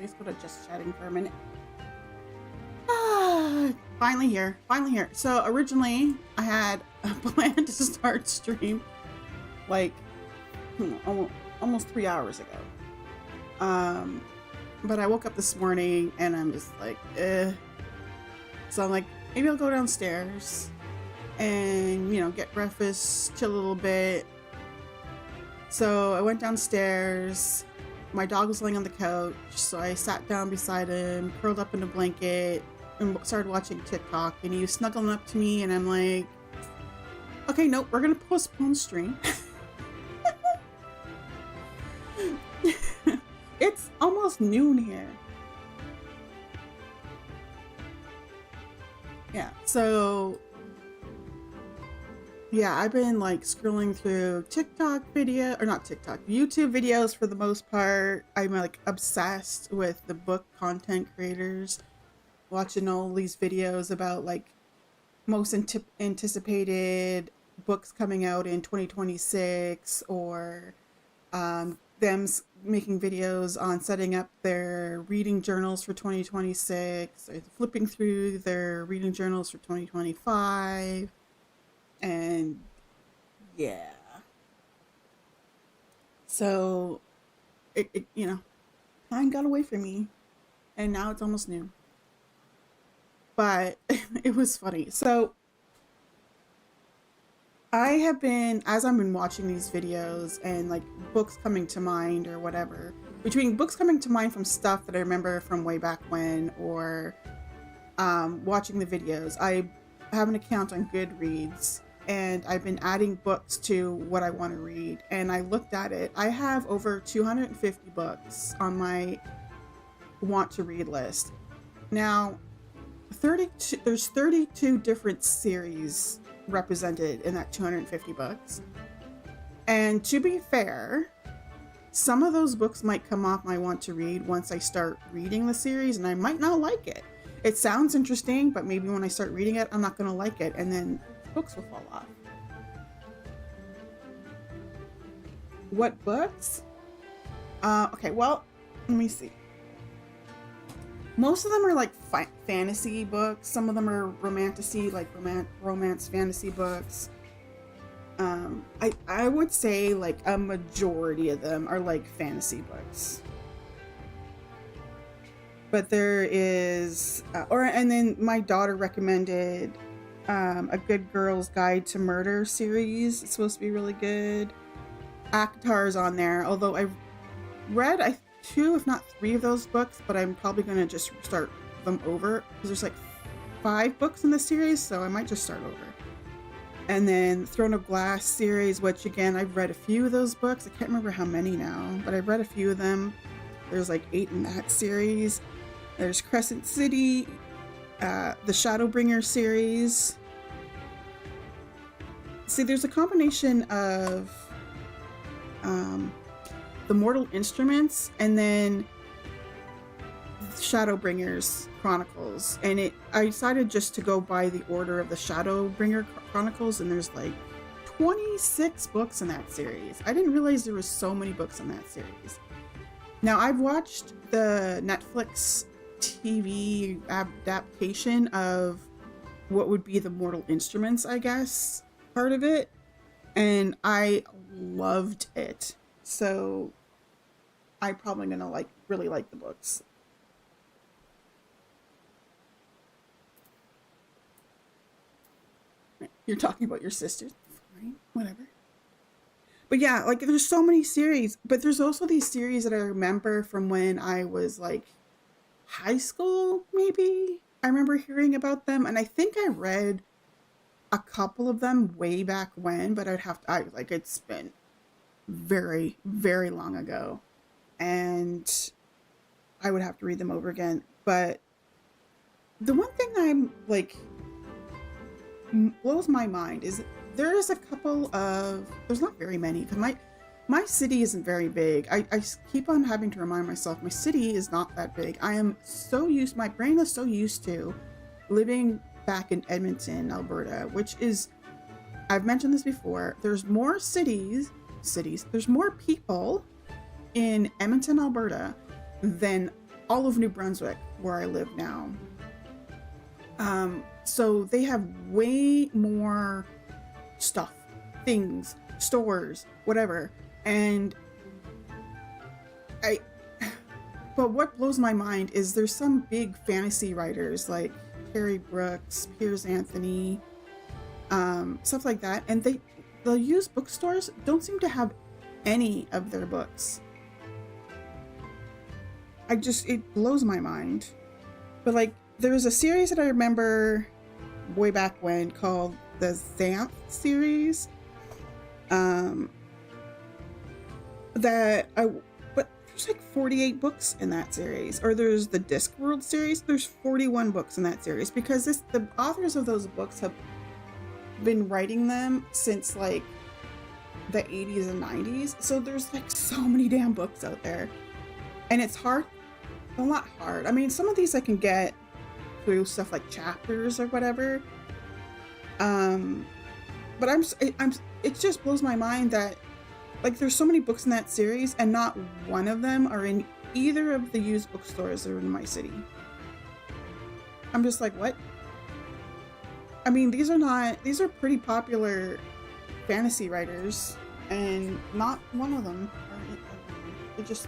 guess we'll just chatting for a minute. Ah, finally here. So originally I had a plan to start stream like almost 3 hours ago. But I woke up this morning and I'm just like, So I'm like, maybe I'll go downstairs and, get breakfast, chill a little bit. So I went downstairs. My dog was laying on the couch, so I sat down beside him, curled up in a blanket, and started watching TikTok. And he was snuggling up to me, and I'm like, okay, nope, we're gonna postpone stream. It's almost noon here. Yeah, so yeah, I've been like scrolling through YouTube videos for the most part. I'm like obsessed with the book content creators, watching all these videos about like most anticipated books coming out in 2026, or them making videos on setting up their reading journals for 2026, or flipping through their reading journals for 2025. And yeah, so it time got away from me, and now it's almost noon. But it was funny. So I've been watching these videos and like books coming to mind or whatever, between books coming to mind from stuff that I remember from way back when, or watching the videos. I have an account on Goodreads, and I've been adding books to what I want to read. And I looked at it. I have over 250 books on my want to read list. Now, there's 32 different series represented in that 250 books. And to be fair, some of those books might come off my want to read once I start reading the series, and I might not like it. It sounds interesting, but maybe when I start reading it, I'm not going to like it, and then books will fall off. What books? Okay, well, let me see. Most of them are like fantasy books. Some of them are romantasy, like romance fantasy books. I would say like a majority of them are like fantasy books. But there is, and then my daughter recommended A Good Girl's Guide to Murder series. It's supposed to be really good. ACOTAR's on there, although I've read 2, if not 3 of those books, but I'm probably going to just start them over because there's like 5 books in the series, so I might just start over. And then Throne of Glass series, which again, I've read a few of those books. I can't remember how many now, but I've read a few of them. There's like 8 in that series. There's Crescent City, the Shadowbringer series. See, there's a combination of the Mortal Instruments and then Shadowbringers Chronicles. And I decided just to go by the order of the Shadowbringer Chronicles, and there's like 26 books in that series. I didn't realize there was so many books in that series. Now, I've watched the Netflix TV adaptation of what would be the Mortal Instruments, I guess, part of it, and I loved it. So I'm probably gonna really like the books. You're talking about your sisters. Fine, whatever. But yeah, like there's so many series, but there's also these series that I remember from when I was like high school, maybe. I remember hearing about them, and I think I read a couple of them way back when, but it's been very, very long ago, and I would have to read them over again. But the one thing I'm like blows my mind is there is a couple of, there's not very many, because my city isn't very big. I keep on having to remind myself my city is not that big. My brain is so used to living back in Edmonton, Alberta, which is, I've mentioned this before, there's more there's more people in Edmonton, Alberta than all of New Brunswick, where I live now. So they have way more stuff, things, stores, whatever. And but what blows my mind is there's some big fantasy writers like Terry Brooks, Piers Anthony, stuff like that, and the used bookstores don't seem to have any of their books. It blows my mind. But like, there was a series that I remember way back when called the XIV series, but there's like 48 books in that series. Or there's the Discworld series, there's 41 books in that series, because the authors of those books have been writing them since like the 80s and 90s. So there's like so many damn books out there. And it's hard. Well, not hard. I mean, some of these I can get through stuff like chapters or whatever. But it just blows my mind that like there's so many books in that series and not one of them are in either of the used bookstores that are in my city. I'm just like, what? I mean, these are pretty popular fantasy writers, and not one of them are, it's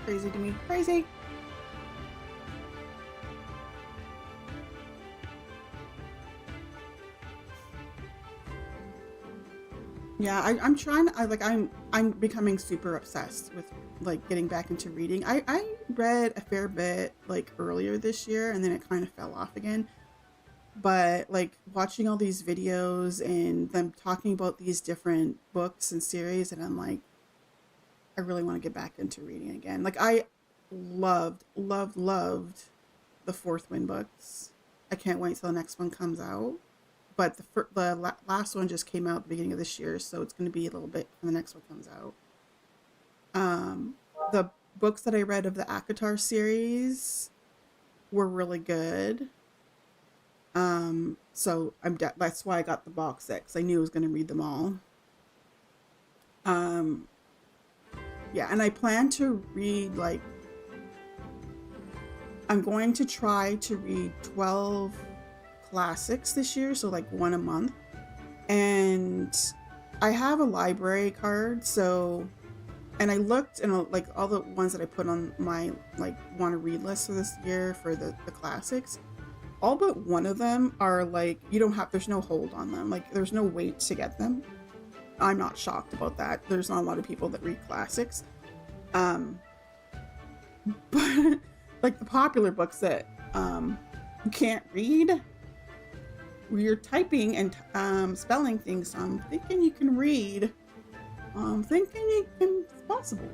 crazy to me. Crazy. Yeah, I'm trying. I'm becoming super obsessed with like getting back into reading. I read a fair bit like earlier this year, and then it kind of fell off again. But like watching all these videos and them talking about these different books and series, and I'm like, I really want to get back into reading again. Like I loved the Fourth Wind books. I can't wait till the next one comes out. But the last one just came out at the beginning of this year, so it's going to be a little bit when the next one comes out. The books that I read of the ACOTAR series were really good. So that's why I got the box set, because I knew I was going to read them all. Yeah, and I plan to read like, I'm going to try to read 12 classics this year, so like one a month. And I have a library card, so, and I looked and like all the ones that I put on my like want to read list for this year for the classics, all but one of them are like, there's no hold on them, like there's no wait to get them. I'm not shocked about that. There's not a lot of people that read classics. But like the popular books that you can't read, where you're typing and spelling things, I'm thinking you can read. I'm thinking it's possible.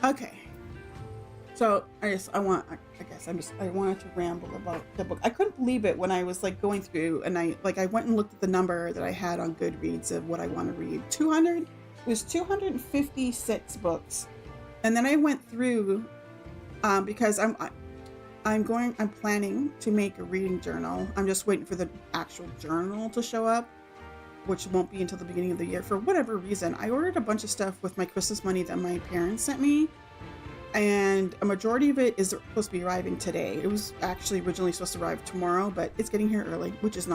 Okay. So I wanted to ramble about the book. I couldn't believe it when I was like going through, and I went and looked at the number that I had on Goodreads of what I want to read. 200, it was 256 books. And then I went through, because I'm planning to make a reading journal. I'm just waiting for the actual journal to show up, which won't be until the beginning of the year. For whatever reason, I ordered a bunch of stuff with my Christmas money that my parents sent me, and a majority of it is supposed to be arriving today. It was actually originally supposed to arrive tomorrow, but it's getting here early, which is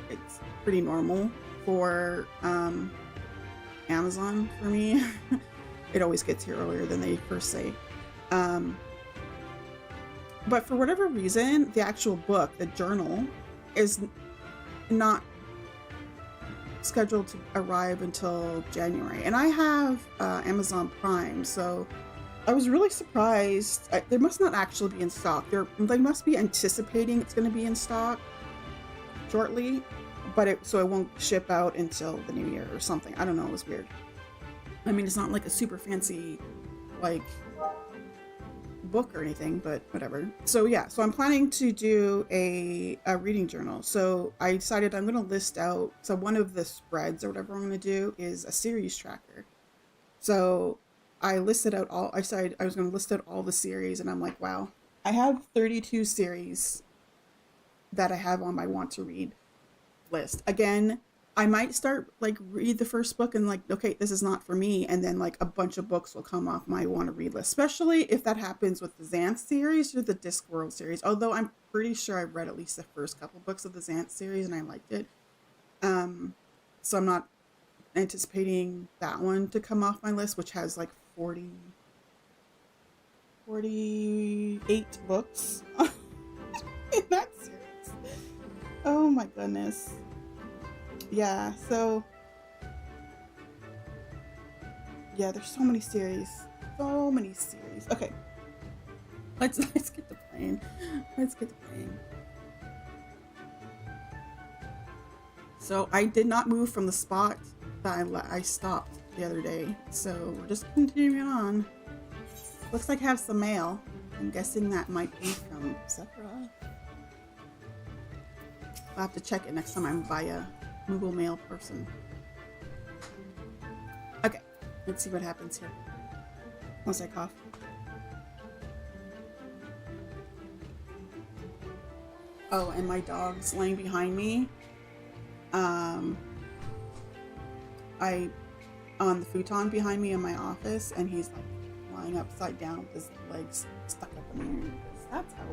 it's pretty normal for Amazon for me. It always gets here earlier than they first say. But for whatever reason, the actual book, the journal, is not scheduled to arrive until January. And I have Amazon Prime, so I was really surprised. They must not actually be in stock. They must be anticipating it's going to be in stock shortly, but so it won't ship out until the new year or something. I don't know. It was weird. I mean, it's not like a super fancy like book or anything, but whatever. So yeah, so I'm planning to do a reading journal. So I decided I'm going to list out, so one of the spreads or whatever I'm going to do is a series tracker. So I listed out I decided I was going to list out all the series, and I'm like, wow, I have 32 series that I have on my want to read list. Again, I might start like read the first book and like, okay, this is not for me, and then like a bunch of books will come off my want to read list, especially if that happens with the Xanth series or the Discworld series. Although I'm pretty sure I've read at least the first couple books of the Xanth series and I liked it. So I'm not anticipating that one to come off my list, which has like 48 books in that series. Oh my goodness. Yeah, so yeah, there's so many series. So many series. Okay. Let's get to playing. Let's get to playing. So I did not move from the spot that I stopped the other day. So we're just continuing on. Looks like I have some mail. I'm guessing that might be from Sephora. I'll have to check it next time I'm by a Google Mail person. Okay, let's see what happens here. Once I cough. Oh, and my dog's laying behind me. On the futon behind me in my office, and he's like lying upside down with his legs stuck up in the air. That's how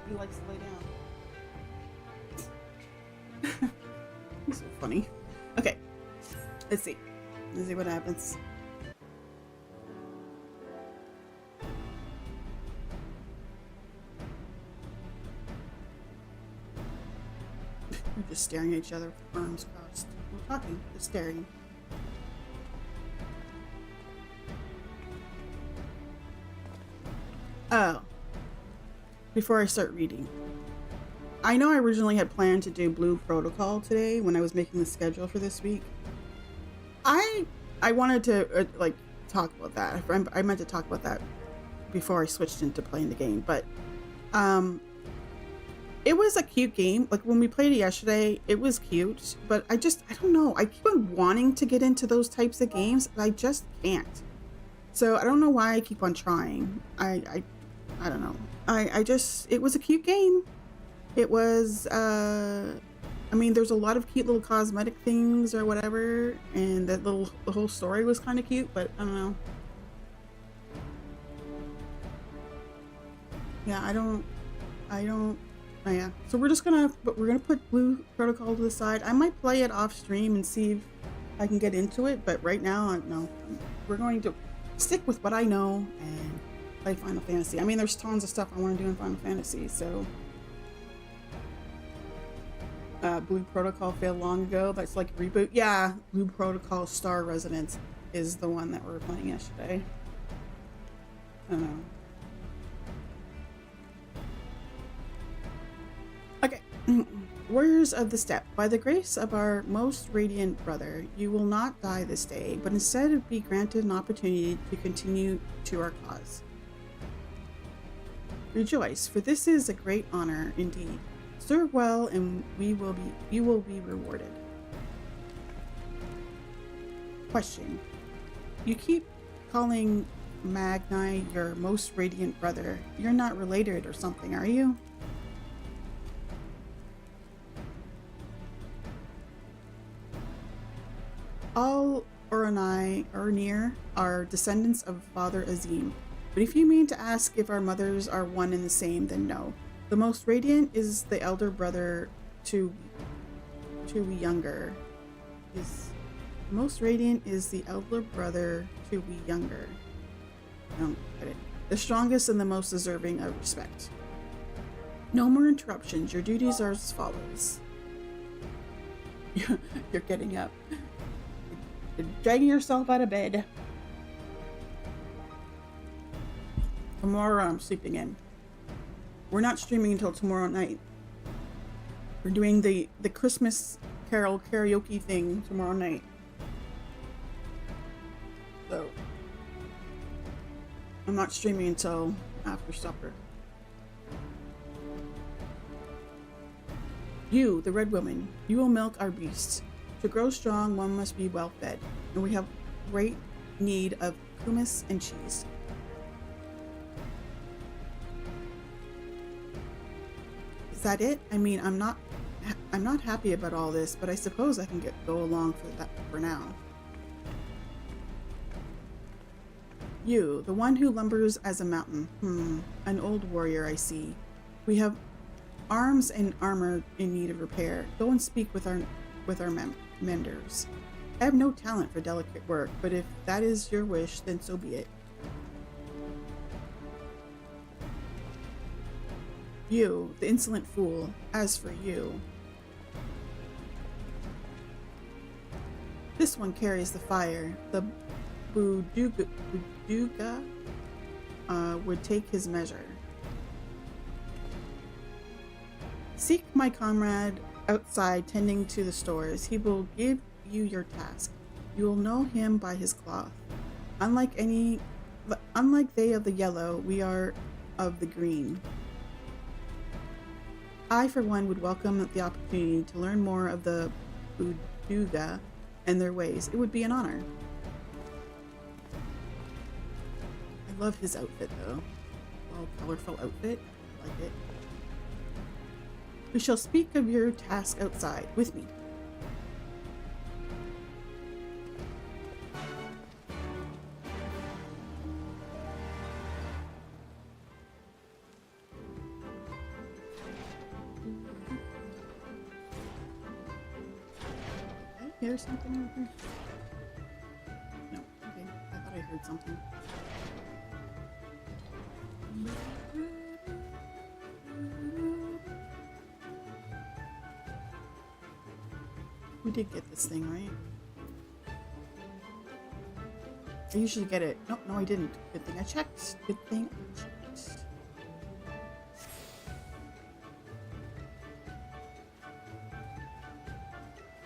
he likes to lay down. He's so funny. Okay, let's see what happens. We're just staring at each other with arms crossed. We're talking, just staring. Oh, before I start reading, I know I originally had planned to do Blue Protocol today when I was making the schedule for this week. I wanted to like talk about that. I meant to talk about that before I switched into playing the game, but it was a cute game. Like when we played it yesterday, it was cute, but I don't know. I keep on wanting to get into those types of games, but I just can't. So I don't know why I keep on trying. I don't know. It was a cute game. It was, I mean, there's a lot of cute little cosmetic things or whatever, and the whole story was kind of cute, but I don't know. Yeah, oh yeah. So we're gonna put Blue Protocol to the side. I might play it off stream and see if I can get into it, but right now, no. We're going to stick with what I know and play Final Fantasy. I mean, there's tons of stuff I want to do in Final Fantasy, so Blue Protocol failed long ago. That's like a reboot. Yeah, Blue Protocol Star Residence is the one that we were playing yesterday. I don't know. Okay. Warriors of the Steppe. By the grace of our most radiant brother, you will not die this day, but instead be granted an opportunity to continue to our cause. Rejoice, for this is a great honor indeed. Serve well, and you will be rewarded. Question. You keep calling Magni your most radiant brother. You're not related or something, are you? All Urnir are descendants of Father Azim. But if you mean to ask if our mothers are one and the same, then no. The most radiant is the elder brother to we younger. Most radiant is the elder brother to we younger. I don't get it. The strongest and the most deserving of respect. No more interruptions. Your duties are as follows. You're getting up. You're dragging yourself out of bed. Tomorrow I'm sleeping in. We're not streaming until tomorrow night. We're doing the Christmas Carol karaoke thing tomorrow night. So I'm not streaming until after supper. You, the Red Woman, you will milk our beasts. To grow strong, one must be well fed, and we have great need of hummus and cheese. Is that it? I mean, I'm not I'm not happy about all this, but I suppose I can go along for that for now. You, the one who lumbers as a mountain. An old warrior, I see. We have arms and armor in need of repair. Go and speak with our menders. I have no talent for delicate work, but if that is your wish, then so be it. You, the insolent fool. As for you... This one carries the fire. The Buduga would take his measure. Seek my comrade outside tending to the stores. He will give you your task. You will know him by his cloth. Unlike they of the yellow, we are of the green. I, for one, would welcome the opportunity to learn more of the Buduga and their ways. It would be an honor. I love his outfit, though. All colorful outfit. I like it. We shall speak of your task outside with me. Did I hear something over here? No, okay. I thought I heard something. We did get this thing, right? I usually get it. No, I didn't. Good thing I checked. Good thing I checked.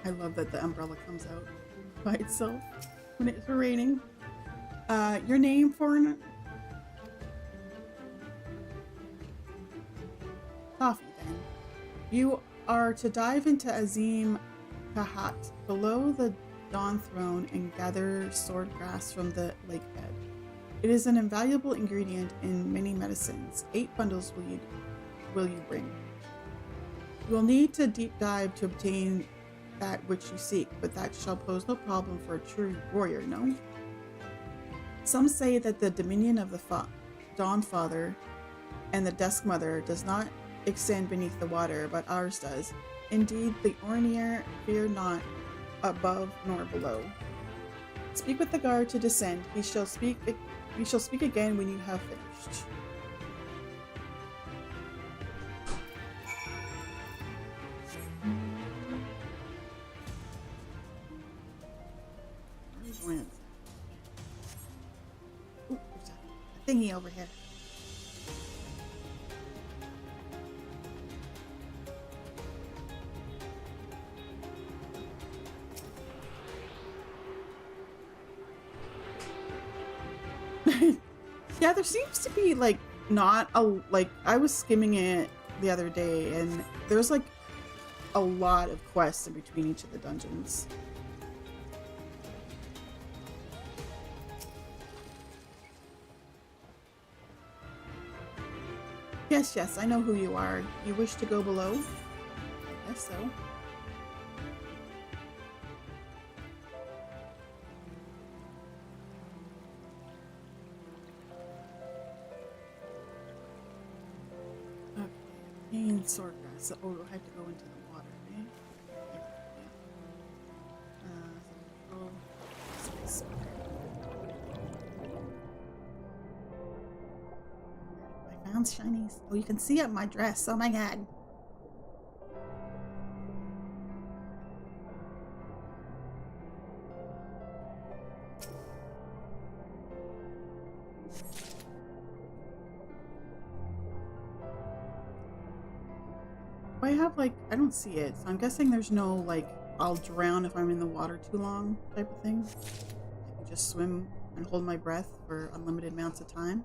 I love that the umbrella comes out by itself when it's raining. Your name, foreigner? Coffee, then. You are to dive into Azim Kahat below the Dawn Throne and gather swordgrass from the lake bed. It is an invaluable ingredient in many medicines. 8 bundles will you bring. You will need to deep dive to obtain that which you seek, but that shall pose no problem for a true warrior, no? Some say that the dominion of the Dawn Father and the Dusk Mother does not extend beneath the water, but ours does. Indeed, the Ornier fear not above nor below. Speak with the guard to descend. We shall speak again when you have finished. Ooh, there's a thingy over here. Yeah, there seems to be like not a I was skimming it the other day and there's like a lot of quests in between each of the dungeons. Yes, I know who you are. You wish to go below? I guess so. Swordgrass. Oh, I have to go into the water, right? Space. I found shinies. Oh, you can see up my dress. Oh my god. I have like, I don't see it, so I'm guessing there's no like, I'll drown if I'm in the water too long type of thing. I can just swim and hold my breath for unlimited amounts of time.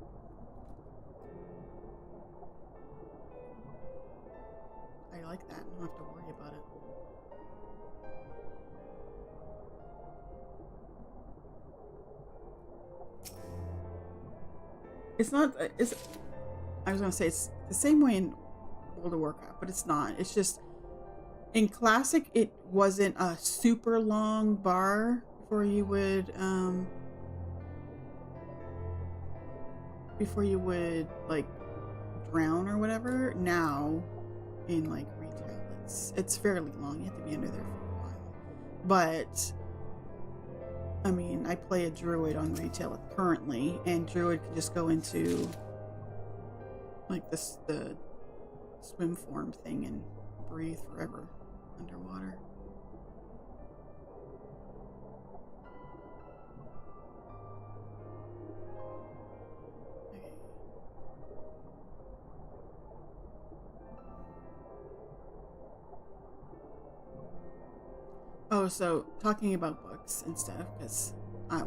I like that, I don't have to worry about it. It's not, I was gonna say it's the same way in World of Warcraft, but it's not. It's just In classic, it wasn't a super long bar before you would like drown or whatever. Now in like retail, it's fairly long. You have to be under there for a while. But I mean, I play a druid on retail currently, and druid can just go into like the swim form thing and breathe forever underwater. Okay. Oh, so talking about books and stuff, because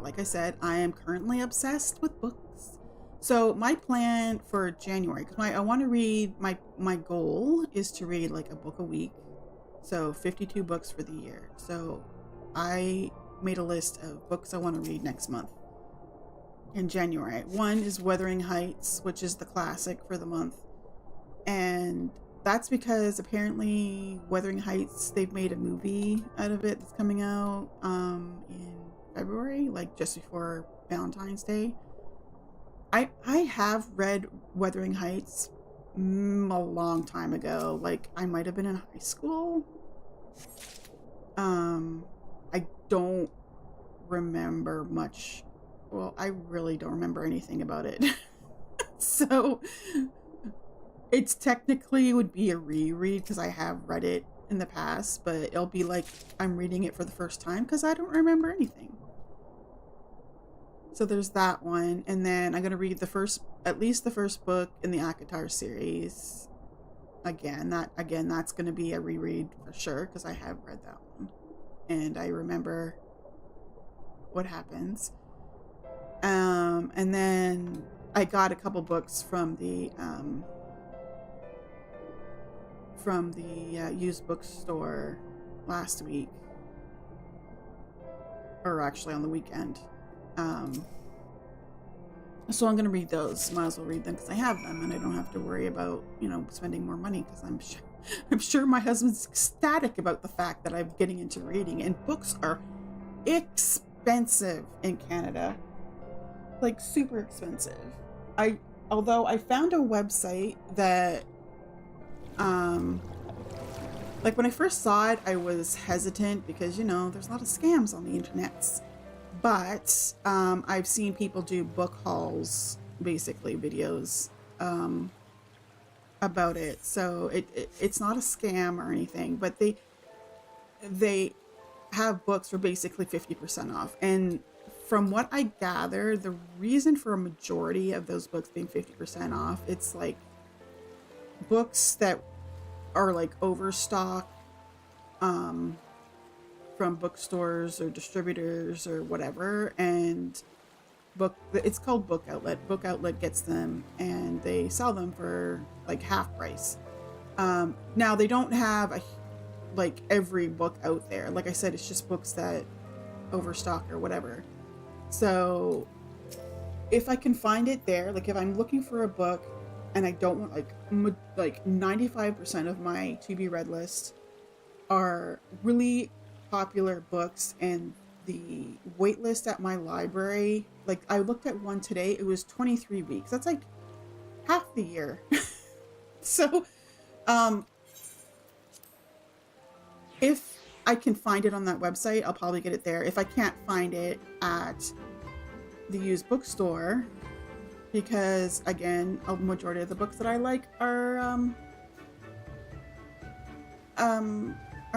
like I said, I am currently obsessed with books. So my plan for January, because I want to read, my goal is to read like a book a week. So 52 books for the year. So I made a list of books I want to read next month in January. One is Wuthering Heights, which is the classic for the month. And that's because apparently Wuthering Heights, they've made a movie out of it that's coming out in February, like just before Valentine's Day. I have read Wuthering Heights a long time ago. Like I might have been in high school. I don't remember much. Well, I really don't remember anything about it. So it's technically would be a reread because I have read it in the past, but it'll be like I'm reading it for the first time because I don't remember anything. So there's that one, and then I'm gonna read at least the first book in the Akatar series. Again, that's gonna be a reread for sure because I have read that one, and I remember what happens. And then I got a couple books from the used bookstore last week, or actually on the weekend. So I'm gonna read those. Might as well read them because I have them, and I don't have to worry about spending more money because I'm sure my husband's ecstatic about the fact that I'm getting into reading. And books are expensive in Canada, like super expensive. Although I found a website that like when I first saw it, I was hesitant because there's a lot of scams on the internets. But I've seen people do book hauls, basically videos about it. So it's not a scam or anything, but they have books for basically 50% off. And from what I gather, the reason for a majority of those books being 50% off, it's like books that are like overstock from bookstores or distributors or whatever, and it's called Book Outlet. Book Outlet gets them and they sell them for like half price. Now they don't have like every book out there. Like I said, it's just books that overstock or whatever. So if I can find it there, like if I'm looking for a book and I don't want like 95% of my to be read list are really popular books, and the wait list at my library, like I looked at one today, it was 23 weeks. That's like half the year. So if I can find it on that website, I'll probably get it there. If I can't find it at the used bookstore, because again, a majority of the books that I like are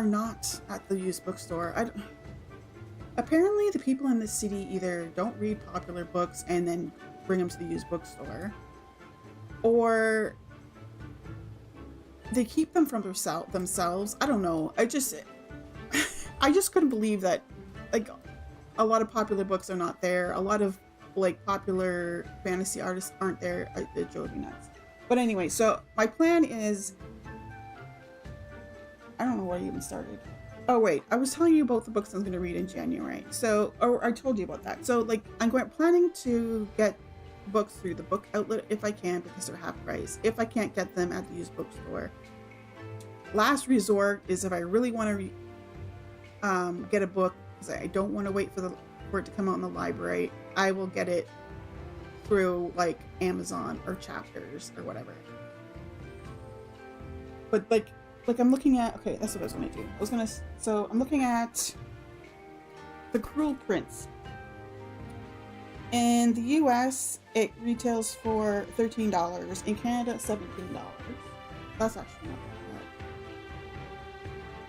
not at the used bookstore. Apparently the people in the city either don't read popular books and then bring them to the used bookstore, or they keep them from themselves. I don't know. I just couldn't believe that like a lot of popular books are not there. A lot of like popular fantasy artists aren't there. It drove me nuts. But anyway, so my plan is, I don't know where I even started. Oh wait, I was telling you about the books I was going to read in January. So, or I told you about that. So like I'm planning to get books through the Book Outlet if I can, because they're half price. If I can't get them at the used bookstore, last resort is if I really want to get a book, because I don't want to wait for it to come out in the library. I will get it through like Amazon or Chapters or whatever. But like I'm looking at, okay, that's what I was gonna do. So I'm looking at The Cruel Prince. In the US, it retails for $13. In Canada, $17. That's actually not bad.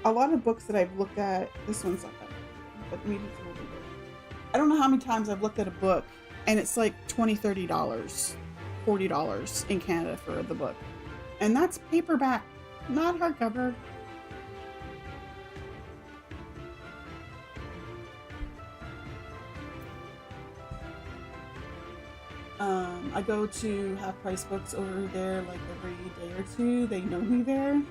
A lot of books that I've looked at, this one's not that bad, but maybe it's a little bigger. I don't know how many times I've looked at a book and it's like $20, $30, $40 in Canada for the book. And that's paperback, not hardcover. I go to Half Price Books over there like every day or two. They know me there.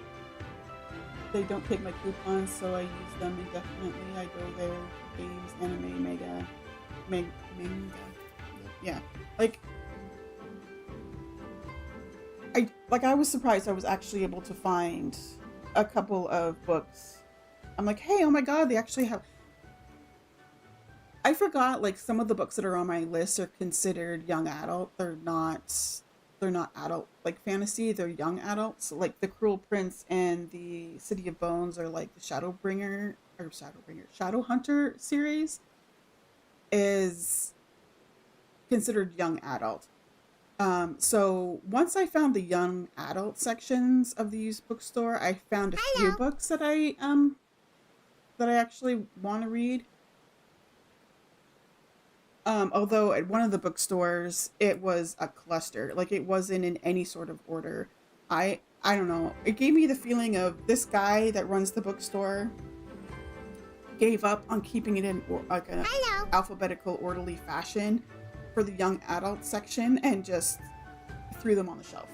They don't take my coupons, so I use them indefinitely. I go there, games, anime, manga. Yeah, I was surprised I was actually able to find a couple of books. I'm like, hey, oh my god, they actually have. I forgot, like, some of the books that are on my list are considered young adult. They're not adult like fantasy. They're young adults. Like The Cruel Prince and the City of Bones are like the Shadowhunter series is considered young adult. So once I found the young adult sections of the used bookstore, I found a few books that I actually want to read. Although at one of the bookstores, it was a cluster. Like, it wasn't in any sort of order. I don't know. It gave me the feeling of this guy that runs the bookstore gave up on keeping it in like an alphabetical orderly fashion for the young adult section and just threw them on the shelf.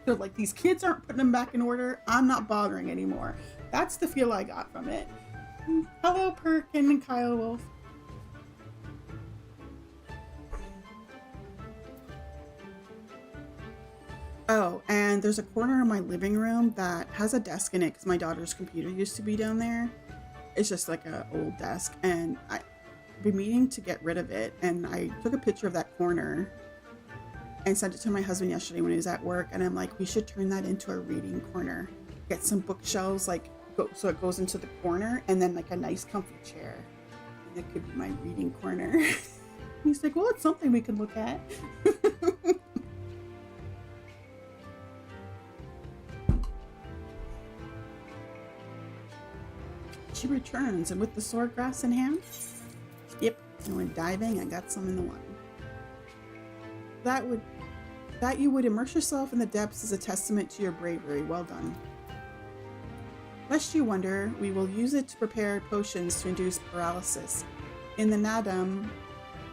They're like, these kids aren't putting them back in order. I'm not bothering anymore. That's the feel I got from it. Hello, Perkin and Kyle Wolf. Oh, and there's a corner in my living room that has a desk in it because my daughter's computer used to be down there. It's just like an old desk, and I've been meaning to get rid of it. And I took a picture of that corner and sent it to my husband yesterday when he was at work. And I'm like, we should turn that into a reading corner. Get some bookshelves, so it goes into the corner, and then like a nice comfy chair. And that could be my reading corner. He's like, well, it's something we can look at. She returns, and with the swordgrass in hand, yep, I went diving. I got some in the water. That you would immerse yourself in the depths is a testament to your bravery. Well done. Lest you wonder, we will use it to prepare potions to induce paralysis. In the Nadam,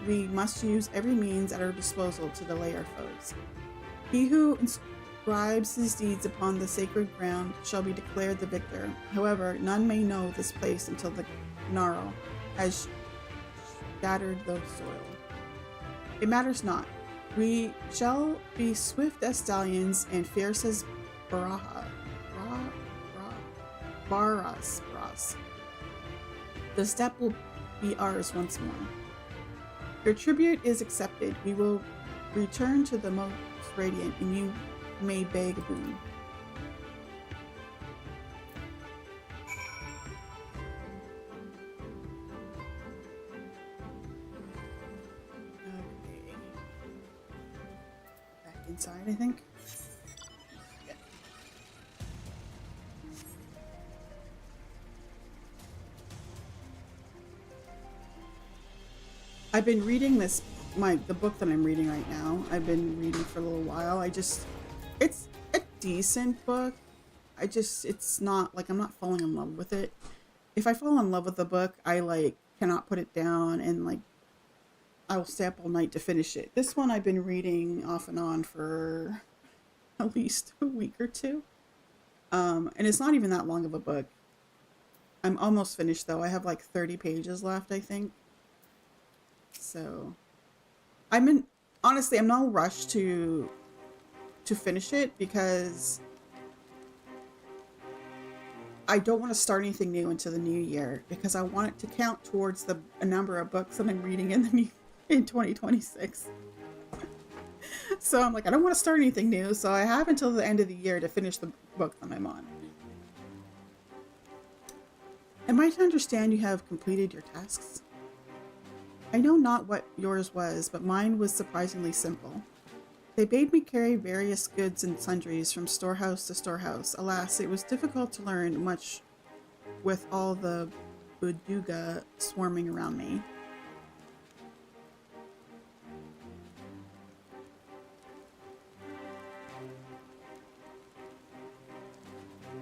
we must use every means at our disposal to delay our foes. He who inscribes his deeds upon the sacred ground shall be declared the victor. However, none may know this place until the gnarl has shattered the soil. It matters not. We shall be swift as stallions and fierce as Baras. The steppe will be ours once more. Your tribute is accepted. We will return to the most radiant, and you may beg a boon. Okay. Back inside, I think. Yeah. I've been reading the book that I'm reading right now. I've been reading for a little while. It's a decent book. It's not like I'm not falling in love with it. If I fall in love with a book, I cannot put it down, and I will stay up all night to finish it. This one I've been reading off and on for at least a week or two. And it's not even that long of a book. I'm almost finished though. I have 30 pages left, I think. So honestly, I'm not rushed to finish it because I don't want to start anything new into the new year because I want it to count towards a number of books that I'm reading in 2026. So I'm like, I don't want to start anything new, so I have until the end of the year to finish the book that I'm on. Am I to understand you have completed your tasks? I know not what yours was, but mine was surprisingly simple. They bade me carry various goods and sundries from storehouse to storehouse. Alas, it was difficult to learn much with all the Buduga swarming around me.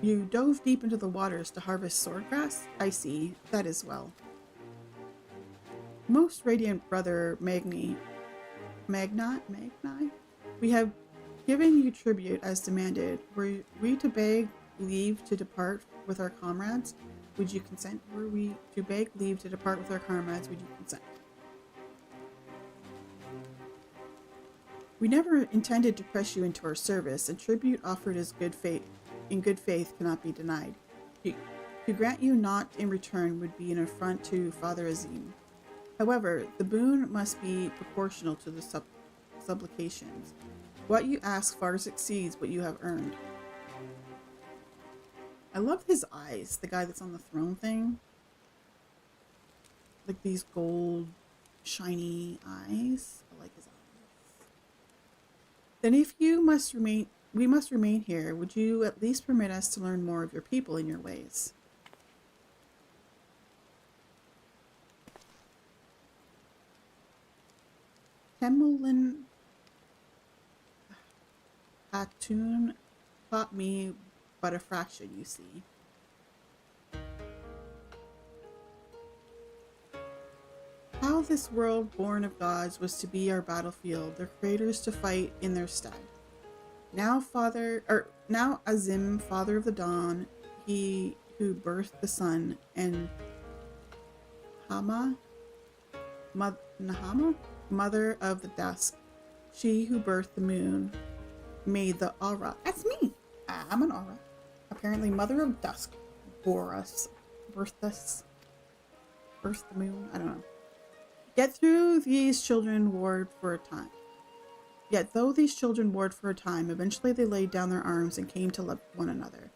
You dove deep into the waters to harvest swordgrass? I see. That is well. Most radiant brother Magni, we have given you tribute as demanded. Were we to beg leave to depart with our comrades? Would you consent? Were we to beg leave to depart with our comrades? Would you consent? We never intended to press you into our service, and tribute offered as in good faith cannot be denied. To grant you naught in return would be an affront to Father Azim. However, the boon must be proportional to the supplications. What you ask far exceeds what you have earned. I love his eyes, the guy that's on the throne thing. Like these gold, shiny eyes. I like his eyes. Then if we must remain here, would you at least permit us to learn more of your people and your ways? Temulin Hatun taught me but a fraction, you see. How this world born of gods was to be our battlefield, their creators to fight in their stead. Now Azim, father of the dawn, he who birthed the sun, and Nahama, mother of the dusk, she who birthed the moon, made the aura. That's me. I'm an aura. Apparently, mother of dusk bore us, birthed the moon. I don't know. Yet though these children warred for a time, eventually they laid down their arms and came to love one another.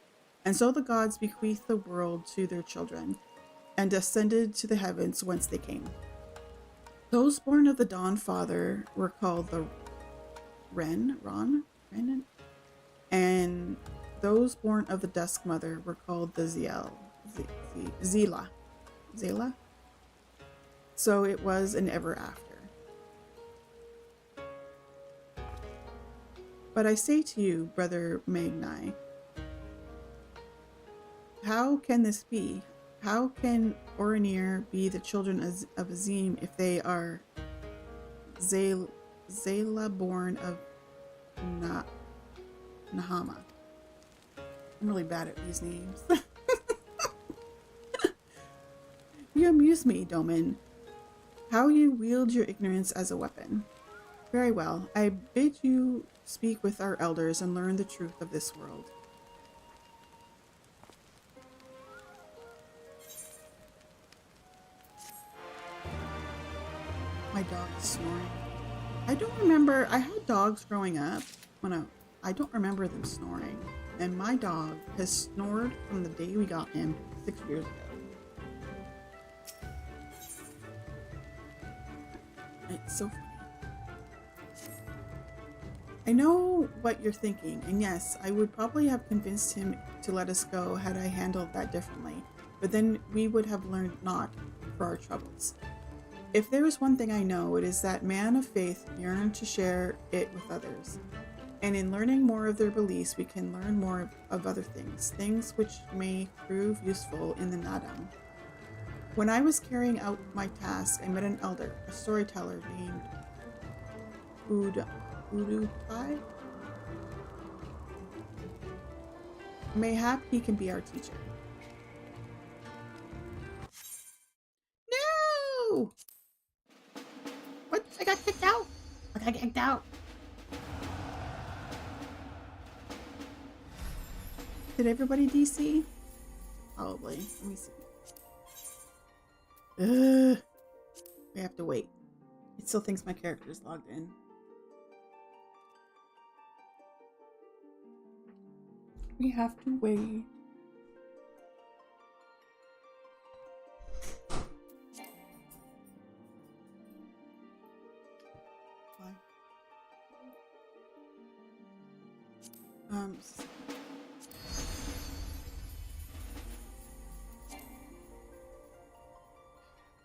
And so the gods bequeathed the world to their children, and ascended to the heavens whence they came. Those born of the dawn father were called the Renan, and those born of the dusk mother were called the Zila. So it was an ever after. But I say to you, brother Magni, how can this be? How can Oranir be the children of Azim if they are Zela born of Nahama? I'm really bad at these names. You amuse me, Domin. How you wield your ignorance as a weapon. Very well. I bid you speak with our elders and learn the truth of this world. My dog is snoring. I don't remember. I had dogs growing up I don't remember them snoring. And my dog has snored from the day we got him 6 years ago. It's so funny. I know what you're thinking, and yes, I would probably have convinced him to let us go had I handled that differently, but then we would have learned naught for our troubles. If there is one thing I know, it is that man of faith yearn to share it with others. And in learning more of their beliefs, we can learn more of other things which may prove useful in the Nadam. When I was carrying out my task, I met an elder, a storyteller named Udupai. Mayhap he can be our teacher. No! What? I got kicked out. I got kicked out. Did everybody DC? Probably. Let me see. Ugh. We have to wait. It still thinks my character is logged in. We have to wait. Why?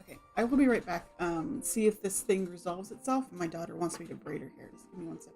Okay, I will be right back. See if this thing resolves itself. My daughter wants me to braid her hair. Just give me 1 second.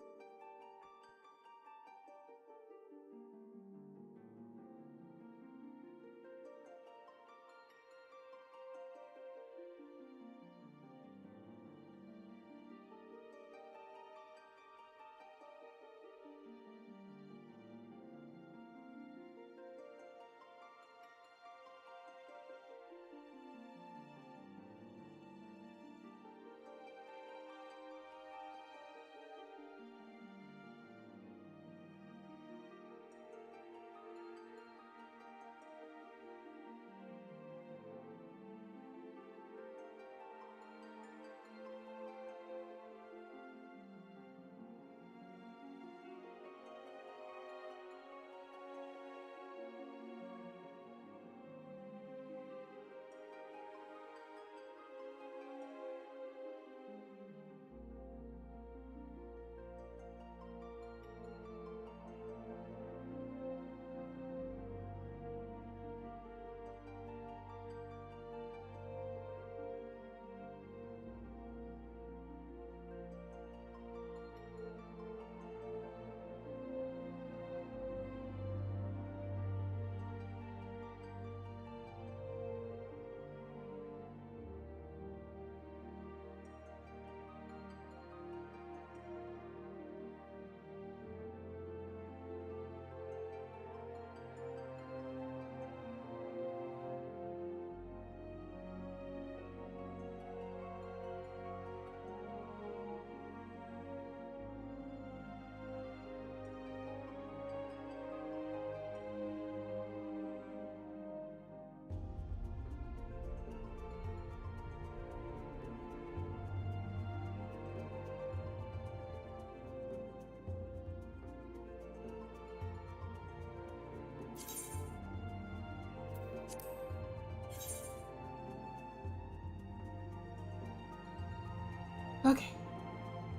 Okay.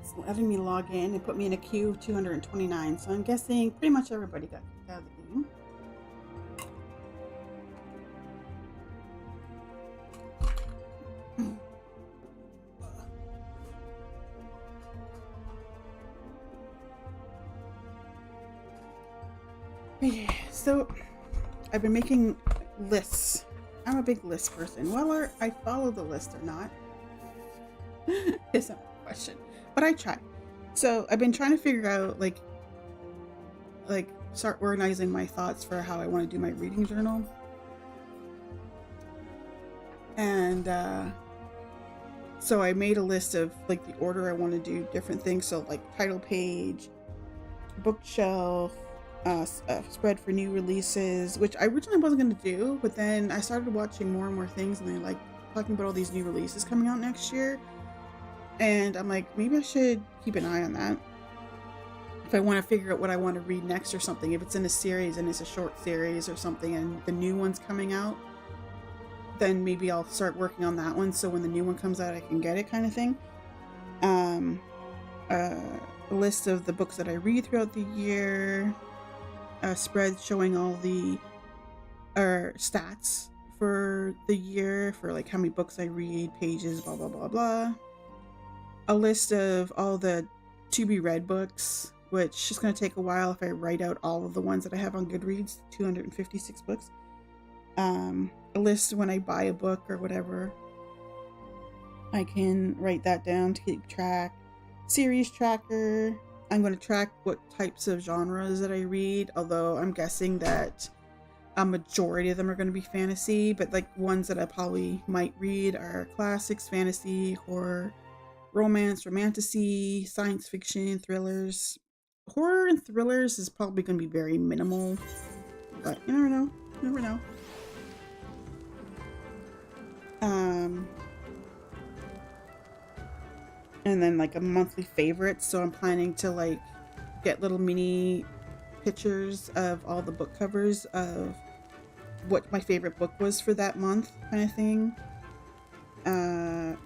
It's letting me log in and put me in a queue of 229. So I'm guessing pretty much everybody got kicked out of the game. Okay, so I've been making lists. I'm a big list person. Whether I follow the list or not is a question, but I try. So I've been trying to figure out like start organizing my thoughts for how I want to do my reading journal. And so I made a list of like the order I want to do different things. So like title page, bookshelf, spread for new releases, which I originally wasn't going to do, but then I started watching more and more things, and they like talking about all these new releases coming out next year, and I'm like, maybe I should keep an eye on that if I want to figure out what I want to read next or something. If it's in a series and it's a short series or something and the new one's coming out, then maybe I'll start working on that one, so when the new one comes out I can get it, kind of thing. A list of the books that I read throughout the year, a spread showing all the stats for the year, for like how many books I read, pages, blah blah blah blah. A list of all the to be read books, which is going to take a while if I write out all of the ones that I have on Goodreads, 256 books. A list when I buy a book or whatever, I can write that down to keep track. Series tracker. I'm going to track what types of genres that I read, although I'm guessing that a majority of them are going to be fantasy, but like ones that I probably might read are classics, fantasy, horror, romance, romantasy, science fiction, thrillers. Horror and thrillers is probably going to be very minimal, but you never know. You never know. Um, and then like a monthly favorite. So I'm planning to like get little mini pictures of all the book covers of what my favorite book was for that month, kind of thing.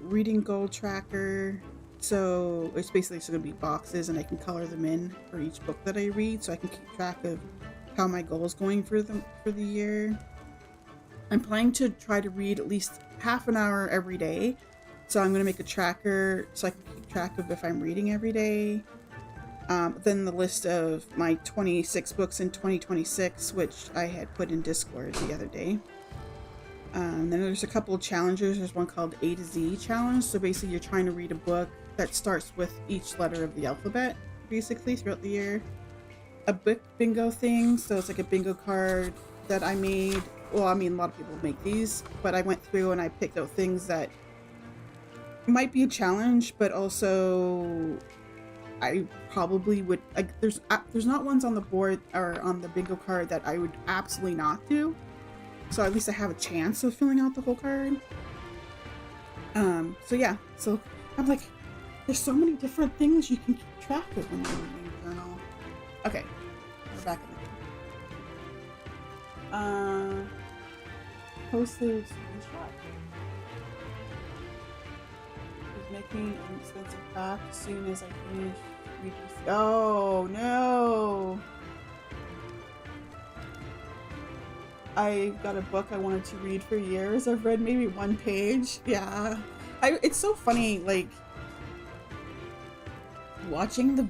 Reading goal tracker. So it's basically just going to be boxes, and I can color them in for each book that I read, so I can keep track of how my goal is going for the year. I'm planning to try to read at least half an hour every day. So I'm going to make a tracker so I can keep track of if I'm reading every day. Then the list of my 26 books in 2026, which I had put in Discord the other day. Then there's a couple of challenges. There's one called A to Z challenge. So basically you're trying to read a book that starts with each letter of the alphabet, basically, throughout the year. A book bingo thing. So it's like a bingo card that I made. Well, I mean, a lot of people make these, but I went through and I picked out things that might be a challenge, but also I probably would, like, there's not ones on the board or on the bingo card that I would absolutely not do. So at least I have a chance of filling out the whole card. So yeah, so I'm like, there's so many different things you can keep track of when you're reading a journal. Okay, we're back in it. Posted screenshot. Was making an expensive pack as soon as I finished reading. Oh no! I got a book I wanted to read for years. I've read maybe one page. Yeah. It's so funny, like, watching the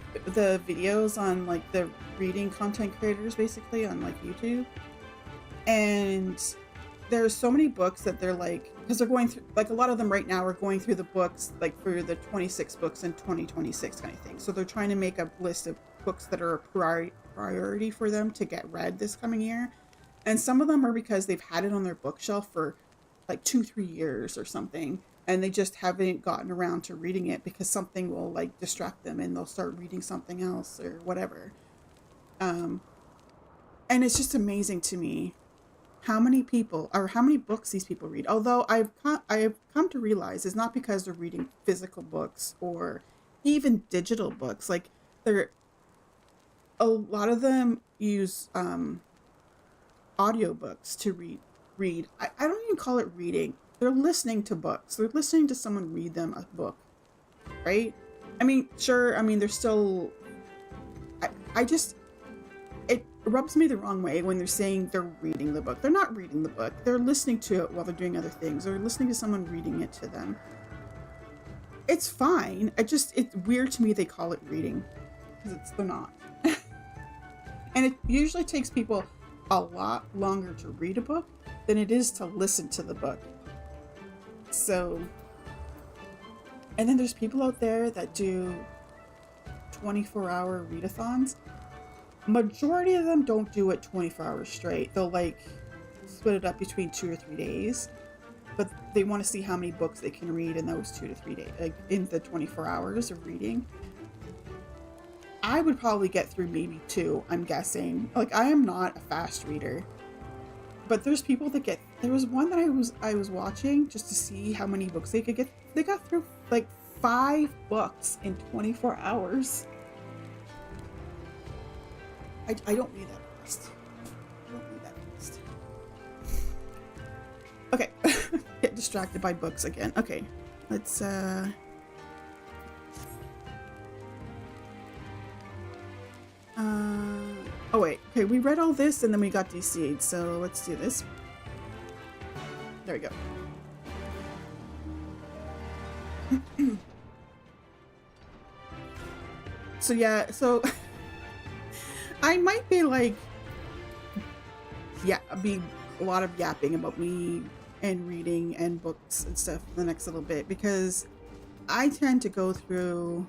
videos on, like, the reading content creators, basically, on, like, YouTube. And there's so many books that they're, like, because they're going through, like, a lot of them right now are going through the books, like, for the 26 books in 2026 kind of thing. So they're trying to make a list of books that are a priority for them to get read this coming year. And some of them are because they've had it on their bookshelf for like 2-3 years or something, and they just haven't gotten around to reading it because something will like distract them and they'll start reading something else or whatever. And it's just amazing to me how many people or how many books these people read. Although I have come to realize it's not because they're reading physical books or even digital books. Like a lot of them use audiobooks to read. I don't even call it reading. They're listening to books. They're listening to someone read them a book, right? I mean, sure, I mean, they're still, I just, it rubs me the wrong way when they're saying they're reading the book. They're not reading the book. They're listening to it while they're doing other things. They're listening to someone reading it to them. It's fine. It's weird to me they call it reading, because they're not. And it usually takes people a lot longer to read a book than it is to listen to the book. So, and then there's people out there that do 24-hour readathons. Majority of them don't do it 24 hours straight. They'll like split it up between 2 or 3 days, but they want to see how many books they can read in those 2 to 3 days, like in the 24 hours of reading. I would probably get through maybe 2, I'm guessing. Like, I am not a fast reader, but there's people that get, there was one that I was watching just to see how many books they could get. They got through like 5 books in 24 hours. I don't need that fast. I don't need that fast. Okay. Get distracted by books again. Okay. Let's oh wait, okay, we read all this and then we got DC'd, so let's do this. There we go. So yeah, so I might be like, yeah, be a lot of yapping about me and reading and books and stuff the next little bit, because I tend to go through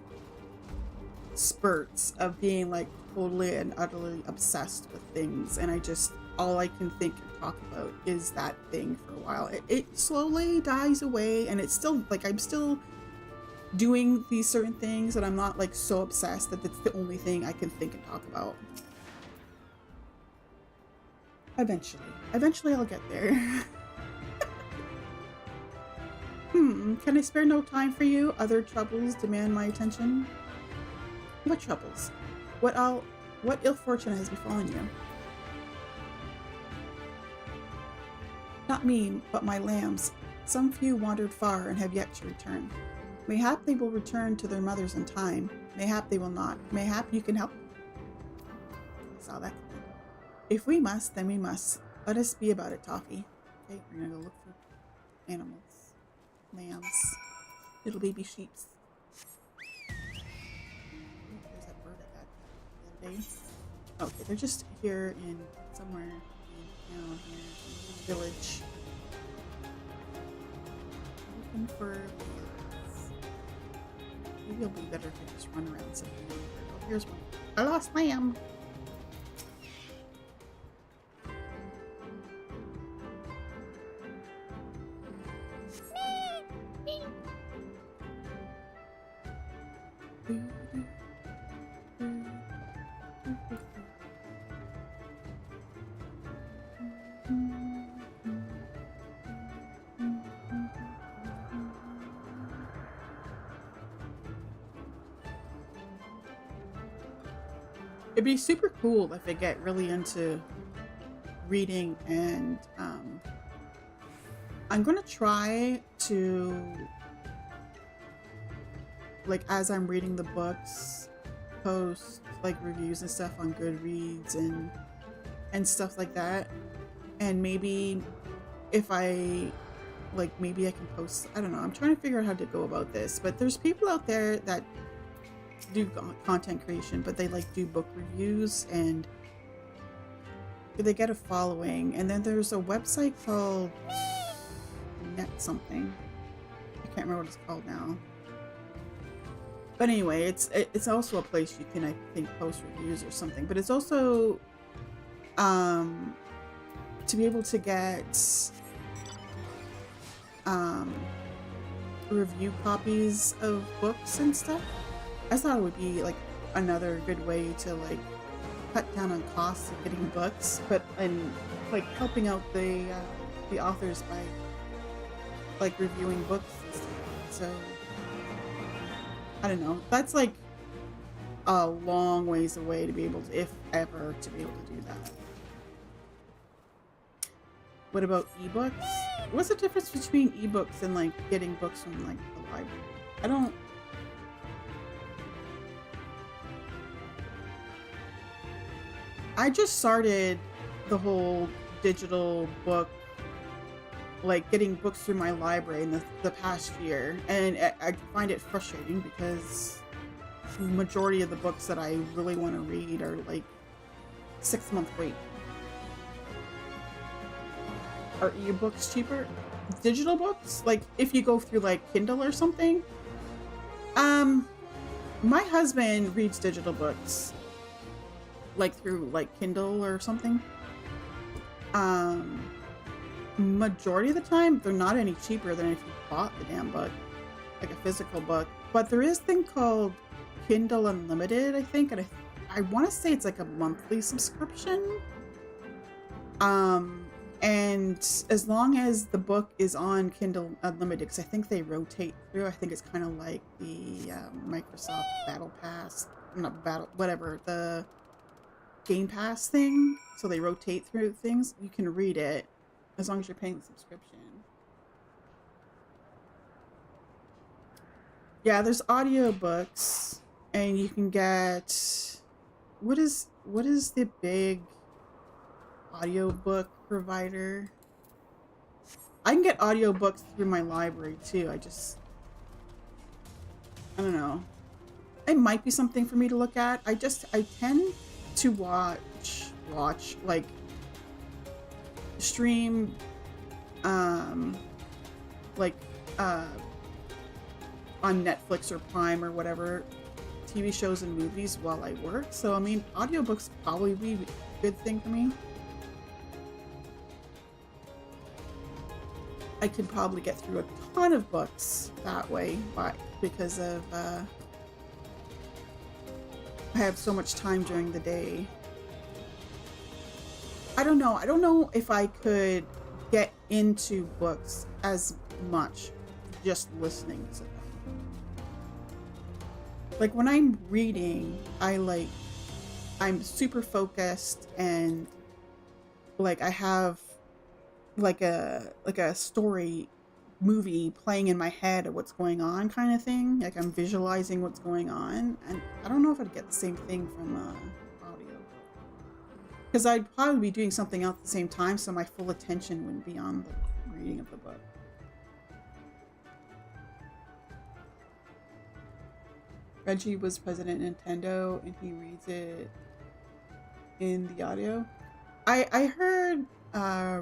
spurts of being like totally and utterly obsessed with things, and I just, all I can think and talk about is that thing for a while. It slowly dies away, and it's still like I'm still doing these certain things, and I'm not like so obsessed that it's the only thing I can think and talk about. Eventually I'll get there. Can I spare no time for you? Other troubles demand my attention. What troubles? What ill fortune has befallen you? Not me, but my lambs. Some few wandered far and have yet to return. Mayhap they will return to their mothers in time. Mayhap they will not. Mayhap you can help. I saw that coming. If we must, then we must. Let us be about it, Toffee. Okay, we're gonna go look for animals. Lambs. Little baby sheeps. There's that bird I got the other day. Okay, they're just here in somewhere in town here in the village. Looking for lambs. Maybe it'll be better to just run around something. Oh, here's one. I lost lamb. It'd be super cool if I get really into reading, and I'm gonna try to, like, as I'm reading the books, post like reviews and stuff on Goodreads and stuff like that. And maybe if I maybe I can post, I don't know, I'm trying to figure out how to go about this, but there's people out there that do content creation, but they do book reviews and they get a following. And then there's a website called Net something, I can't remember what it's called now, but anyway, it's also a place you can, I think, post reviews or something. But it's also to be able to get review copies of books and stuff. I thought it would be another good way to cut down on costs of getting books, and helping out the authors by reviewing books and stuff. So I don't know. That's a long ways away to be able to, if ever, to be able to do that. What about ebooks? What's the difference between ebooks and getting books from the library? I just started the whole digital book, getting books through my library in the past year, and I find it frustrating because the majority of the books that I really want to read are 6-month wait. Are ebooks cheaper? Digital books? If you go through Kindle or something? My husband reads digital books through Kindle or something. Majority of the time they're not any cheaper than if you bought the damn book, a physical book. But there is a thing called Kindle Unlimited, I think, and I want to say it's a monthly subscription. And as long as the book is on Kindle Unlimited, because I think they rotate through, I think it's kind of like the Microsoft Battle Pass, not Battle, whatever, the Game Pass thing. So they rotate through things. You can read it as long as you're paying the subscription. Yeah, there's audiobooks, and you can get, what is the big audiobook provider? I can get audiobooks through my library too. I don't know. It might be something for me to look at. I tend to watch stream on Netflix or Prime or whatever, TV shows and movies while I work. So I mean, audiobooks probably be a good thing for me. I could probably get through a ton of books that way, because of I have so much time during the day. I don't know if I could get into books as much just listening to them. Like when I'm reading, I'm super focused, and like I have like a story movie playing in my head of what's going on, kind of thing. Like I'm visualizing what's going on, and I don't know if I'd get the same thing from audio, because I'd probably be doing something else at the same time, so my full attention wouldn't be on the reading of the book. Reggie was president of Nintendo, and he reads it in the audio. I heard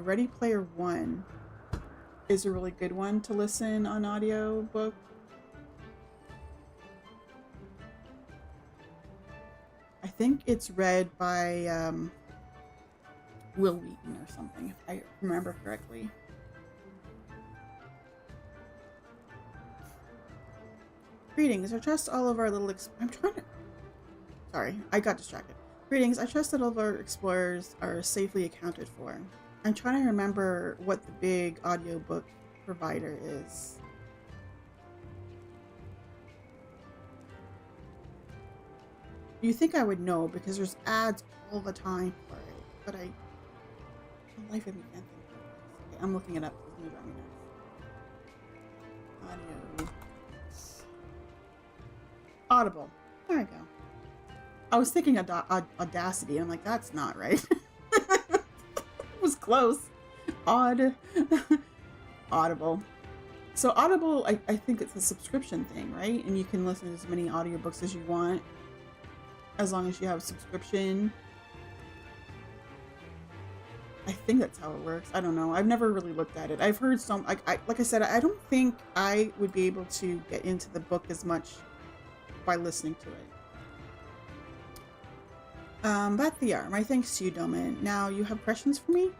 Ready Player One is a really good one to listen on audio book. I think it's read by Will Wheaton or something, if I remember correctly. Greetings, I trust all of our little Sorry, I got distracted. Greetings, I trust that all of our explorers are safely accounted for. I'm trying to remember what the big audiobook provider is. You think I would know because there's ads all the time for it, but the life of me can't think of it. Okay, I'm looking it up. It's gonna drive me nuts. Audio. Audible. There we go. I was thinking Audacity, and I'm like, that's not right. It was close. Audible. So Audible, I think it's a subscription thing, right? And you can listen to as many audiobooks as you want, as long as you have a subscription. I think that's how it works. I don't know. I've never really looked at it. I've heard some, like I said, I don't think I would be able to get into the book as much by listening to it. Bathiar, my thanks to you, Domin. Now, you have questions for me?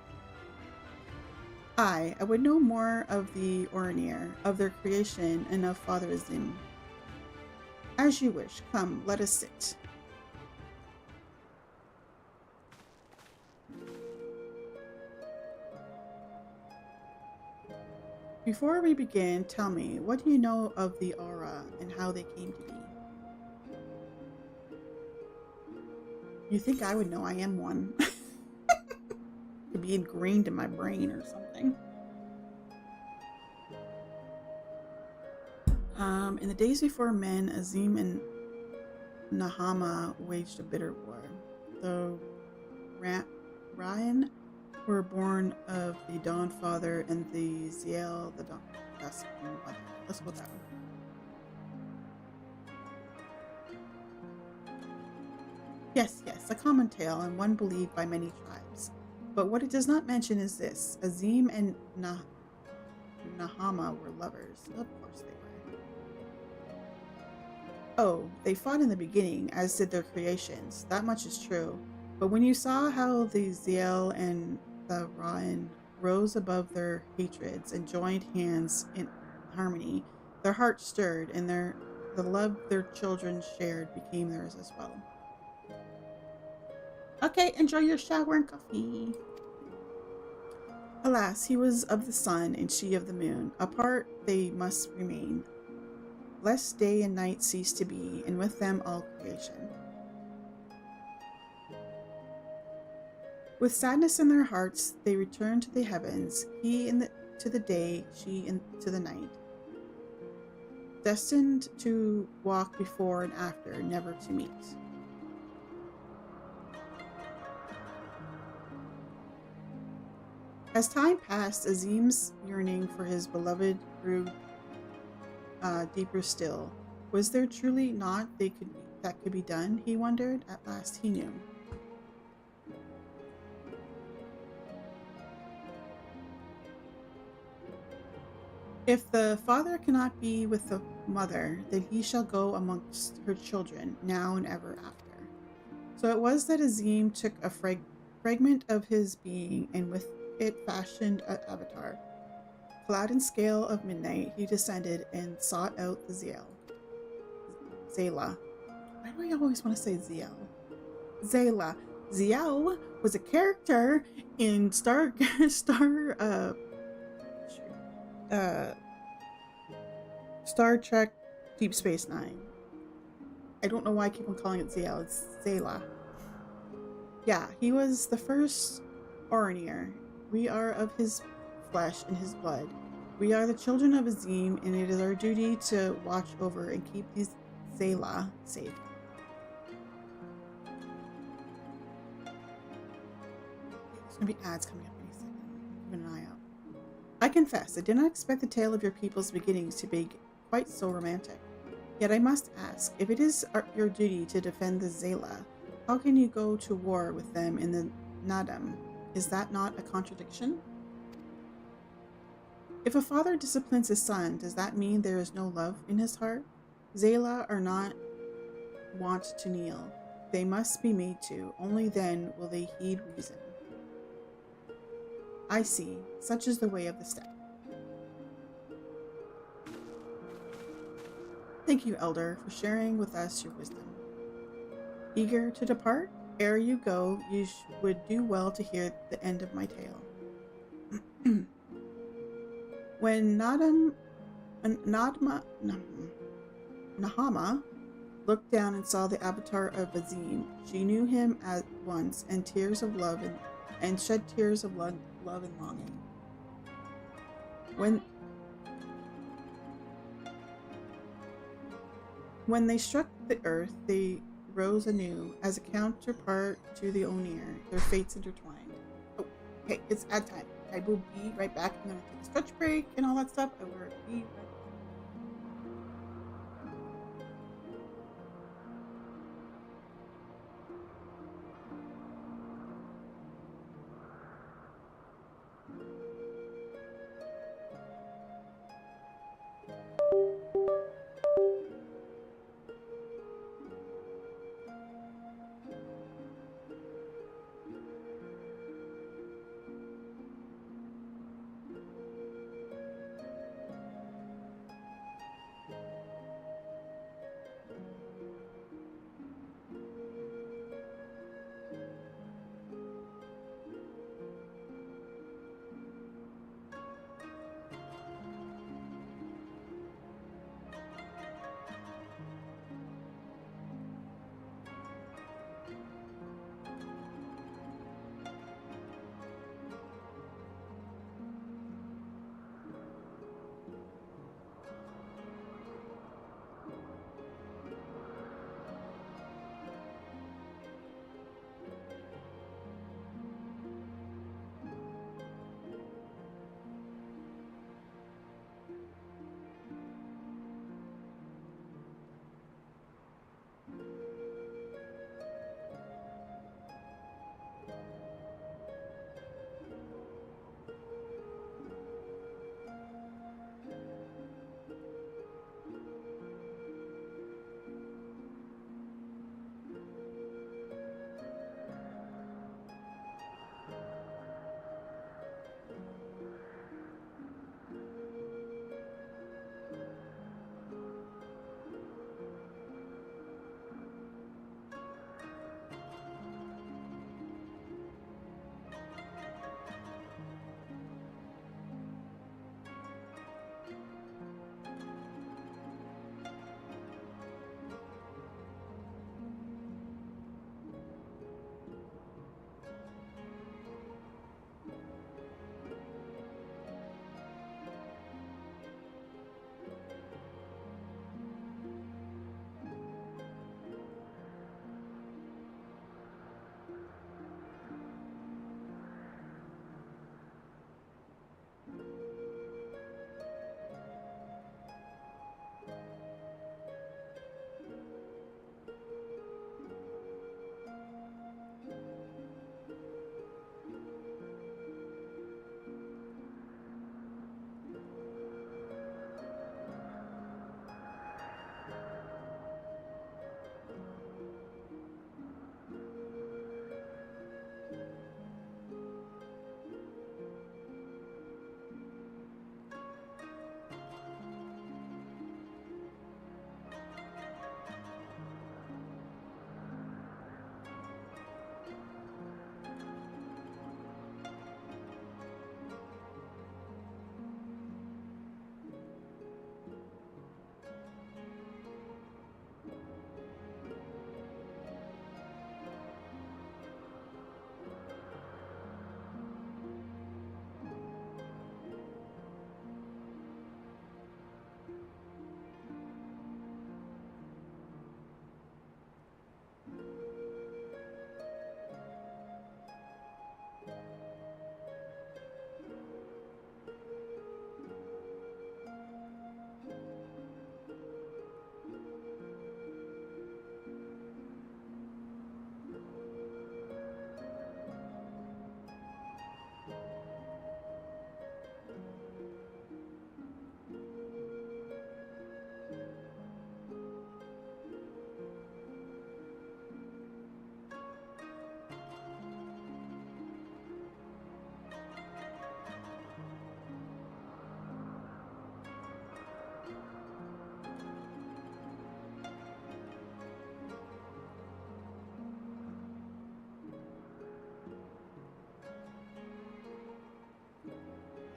I would know more of the Oranir, of their creation, and of Father Azim. As you wish. Come, let us sit. Before we begin, tell me, what do you know of the Aura and how they came to be? You think I would know? I am one. Could be ingrained in my brain or something. In the days before men, Azim and Nahama waged a bitter war. The Ryan were born of the Dawn Father and the Ziel, the Dawn Dusk Mother. Let's go that way. Yes, a common tale, and one believed by many tribes. But what it does not mention is this. Azim and Nahama were lovers. Of course they were. Oh, they fought in the beginning, as did their creations. That much is true. But when you saw how the Ziel and the Ra'an rose above their hatreds and joined hands in harmony, their hearts stirred, and the love their children shared became theirs as well. Okay, enjoy your shower and coffee. Alas, he was of the sun and she of the moon. Apart they must remain, lest day and night cease to be, and with them all creation. With sadness in their hearts, they returned to the heavens, he to the day, she to the night, destined to walk before and after, never to meet. As time passed, Azim's yearning for his beloved grew deeper still. Was there truly naught that could be done, he wondered. At last he knew. If the father cannot be with the mother, then he shall go amongst her children, now and ever after. So it was that Azim took a fragment of his being, and with it fashioned an avatar. Clad in scale of midnight, he descended and sought out the Zayla. Why do I always want to say Ziel? Zayla. Ziel was a character in Star Trek Deep Space Nine. I don't know why I keep on calling it Zale. It's Zayla. Yeah, he was the first Oranier. We are of his flesh and his blood. We are the children of Azim, and it is our duty to watch over and keep these Zayla safe. There's gonna be ads coming up any second. Keep an eye out. I confess, I did not expect the tale of your people's beginnings to be quite so romantic. Yet I must ask, if it is your duty to defend the Zayla, how can you go to war with them in the Nadam? Is that not a contradiction? If a father disciplines his son, does that mean there is no love in his heart? Zayla are not wont to kneel. They must be made to. Only then will they heed reason. I see. Such is the way of the steppe. Thank you, Elder, for sharing with us your wisdom. Eager to depart? Ere you go, you would do well to hear the end of my tale. When Nahama looked down and saw the avatar of Azim, she knew him at once and shed tears of love and longing. When they struck the earth, they rose anew as a counterpart to the Onir, their fates intertwined. Oh, okay, it's ad time. I will be right back. I'm gonna take a stretch break and all that stuff. I will be right back.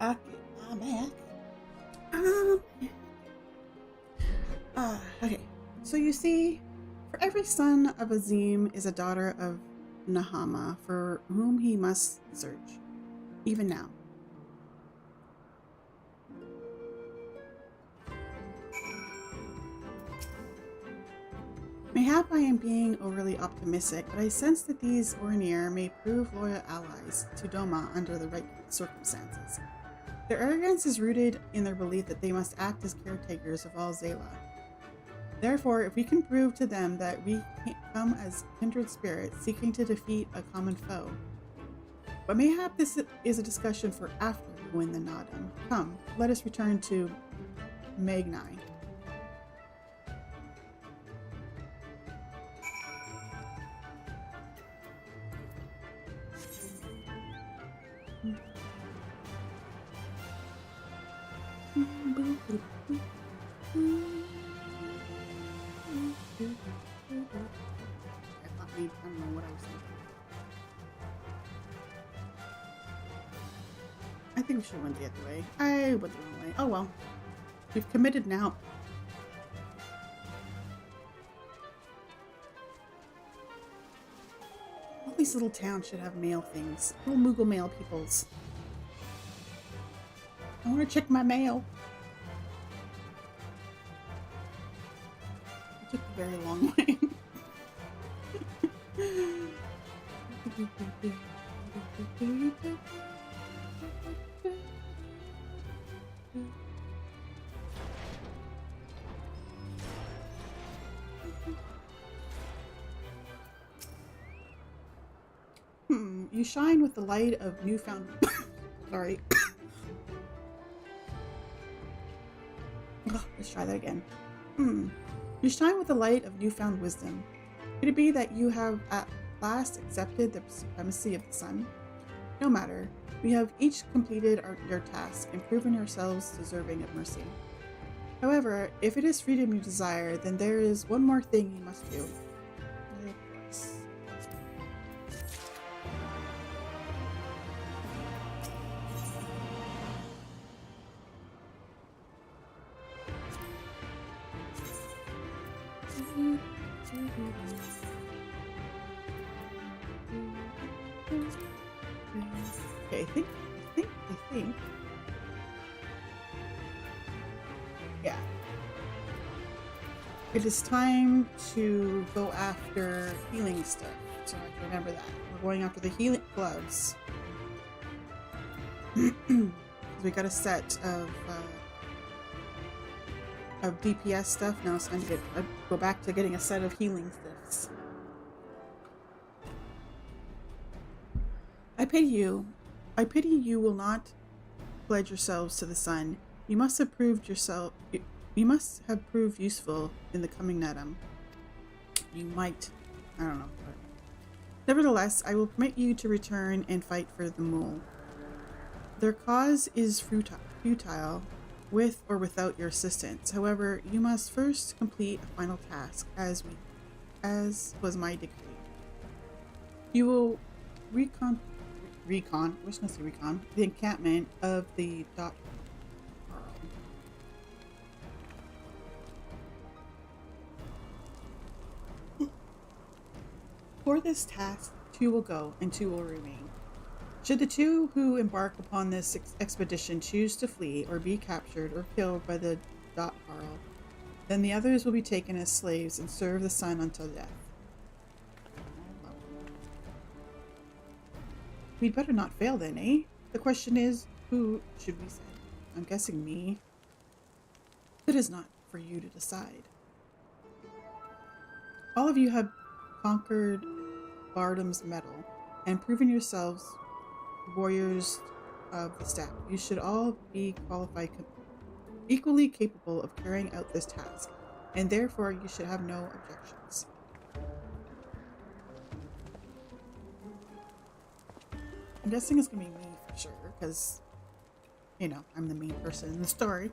Okay, I'm back. Okay. So you see, for every son of Azim is a daughter of Nahama, for whom he must search, even now. Mayhap I am being overly optimistic, but I sense that these Ornir may prove loyal allies to Doma under the right circumstances. Their arrogance is rooted in their belief that they must act as caretakers of all Zayla. Therefore, if we can prove to them that we come as kindred spirits seeking to defeat a common foe. But mayhap this is a discussion for after we win the Nadam. Come, let us return to Magnai. I don't know what I was thinking. I think we should have went the other way. I went the wrong way. Oh well. We've committed now. All these little towns should have mail things. Little Moogle mail peoples. I want to check my mail. It took a very long way. You shine with the light of newfound... Sorry. Let's try that again. You shine with the light of newfound wisdom. Could it be that you have at last accepted the supremacy of the sun? No matter. We have each completed your task and proven yourselves deserving of mercy. However, if it is freedom you desire, then there is one more thing you must do. Of course. Okay, I think. Yeah. It is time to go after healing stuff. So I can remember that. We're going after the healing gloves. We got a set of DPS stuff. Now it's time to go back to getting a set of healing stuffs. I pity you will not pledge yourselves to the sun. You must have proved yourself. You must have proved useful in the coming Nadam. You might. I don't know. But nevertheless, I will permit you to return and fight for the mole. Their cause is futile, with or without your assistance. However, you must first complete a final task, as was my decree. You will recon the encampment of the dot. For this task, 2 will go and 2 will remain. Should the 2 who embark upon this expedition choose to flee or be captured or killed by the dot Harl, then the others will be taken as slaves and serve the sun until death. We'd better not fail then, eh? The question is, who should we send? I'm guessing me. It is not for you to decide. All of you have conquered Bardam's metal and proven yourselves warriors of the steppe. You should all be qualified, equally capable of carrying out this task, and therefore you should have no objections. I'm guessing it's gonna be me for sure, because, you know, I'm the main person in the story.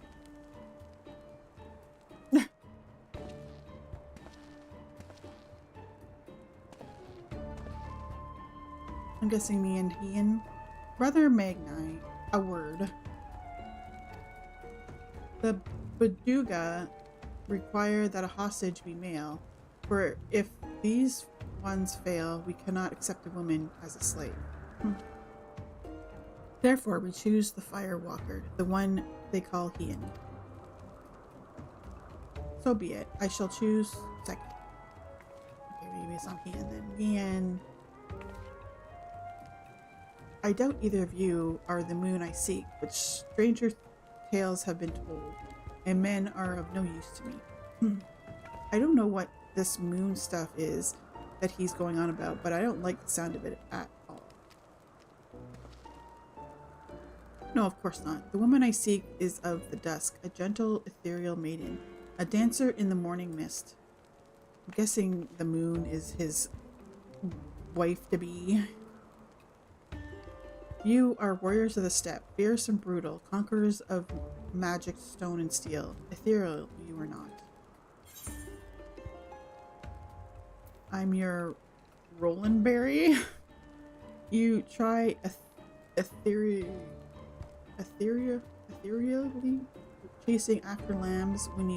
I'm guessing me and Ian. Brother Magnai, a word. The Baduga require that a hostage be male, for if these ones fail, we cannot accept a woman as a slave. Therefore, we choose the Firewalker, the one they call Hien. So be it. I shall choose second. Okay, maybe it's not Hien then. Hien. I doubt either of you are the moon I seek, but stranger tales have been told, and men are of no use to me. I don't know what this moon stuff is that he's going on about, but I don't like the sound of it at all. No, of course not. The woman I seek is of the dusk, a gentle, ethereal maiden, a dancer in the morning mist. I'm guessing the moon is his wife-to-be. You are warriors of the steppe, fierce and brutal, conquerors of magic, stone, and steel. Ethereal, you are not. I'm your Roland Berry. You try ethereally chasing after lambs when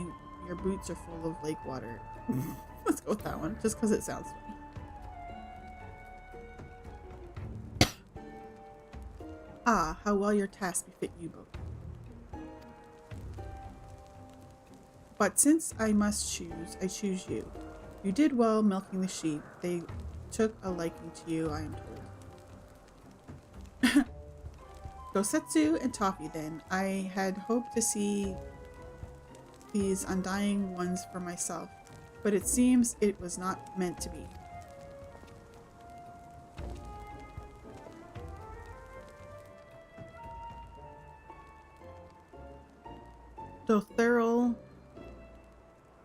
your boots are full of lake water. Let's go with that one, just because it sounds funny. Ah, how well your tasks befit you both. But since I must choose, I choose you. You did well milking the sheep. They took a liking to you, I am told. Gosetsu and Toffee then. I had hoped to see these undying ones for myself, but it seems it was not meant to be. Dotheril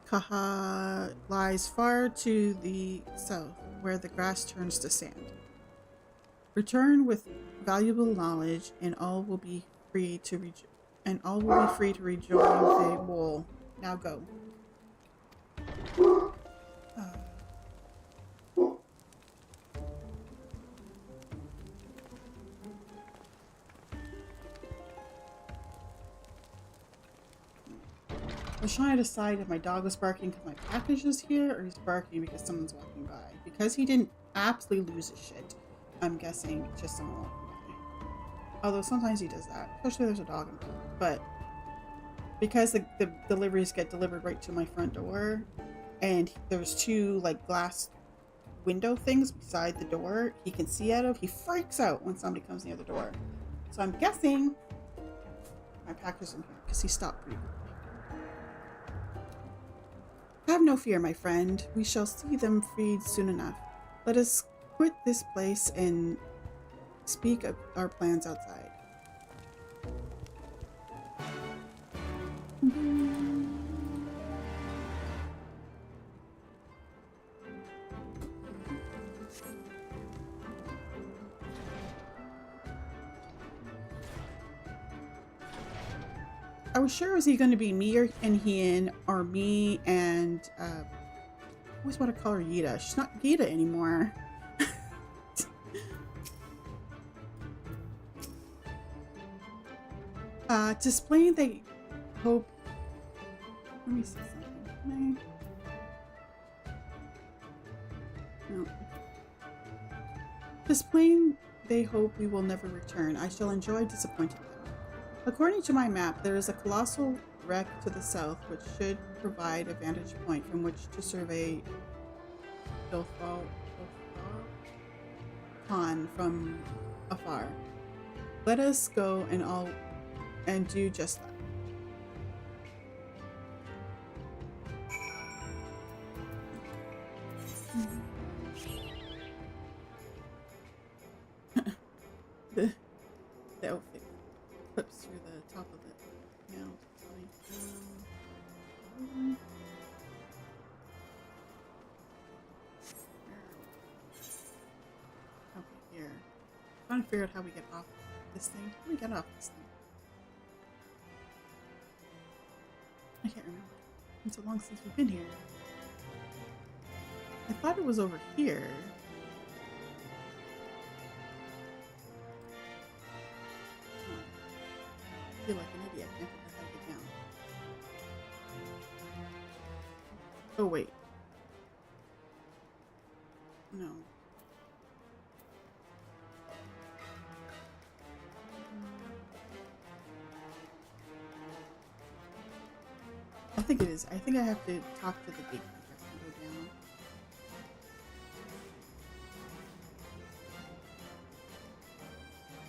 Kaha lies far to the south, where the grass turns to sand. Return with valuable knowledge, and all will be free to rejoin the wall. Now go. I was trying to decide if my dog was barking because my package is here, or he's barking because someone's walking by. Because he didn't absolutely lose his shit, I'm guessing it's just someone walking by. Although sometimes he does that, especially if there's a dog involved. But because the deliveries get delivered right to my front door, and there's two like glass window things beside the door he can see out of, he freaks out when somebody comes near the door. So I'm guessing my package is in here because he stopped pretty quickly. Have no fear, my friend. We shall see them freed soon enough. Let us quit this place and speak of our plans outside. I was sure it was going to be me and Hien, or me and I always want to call her Yida. She's not Yida anymore. Displaying they hope. Let me see something. No. Displaying they hope we will never return. I shall enjoy disappointing them. According to my map, there is a colossal wreck to the south which should provide a vantage point from which to survey Khan from afar. Let us go and do just that. the outfit clips through the top of it. Yeah, okay, here. I'm trying to figure out how we get off this thing. How do we get off this thing? I can't remember. It's so long since we've been here. I thought it was over here. I feel like an idiot. I can't figure out how to get down. Oh, wait. No. I think it is. I think I have to talk to the gatekeeper and go down.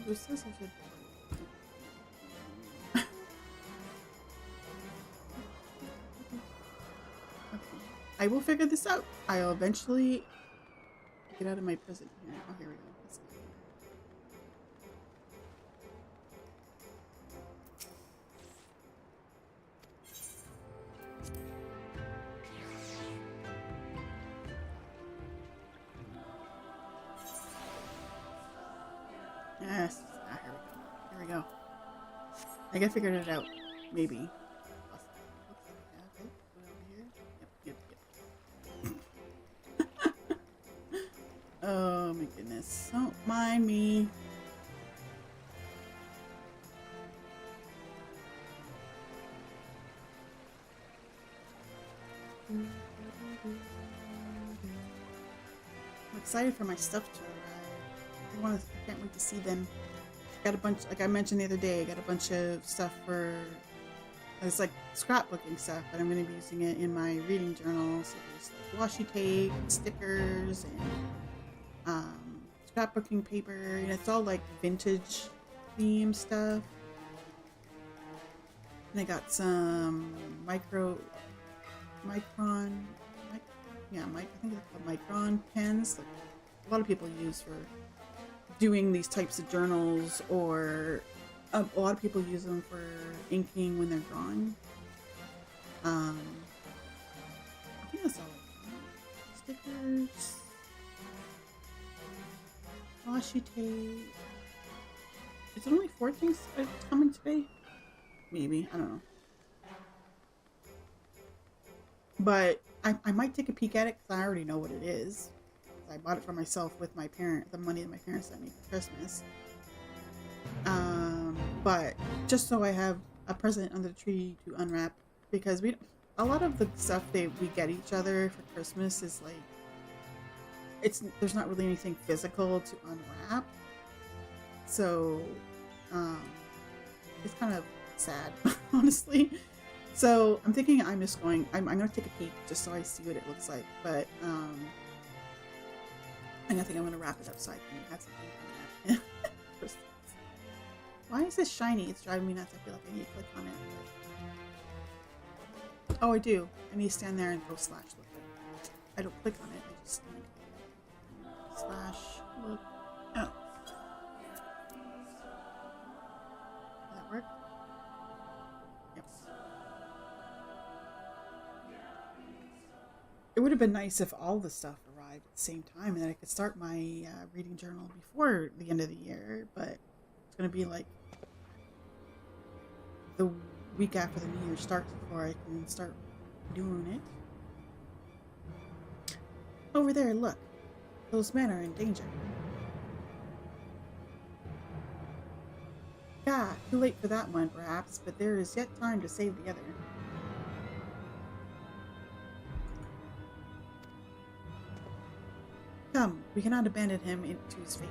Who says I should? Okay. I will figure this out. I'll eventually get out of my prison here. Oh, here we go. Let's go. Yes. Ah, here we go. Here we go. I think I figured it out. Maybe. Oh my goodness. Don't mind me. I'm excited for my stuff to arrive. I can't wait to see them. Got a bunch, like I mentioned the other day, I got a bunch of stuff for, it's like scrapbooking stuff, but I'm going to be using it in my reading journal. So there's like washi tape, stickers, and scrapbooking paper, and it's all like vintage theme stuff. And I got some I think they're called micron pens, like a lot of people use for doing these types of journals, or a lot of people use them for inking when they're drawing. I think that's all. Stickers, washi tape. Is it only 4 things coming today? Maybe, I don't know. But I might take a peek at it because I already know what it is. I bought it for myself with the money that my parents sent me for Christmas. But just so I have a present under the tree to unwrap, because a lot of the stuff we get each other for Christmas is like, there's not really anything physical to unwrap. So, it's kind of sad, honestly. So I'm thinking I'm gonna take a peek just so I see what it looks like. But and I think I'm gonna wrap it up so I can have something on that. Why is this shiny? It's driving me nuts. I feel like I need to click on it. Oh, I do. I need to stand there and go slash look. I don't click on it. I just slash look. Oh. Does that work? Yep. It would have been nice if all the stuff arrived at the same time and then I could start my reading journal before the end of the year, but it's going to be like the week after the new year starts before I can start doing it. Over there, look. Those men are in danger. Yeah, too late for that one, perhaps, but there is yet time to save the other. Come, we cannot abandon him to his fate.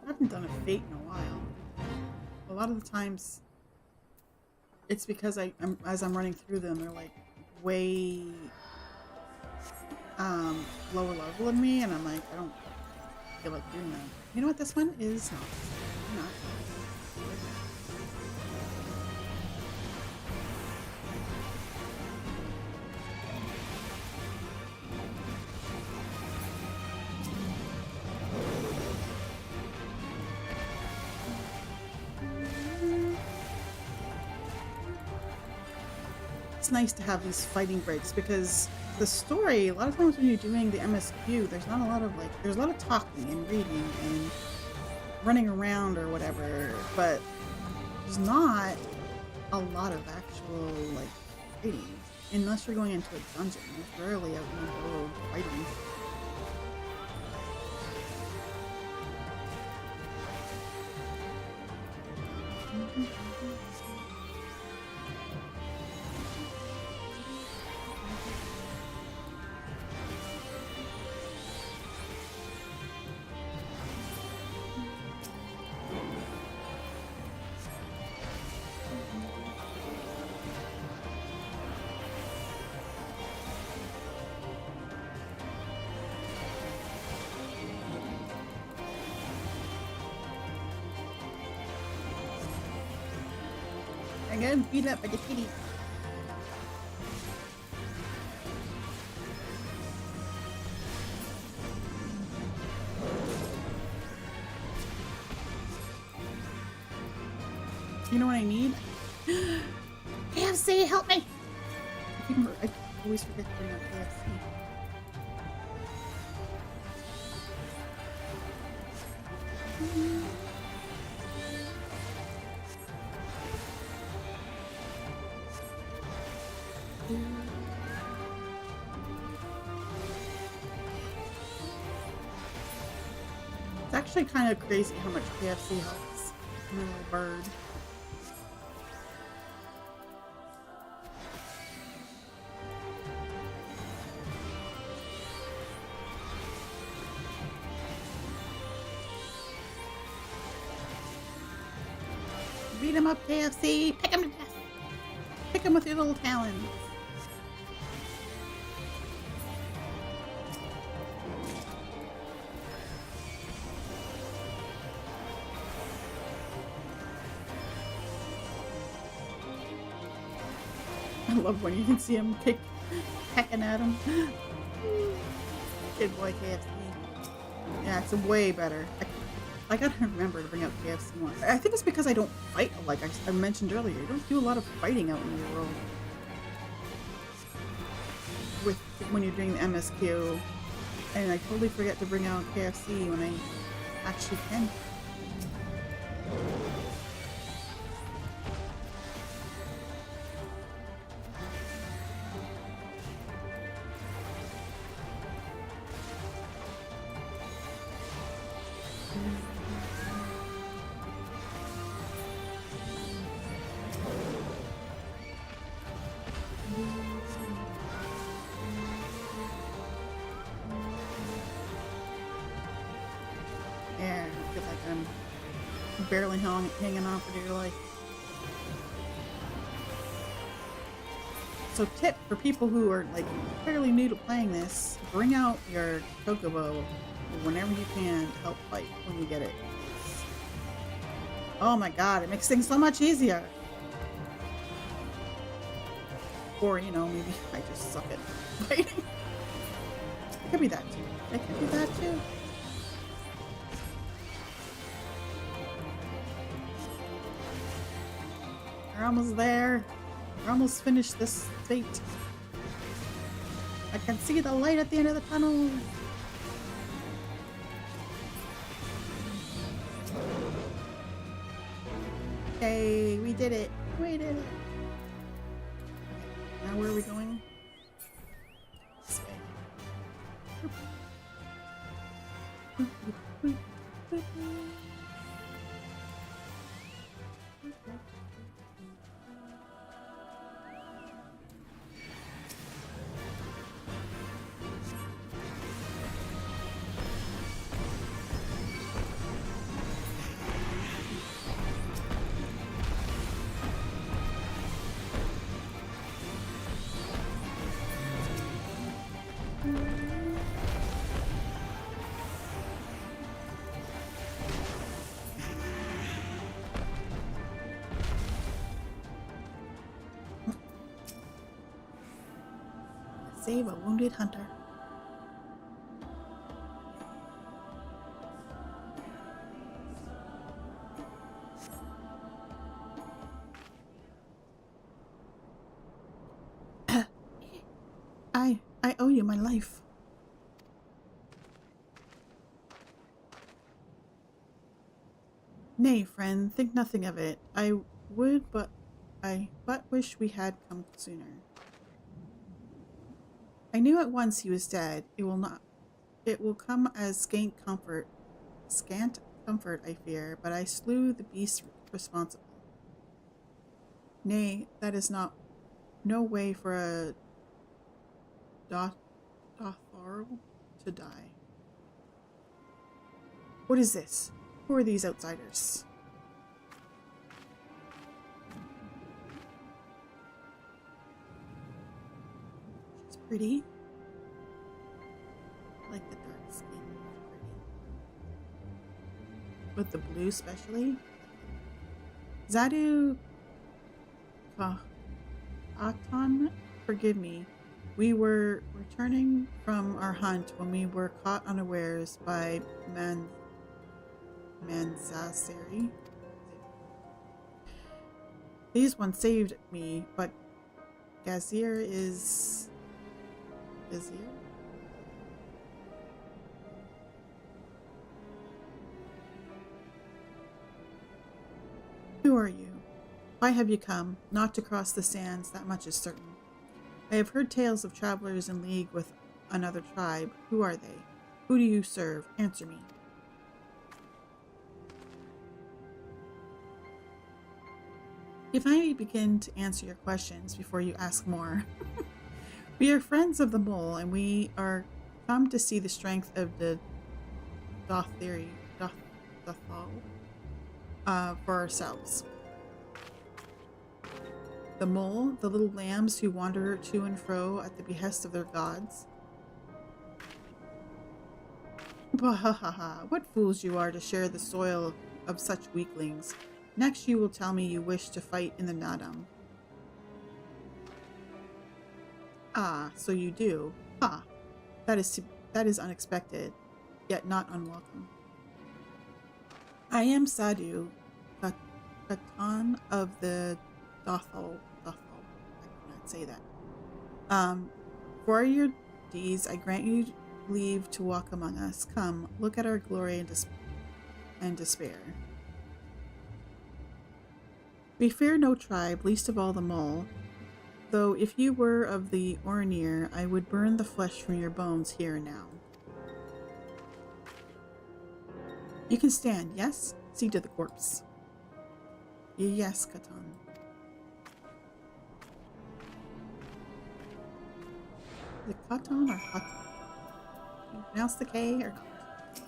I haven't done a fate in a while. A lot of the times it's because as I'm running through them, they're like way lower level than me, and I'm like, I don't feel like doing them. You know what this one is? No, not. It's nice to have these fighting breaks because the story, a lot of times when you're doing the MSQ, there's a lot of talking and reading and running around or whatever, but there's not a lot of actual like fighting unless you're going into a dungeon. There's rarely out in the world fighting. I got beat up by the kitty. You know what I need? KFC, help me! I always forget to bring up KFC. It's actually kind of crazy how much KFC helps. I'm a little bird. Beat him up, KFC! Pick him to death! Pick him with your little talons! I love when you can see him pecking at him. Good boy, KFC. Yeah, it's way better. I gotta remember to bring up KFC more. I think it's because I don't fight, like I mentioned earlier. You don't do a lot of fighting out in the world. When you're doing the MSQ. And I totally forget to bring out KFC when I actually can. Yeah, I feel like I'm barely hanging on for dear life. So tip for people who are like fairly new to playing this, bring out your chocobo whenever you can to help fight when you get it. Oh my god, it makes things so much easier. Or, you know, maybe I just suck at fighting. It could be that too. It could be that too. We're almost there. We're almost finished this fate. I can see the light at the end of the tunnel. Okay, we did it. We did it. Now where are we going? This way. Save a wounded hunter. I owe you my life. Nay, friend, think nothing of it. I but wish we had come sooner. I knew at once he was dead. It will come as scant comfort, I fear, but I slew the beast responsible. Nay, that is no way for a Dotharl to die. What is this? Who are these outsiders? She's pretty. I like the dark skin. Pretty. With the blue especially. Zadu Aton, forgive me. We were returning from our hunt when we were caught unawares by Manzaseri. These ones saved me, but Gazir is... Gazir? Who are you? Why have you come? Not to cross the sands, that much is certain. I have heard tales of travelers in league with another tribe. Who are they? Who do you serve? Answer me. If I may begin to answer your questions before you ask more. We are friends of the mole, and we are come to see the strength of the Dothal for ourselves. The mole, the little lambs who wander to and fro at the behest of their gods. Bahahaha, what fools you are to share the soil of such weaklings. Next you will tell me you wish to fight in the Nadam. Ah, so you do. Ha! That is unexpected, yet not unwelcome. I am Sadu, Katan of the Dothal. I cannot say that. For your deeds, I grant you leave to walk among us. Come, look at our glory and despair. We fear no tribe, least of all the mole. Though if you were of the Ornir, I would burn the flesh from your bones here and now. You can stand, yes? See to the corpse. Yes, Katan. Is it Katan or Katan? You pronounce the K or Katan?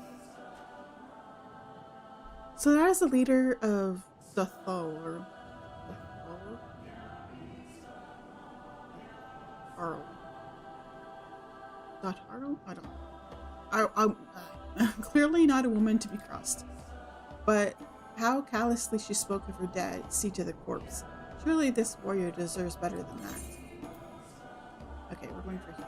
So that is the leader of Dothal, Harl. Not Harl? I don't know. I'm clearly not a woman to be crossed. But how callously she spoke of her dead, see to the corpse. Surely this warrior deserves better than that. Okay, we're going for healing.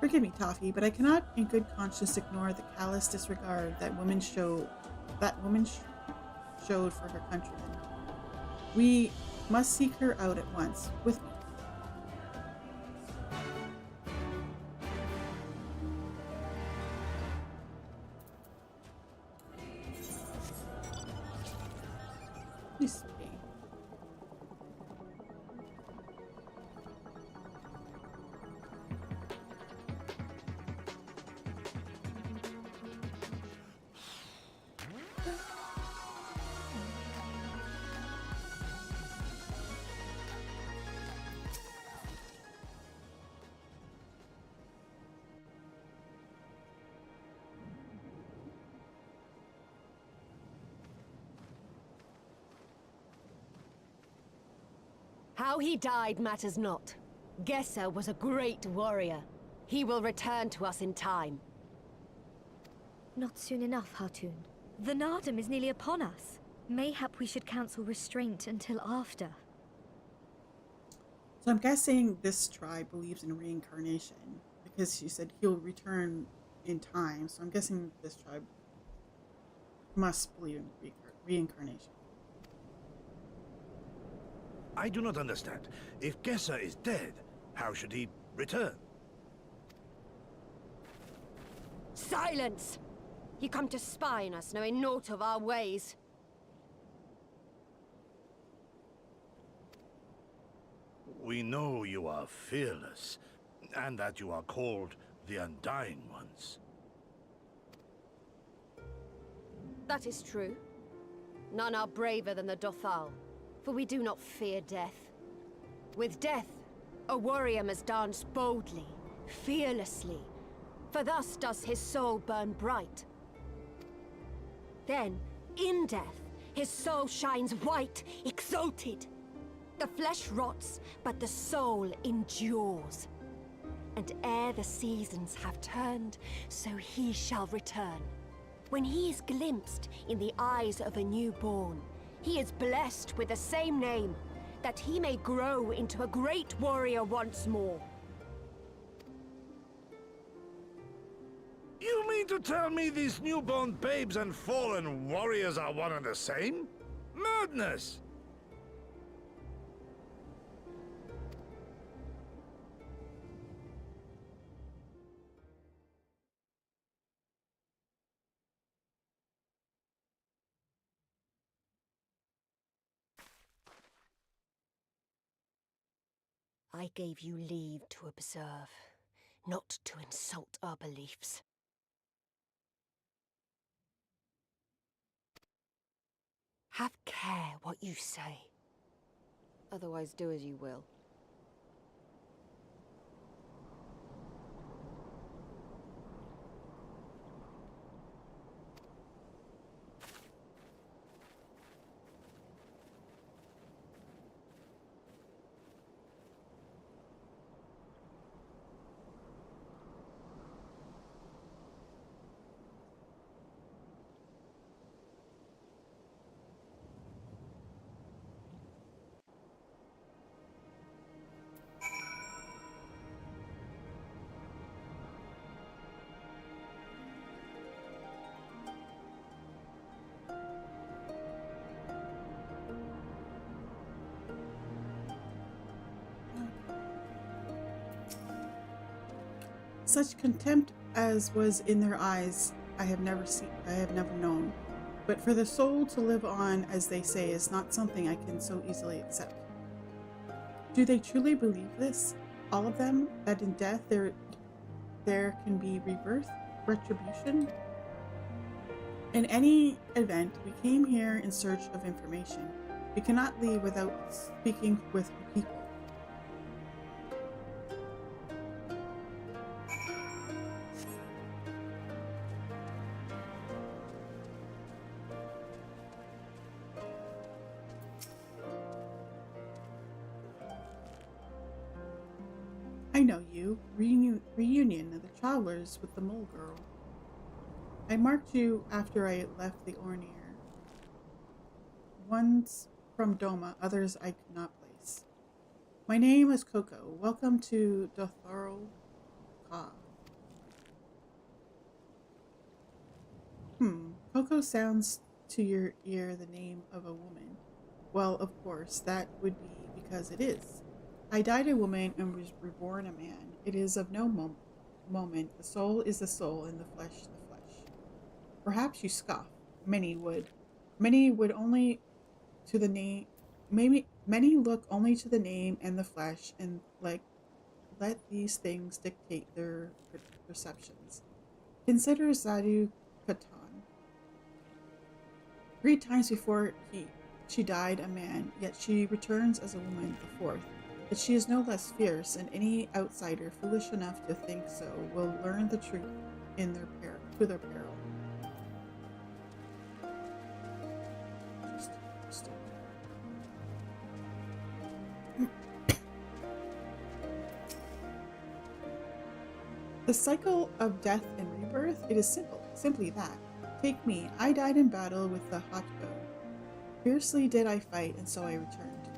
Forgive me, Toffee, but I cannot in good conscience ignore the callous disregard that woman showed for her countrymen. We must seek her out at once, with me. Please. How he died matters not. Gesser was a great warrior. He will return to us in time. Not soon enough, Hartoon. The Nardum is nearly upon us. Mayhap we should cancel restraint until after. So I'm guessing this tribe believes in reincarnation, because she said he'll return in time. So I'm guessing this tribe must believe in reincarnation. I do not understand. If Gesser is dead, How should he return? Silence! You come to spy on us, knowing naught of our ways. We know you are fearless, and that you are called the Undying Ones. That is true. None are braver than the Dothal, for we do not fear death. With death, a warrior must dance boldly, fearlessly, for thus does his soul burn bright. Then, in death, his soul shines white, exalted. The flesh rots, but the soul endures. And ere the seasons have turned, so he shall return. When he is glimpsed in the eyes of a newborn, he is blessed with the same name, that he may grow into a great warrior once more. You mean to tell me these newborn babes and fallen warriors are one and the same? Madness! I gave you leave to observe, not to insult our beliefs. Have care what you say. Otherwise, do as you will. Such contempt as was in their eyes I have never known. But for the soul to live on, as they say, is not something I can so easily accept. Do they truly believe this? All of them? That in death there can be rebirth? Retribution? In any event, we came here in search of information. We cannot leave without speaking with people. I know you. Reunion of the travelers with the mole girl. I marked you after I left the Ornir. One's from Doma, others I could not place. My name is Coco. Welcome to Dothal Ka. Coco sounds to your ear the name of a woman. Well, of course, that would be because it is. I died a woman and was reborn a man. It is of no moment. The soul is the soul, and the flesh the flesh. Perhaps you scoff. Many would. Many would only to the name. Many look only to the name and the flesh, and let these things dictate their perceptions. Consider Zadu Katan. 3 times before she died a man, yet she returns as a woman the 4th. But she is no less fierce, and any outsider foolish enough to think so will learn the truth to their peril. The cycle of death and rebirth, it is simply that. Take me, I died in battle with the hot bow. Fiercely did I fight, and so I returned.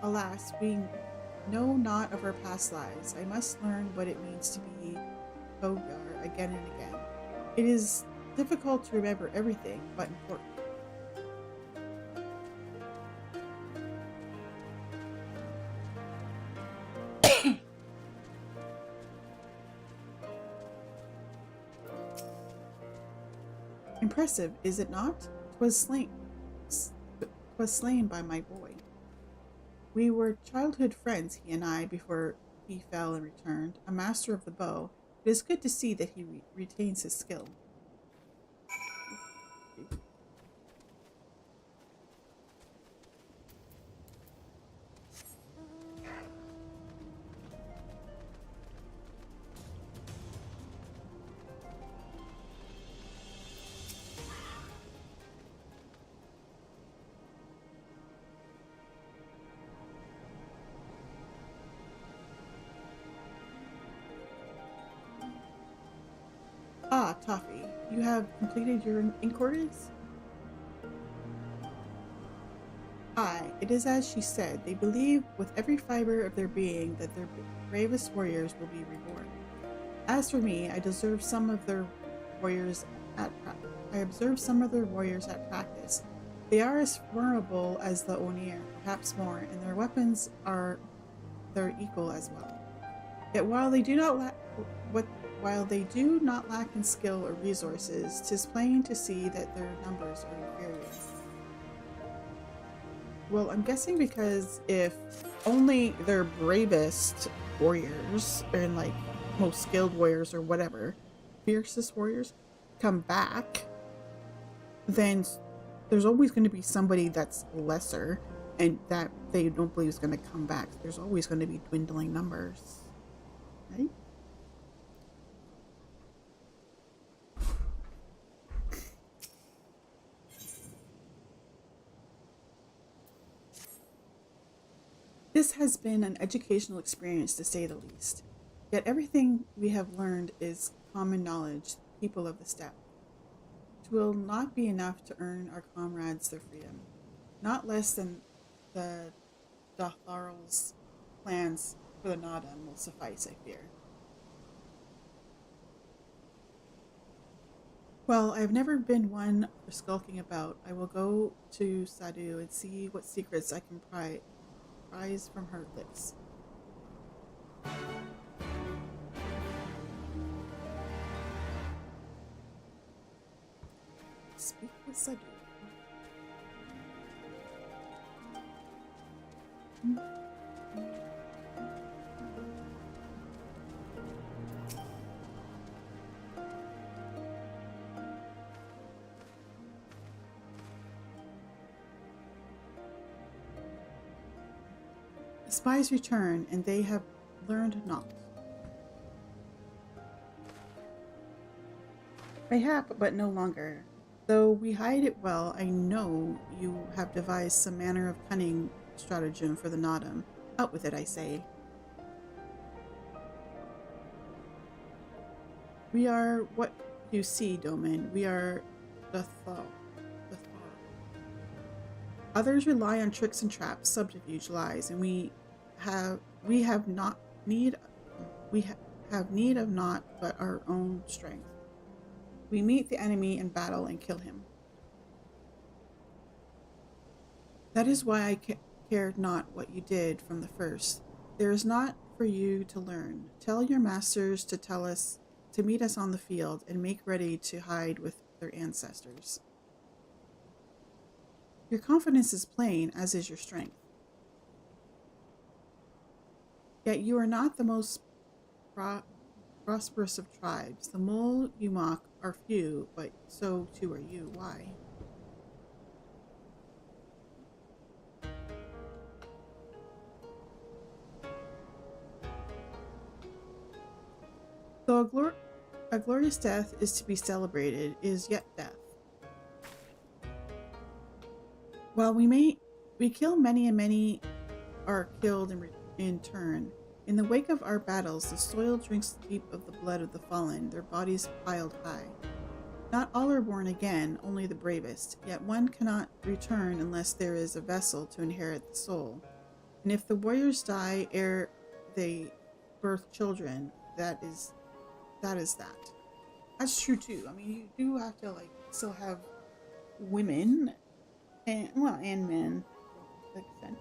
Alas, we know not of our past lives. I must learn what it means to be Bogar again and again. It is difficult to remember everything, but important. Impressive, is it not? 'Twas slain by my boy. We were childhood friends, he and I, before he fell and returned, a master of the bow. It is good to see that he retains his skill. Ah, Toffee, you have completed your inquiries? Aye, it is as she said. They believe with every fiber of their being that their bravest warriors will be reborn. As for me, I observe some of their warriors at practice. They are as formidable as the Onir, perhaps more, and their weapons are their equal as well. Yet while they do not lack in skill or resources, 'tis plain to see that their numbers are inferior. Well, I'm guessing because if only their bravest warriors and like most skilled warriors or whatever, fiercest warriors come back, then there's always going to be somebody that's lesser and that they don't believe is going to come back. There's always going to be dwindling numbers, right? This has been an educational experience, to say the least. Yet everything we have learned is common knowledge, people of the steppe. It will not be enough to earn our comrades their freedom, not less than the Dotharl's plans for the Nodam will suffice, I fear. Well, I have never been one for skulking about. I will go to Sadu and see what secrets I can pry from her lips. Speak with Sadu. The spies return, and they have learned naught. Mayhap, but no longer. Though we hide it well, I know you have devised some manner of cunning stratagem for the Nodam. Out with it, I say. We are what you see, Domin. We are the Thal. Others rely on tricks and traps, subterfuge, lies, and we have need of naught but our own strength. We meet the enemy in battle and kill him. That is why I cared not what you did from the first. There is naught for you to learn. Tell your masters to meet us on the field and make ready to hide with their ancestors. Your confidence is plain, as is your strength. Yet you are not the most prosperous of tribes. The mole you mock are few, but so too are you. Why? Though a glorious death is to be celebrated, is yet death. While we kill many, and many are killed in turn. In the wake of our battles, the soil drinks deep of the blood of the fallen, their bodies piled high. Not all are born again, only the bravest, yet one cannot return unless there is a vessel to inherit the soul. And if the warriors die ere they birth children, that is that. That's true too. I mean, you do have to still have women and men to an extent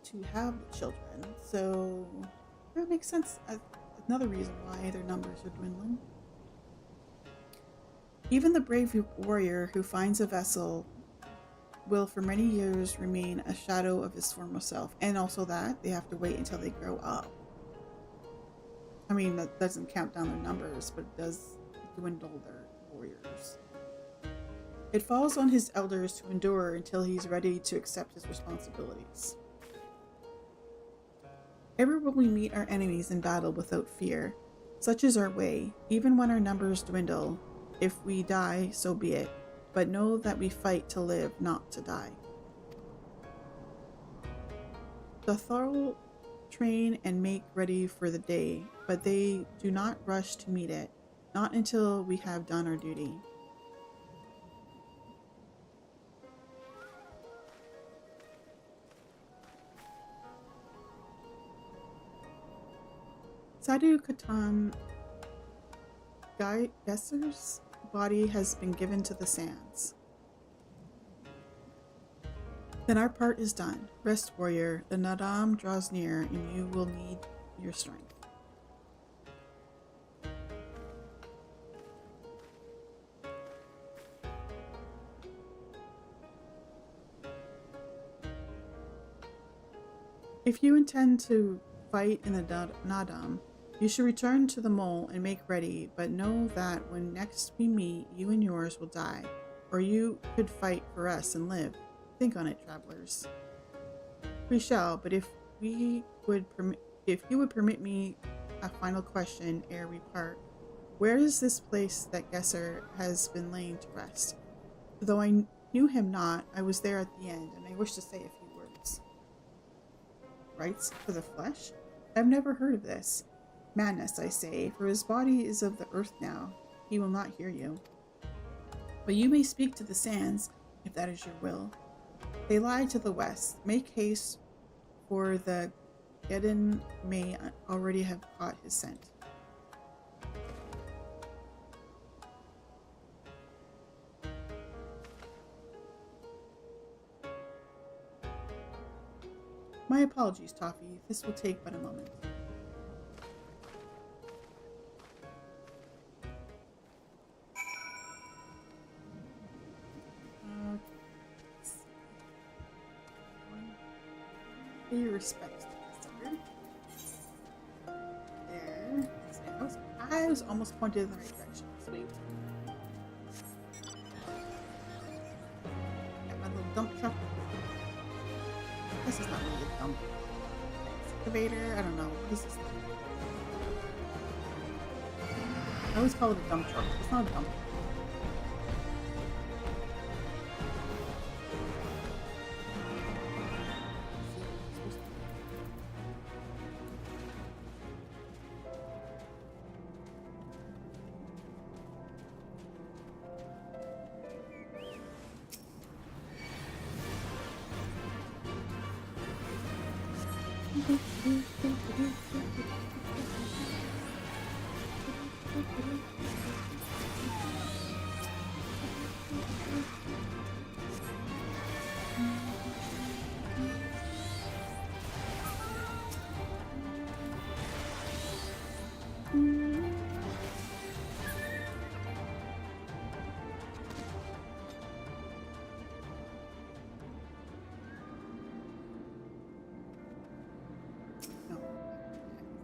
to have children. So that makes sense as another reason why their numbers are dwindling. Even the brave warrior who finds a vessel will for many years remain a shadow of his former self. And also that they have to wait until they grow up. I mean, that doesn't count down their numbers, but it does dwindle their warriors. It falls on his elders to endure until he's ready to accept his responsibilities. Ever will we meet our enemies in battle without fear. Such is our way, even when our numbers dwindle. If we die, so be it, but know that we fight to live, not to die. The Thrall train and make ready for the day, but they do not rush to meet it, not until we have done our duty. Sadhu Katan Gesser's body has been given to the sands. Then our part is done. Rest, warrior. The Nadam draws near, and you will need your strength. If you intend to fight in the Nadam, you should return to the mole and make ready, but know that when next we meet, you and yours will die, or you could fight for us and live. Think on it, travelers. We shall, but if you would permit me a final question ere we part, where is this place that Gesser has been laying to rest? Though I knew him not, I was there at the end, and I wish to say a few words. Rites for the flesh? I've never heard of this. Madness, I say, for his body is of the earth now. He will not hear you. But you may speak to the sands, if that is your will. They lie to the west. Make haste, for the Gedin may already have caught his scent. My apologies, Toffee. This will take but a moment. Pay your respects to the sucker. There. I was almost pointed in the right direction. Sweet. Got my little dump truck. This is not really a dump. Excavator? I don't know. What is this thing? I always call it a dump truck. It's not a dump truck.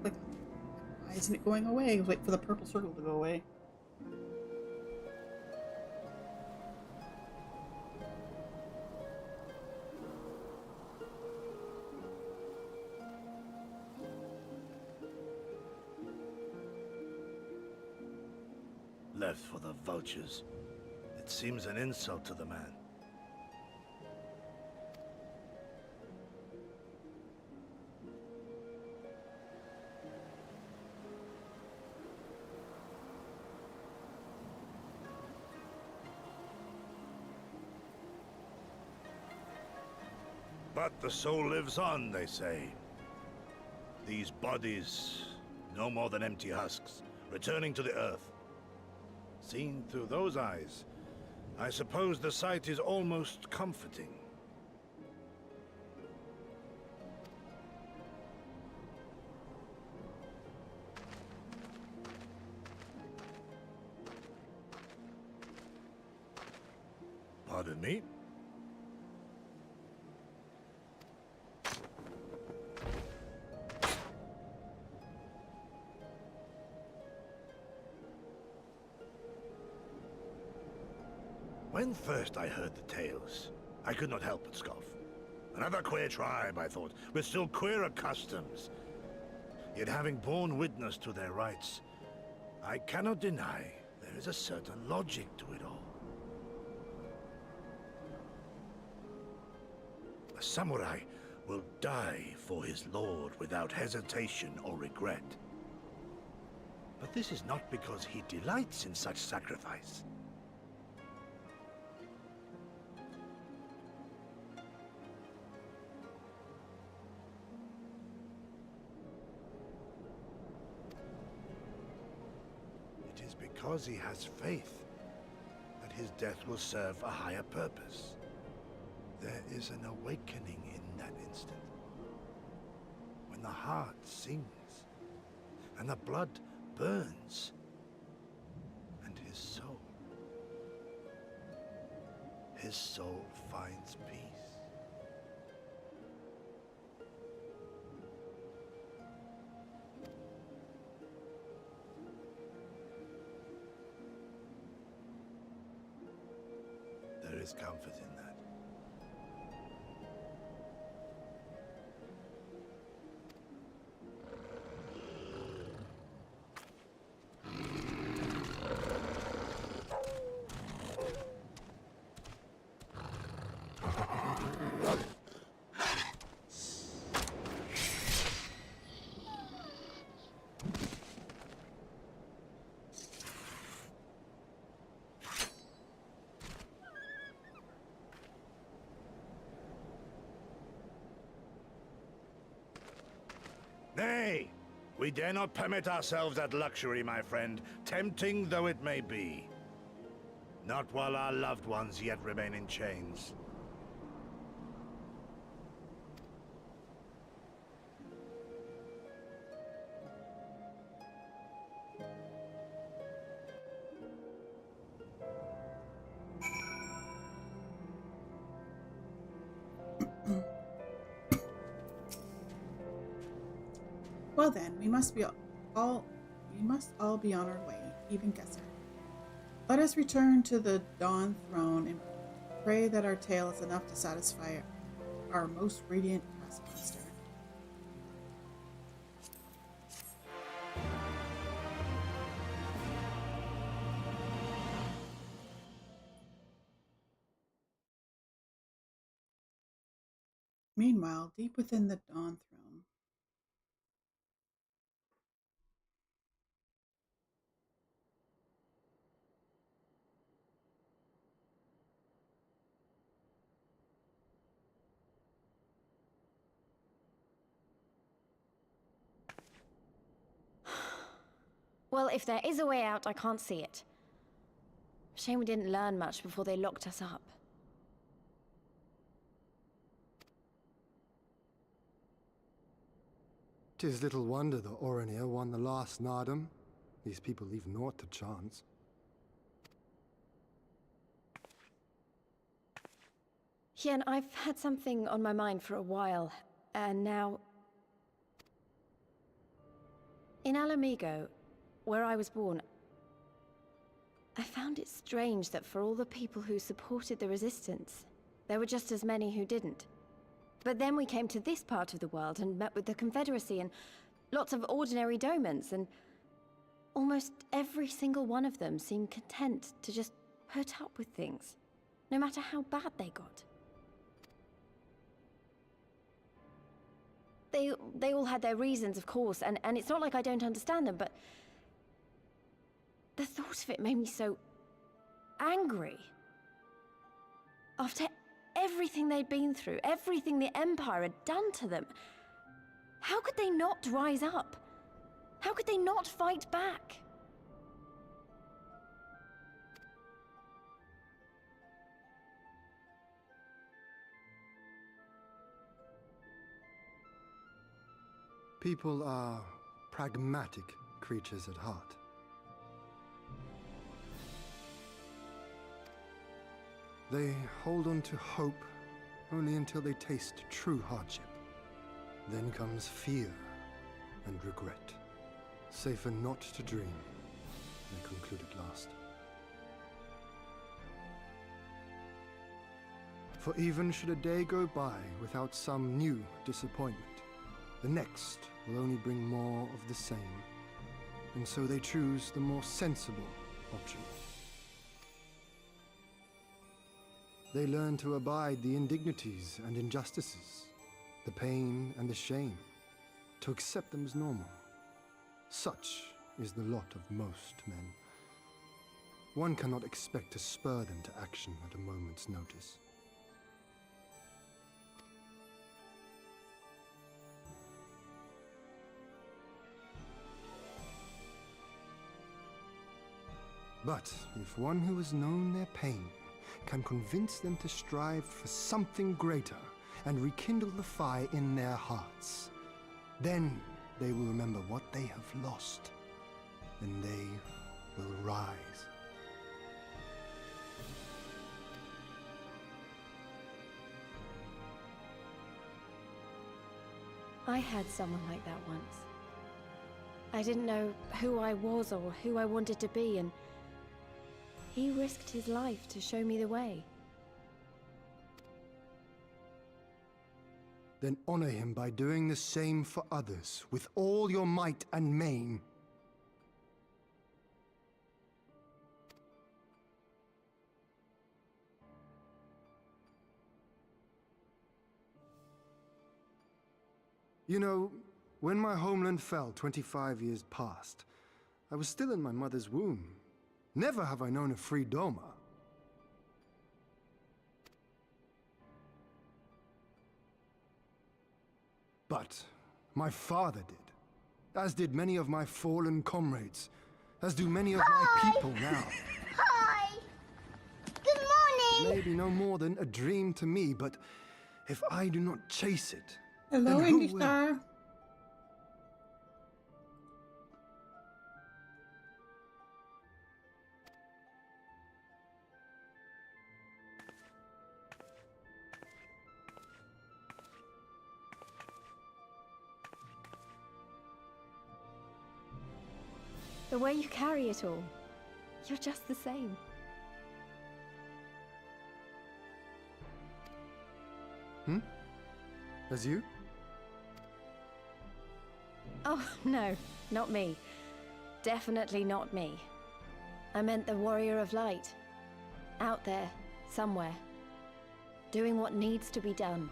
Like, why isn't it going away? Wait for the purple circle to go away. Left for the vultures. It seems an insult to the man. But the soul lives on, they say. These bodies, no more than empty husks, returning to the earth. Seen through those eyes, I suppose the sight is almost comforting. Pardon me? When first I heard the tales, I could not help but scoff. Another queer tribe, I thought, with still queerer customs. Yet having borne witness to their rites, I cannot deny there is a certain logic to it all. A samurai will die for his lord without hesitation or regret. But this is not because he delights in such sacrifice. It is because he has faith that his death will serve a higher purpose. There is an awakening in that instant. When the heart sings, and the blood burns, and his soul finds peace. There is comfort in that. Nay, we dare not permit ourselves that luxury, my friend, tempting though it may be. Not while our loved ones yet remain in chains. Well then, we must all be on our way, even Gesser. Let us return to the Dawn Throne and pray that our tale is enough to satisfy our most radiant taskmaster. Meanwhile, deep within the Dawn Throne, Well, if there is a way out, I can't see it. Shame we didn't learn much before they locked us up. Tis little wonder the Orinir won the last Nardum. These people leave naught to chance. Hien, I've had something on my mind for a while, and now... In Alamigo, where I was born, I found it strange that for all the people who supported the Resistance, there were just as many who didn't. But then we came to this part of the world and met with the Confederacy and lots of ordinary domans, and almost every single one of them seemed content to just put up with things, no matter how bad they got. They all had their reasons, of course, and it's not like I don't understand them, but the thought of it made me so angry. After everything they'd been through, everything the Empire had done to them, how could they not rise up? How could they not fight back? People are pragmatic creatures at heart. They hold on to hope only until they taste true hardship. Then comes fear and regret. Safer not to dream, they concluded last. For even should a day go by without some new disappointment, the next will only bring more of the same. And so they choose the more sensible option. They learn to abide the indignities and injustices, the pain and the shame, to accept them as normal. Such is the lot of most men. One cannot expect to spur them to action at a moment's notice. But if one who has known their pain can convince them to strive for something greater and rekindle the fire in their hearts, then they will remember what they have lost, and they will rise. I had someone like that once. I didn't know who I was or who I wanted to be, and he risked his life to show me the way. Then honor him by doing the same for others, with all your might and main. You know, when my homeland fell 25 years past, I was still in my mother's womb. Never have I known a free Doma. But my father did, as did many of my fallen comrades, as do many of my people now. Hi! Good It morning! may be no more than a dream to me, but if I do not chase it, Hello, then who English will? Star. The way you carry it all, you're just the same. As you? Oh, no, not me. Definitely not me. I meant the warrior of light. Out there, somewhere. Doing what needs to be done.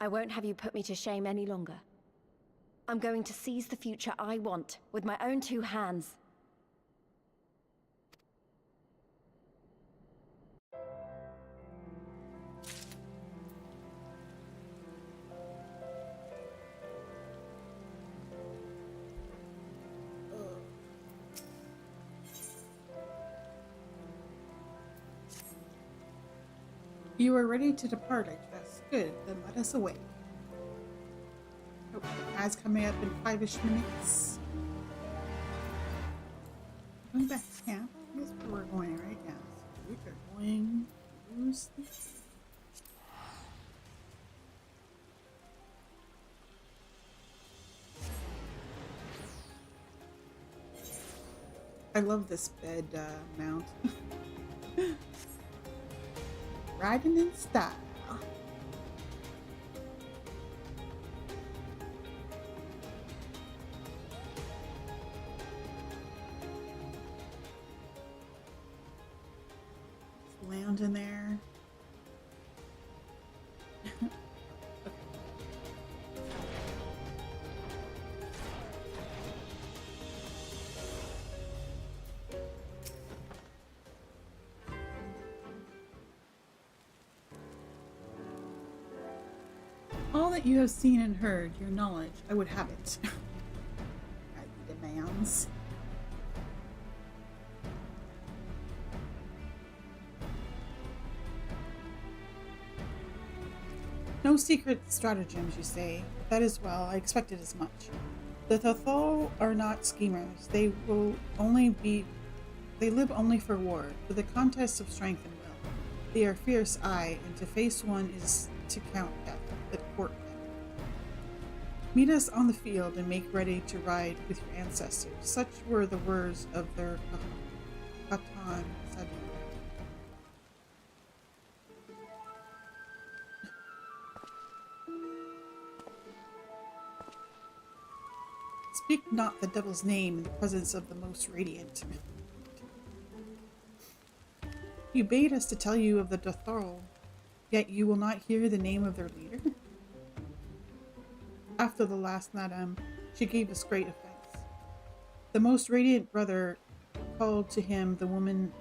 I won't have you put me to shame any longer. I'm going to seize the future I want, with my own two hands. You are ready to depart, I guess. Good, then let us away. Oh, as coming up in 5-ish minutes. Going back to camp. That's where we're going right now. So we are going to use this. I love this bed mount. Riding in style. Just lounge in there. All that you have seen and heard, your knowledge, I would have it. He demands. No secret stratagems, you say. That is well, I expected as much. The Tothol are not schemers. They live only for war, for the contest of strength and will. They are fierce, aye, and to face one is to count death, but court death. Meet us on the field and make ready to ride with your ancestors. Such were the words of their Katan Sadi. Speak not the devil's name in the presence of the most radiant. You bade us to tell you of the Dothorol, yet you will not hear the name of their leader? After the last Nadam, she gave us great offense. The most radiant brother called to him the woman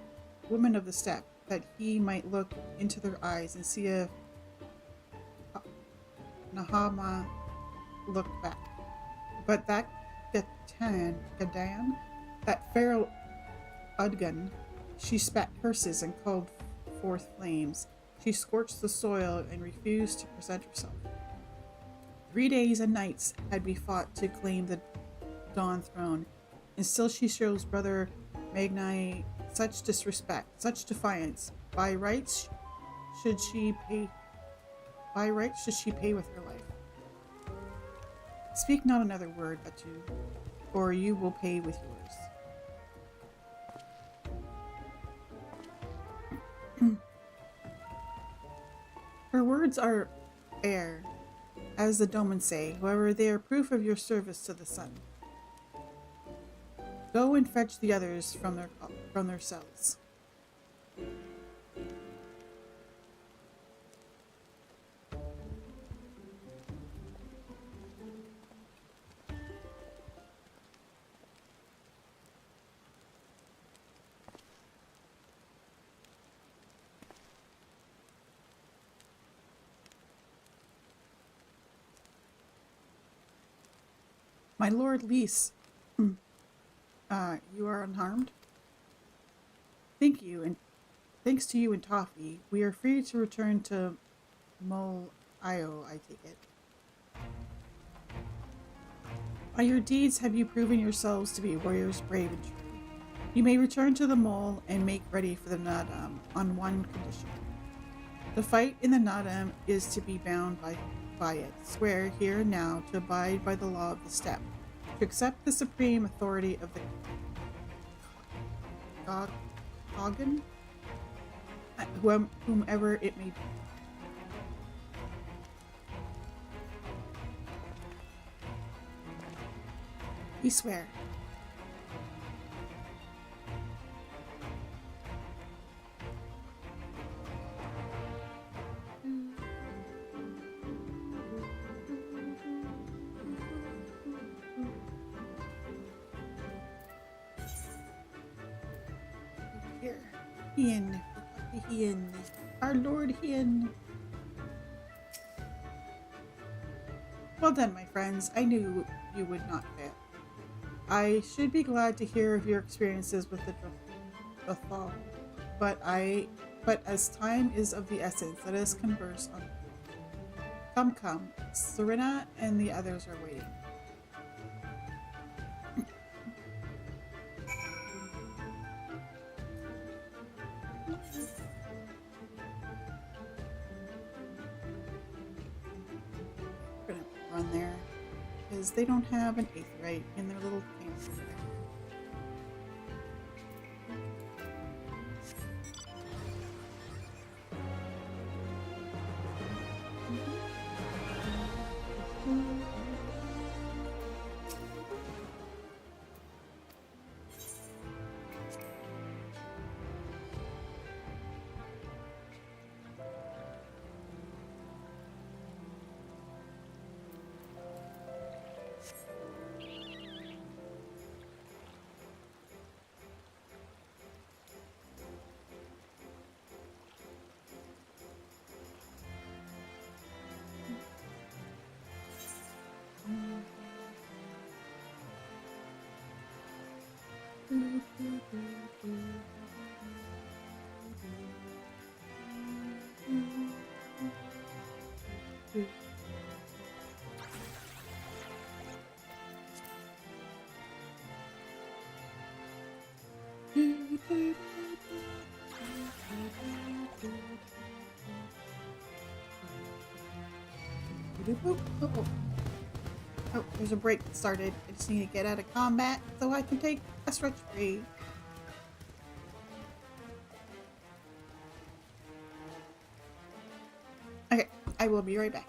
of the steppe, that he might look into their eyes and see if Nahama looked back. But that Gadan, that pharaoh Udgan, she spat curses and called forth flames. She scorched the soil and refused to present herself. 3 days and nights had we fought to claim the Dawn throne, and still she shows brother Magni such disrespect, such defiance. By rights should she pay with her life. Speak not another word, Batu, or you will pay with yours. Her words are air, as the Doman say, however they are proof of your service to the sun. Go and fetch the others from their cells. My Lord Lys, you are unharmed? Thank you, and thanks to you and Toffee, we are free to return to Mol Io, I take it. By your deeds have you proven yourselves to be warriors brave and true. You may return to the Mole and make ready for the Nadam on one condition. The fight in the Nadam is to be bound by it. Swear here and now to abide by the law of the steppe, to accept the supreme authority of the Hagen, whomever it may be. We swear. Hien, our Lord Hien. Well done, my friends. I knew you would not fail. I should be glad to hear of your experiences with the Dothal, but as time is of the essence, let us converse on. Come, Serena and the others are waiting. Run there because they don't have an aetheryte in their little camp over there. Oh, oh, there's a break that started. I just need to get out of combat so I can take a stretch break. Okay, I will be right back.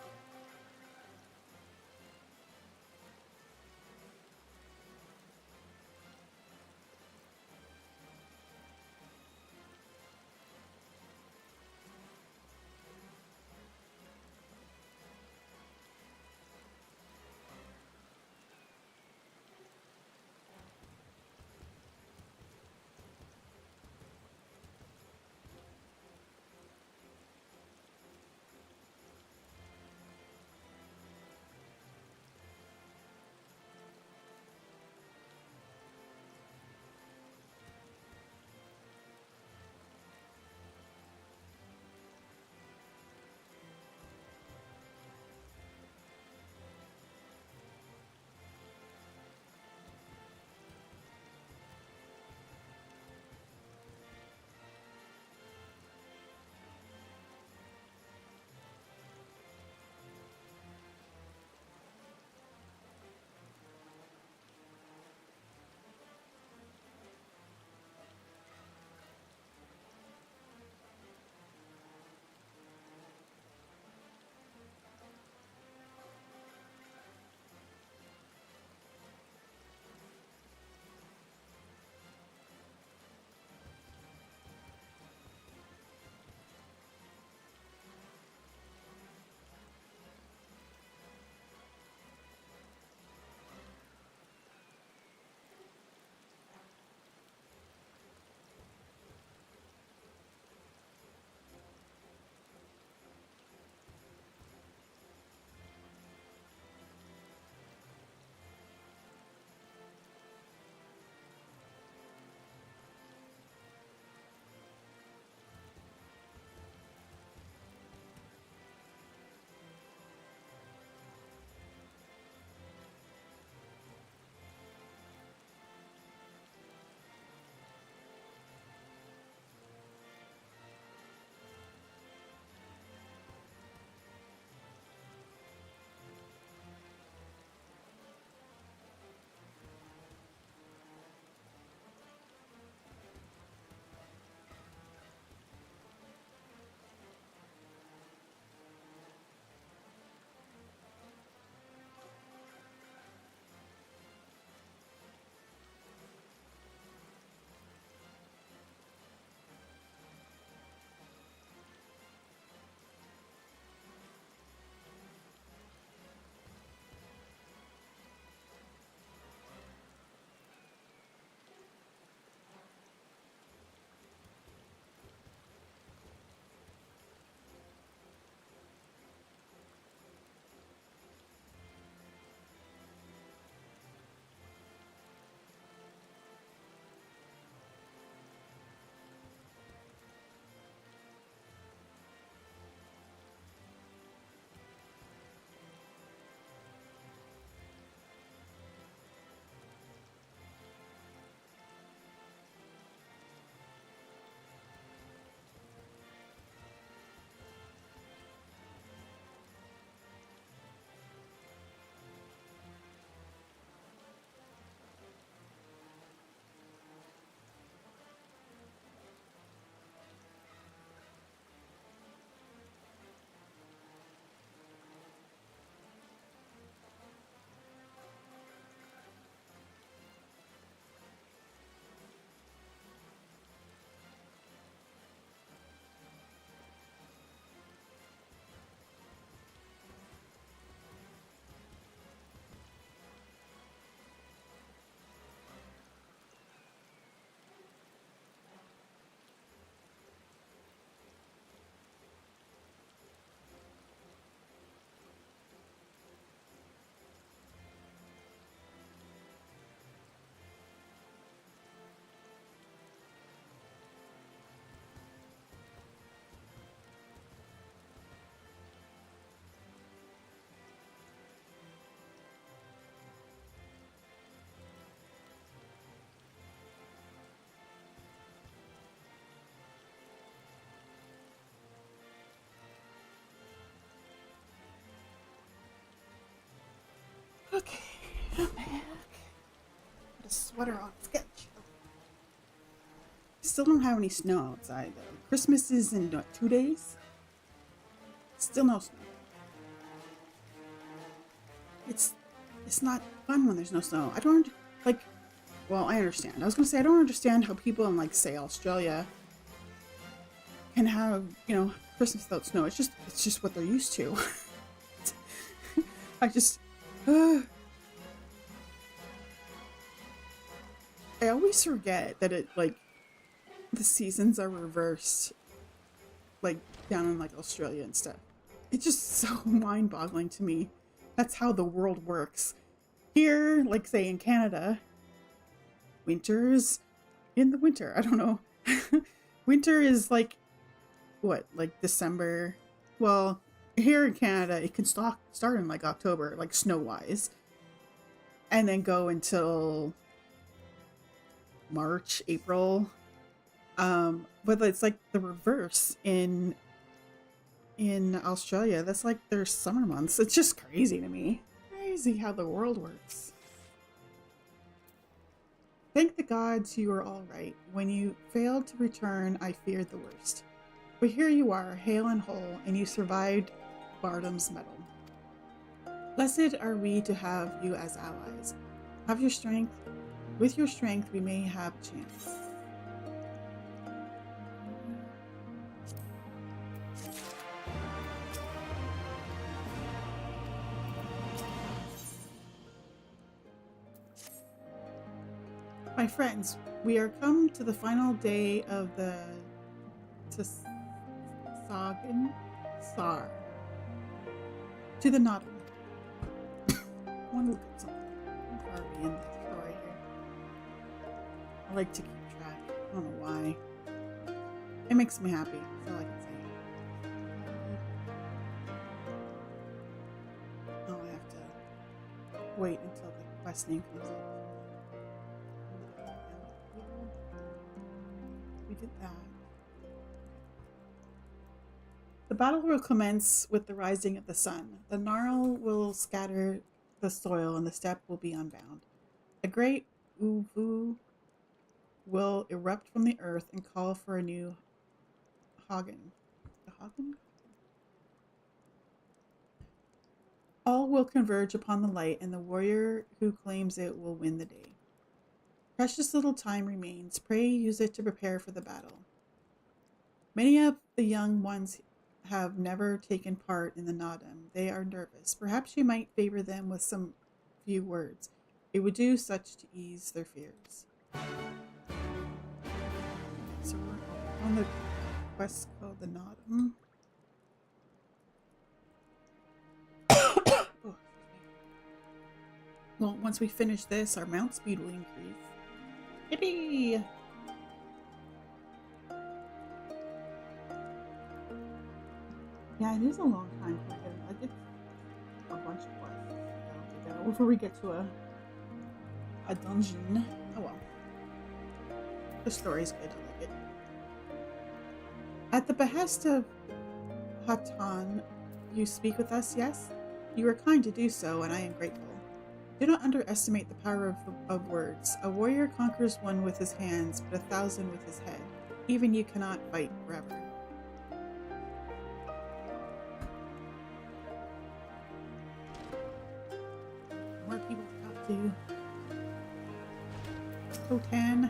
I'm back. Put a sweater on. It's getting chilly. Still don't have any snow outside though. Christmas is in what, 2 days? Still no snow. It's not fun when there's no snow. I don't like. Well, I understand. I was gonna say I don't understand how people in like say Australia can have, you know, Christmas without snow. It's just what they're used to. I just. I always forget that it like the seasons are reversed, like down in like Australia and stuff. It's just so mind-boggling to me. That's how the world works. Here, like say in Canada, winter's in the winter. I don't know. Winter is like what, like December? Well, here in Canada, it can start in like October, like snow-wise, and then go until March, April. But it's like the reverse in Australia. That's like their summer months. It's just crazy to me. Crazy how the world works. Thank the gods you are all right. When you failed to return, I feared the worst. But here you are, hale and whole, and you survived Bardam's medal. Blessed are we to have you as allies. Have your strength. With your strength, we may have a chance. My friends, we are come to the final day of the Sagan Sar. To the Nottingham. I want to look at something. How far are we in the story here? I like to keep track. I don't know why. It makes me happy. That's all I can say. Oh, I have to wait until the quest name comes up. We did that. The battle will commence with the rising of the sun. The gnarl will scatter the soil and the steppe will be unbound. A great uvu will erupt from the earth and call for a new Hagen. The Hagen? All will converge upon the light, and the warrior who claims it will win the day. Precious little time remains. Pray use it to prepare for the battle. Many of the young ones have never taken part in the Nodam. They are nervous. Perhaps you might favor them with some few words. It would do such to ease their fears. So we're on the quest called the Nodam. Oh, well, once we finish this, our mount speed will increase. Yippee! Yeah, it is a long time for getting, like, it's a bunch of quests to go before we get to a dungeon. Oh well. The story's good, I like it. At the behest of Hatan, you speak with us, yes? You are kind to do so, and I am grateful. Do not underestimate the power of words. A warrior conquers one with his hands, but 1,000 with his head. Even you cannot fight forever. More people to talk to. Khotan.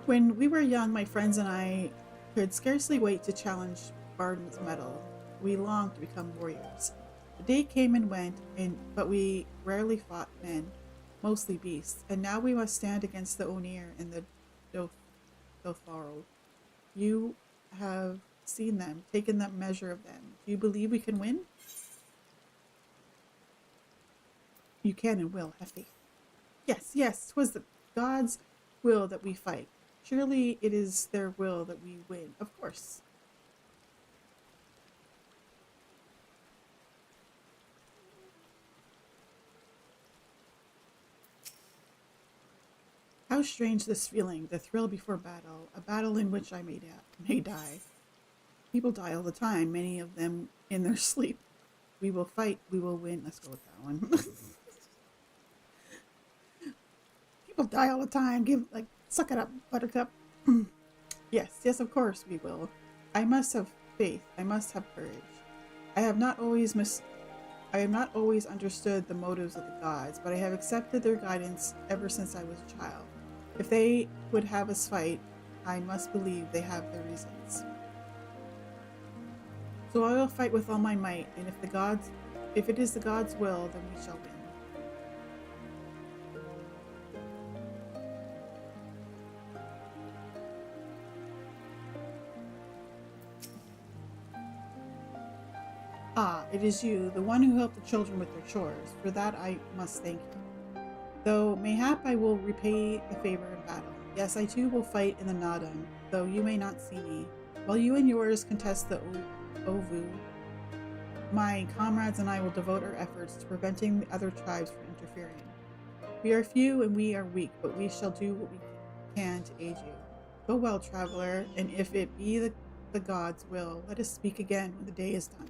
When we were young, my friends and I could scarcely wait to challenge Bardam's medal. We longed to become warriors. The day came and went, but we rarely fought men, mostly beasts, and now we must stand against the Onir and the Dotharl. You have seen them, taken that measure of them. Do you believe we can win? You can and will, have faith. Yes, yes, 'twas the gods' will that we fight. Surely it is their will that we win, of course. How strange this feeling, the thrill before battle, a battle in which I may die. People die all the time, many of them in their sleep. We will fight, we will win. Let's go with that one. We'll die all the time. Suck it up, Buttercup. Yes, of course we will. I must have faith. I must have courage. I have not always understood the motives of the gods, but I have accepted their guidance ever since I was a child. If they would have us fight, I must believe they have their reasons. So I will fight with all my might, and if it is the gods' will, then we shall win. Ah, it is you, the one who helped the children with their chores. For that I must thank you. Though mayhap I will repay the favor in battle. Yes, I too will fight in the Nadam, though you may not see me. While you and yours contest the Ovu, my comrades and I will devote our efforts to preventing the other tribes from interfering. We are few and we are weak, but we shall do what we can to aid you. Go well, traveler, and if it be the gods' will, let us speak again when the day is done.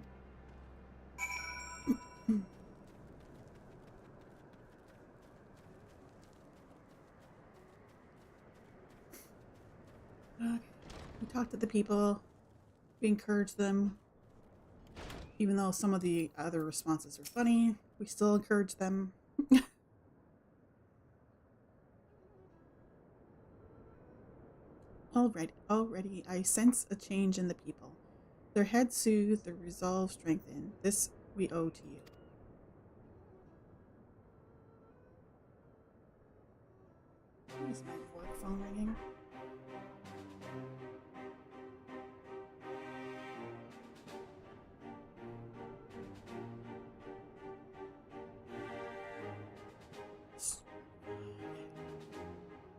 Okay. We talked to the people. We encouraged them. Even though some of the other responses are funny, we still encourage them. Already, I sense a change in the people. Their heads soothed, their resolve strengthened. This we owe to you. Is my work phone ringing?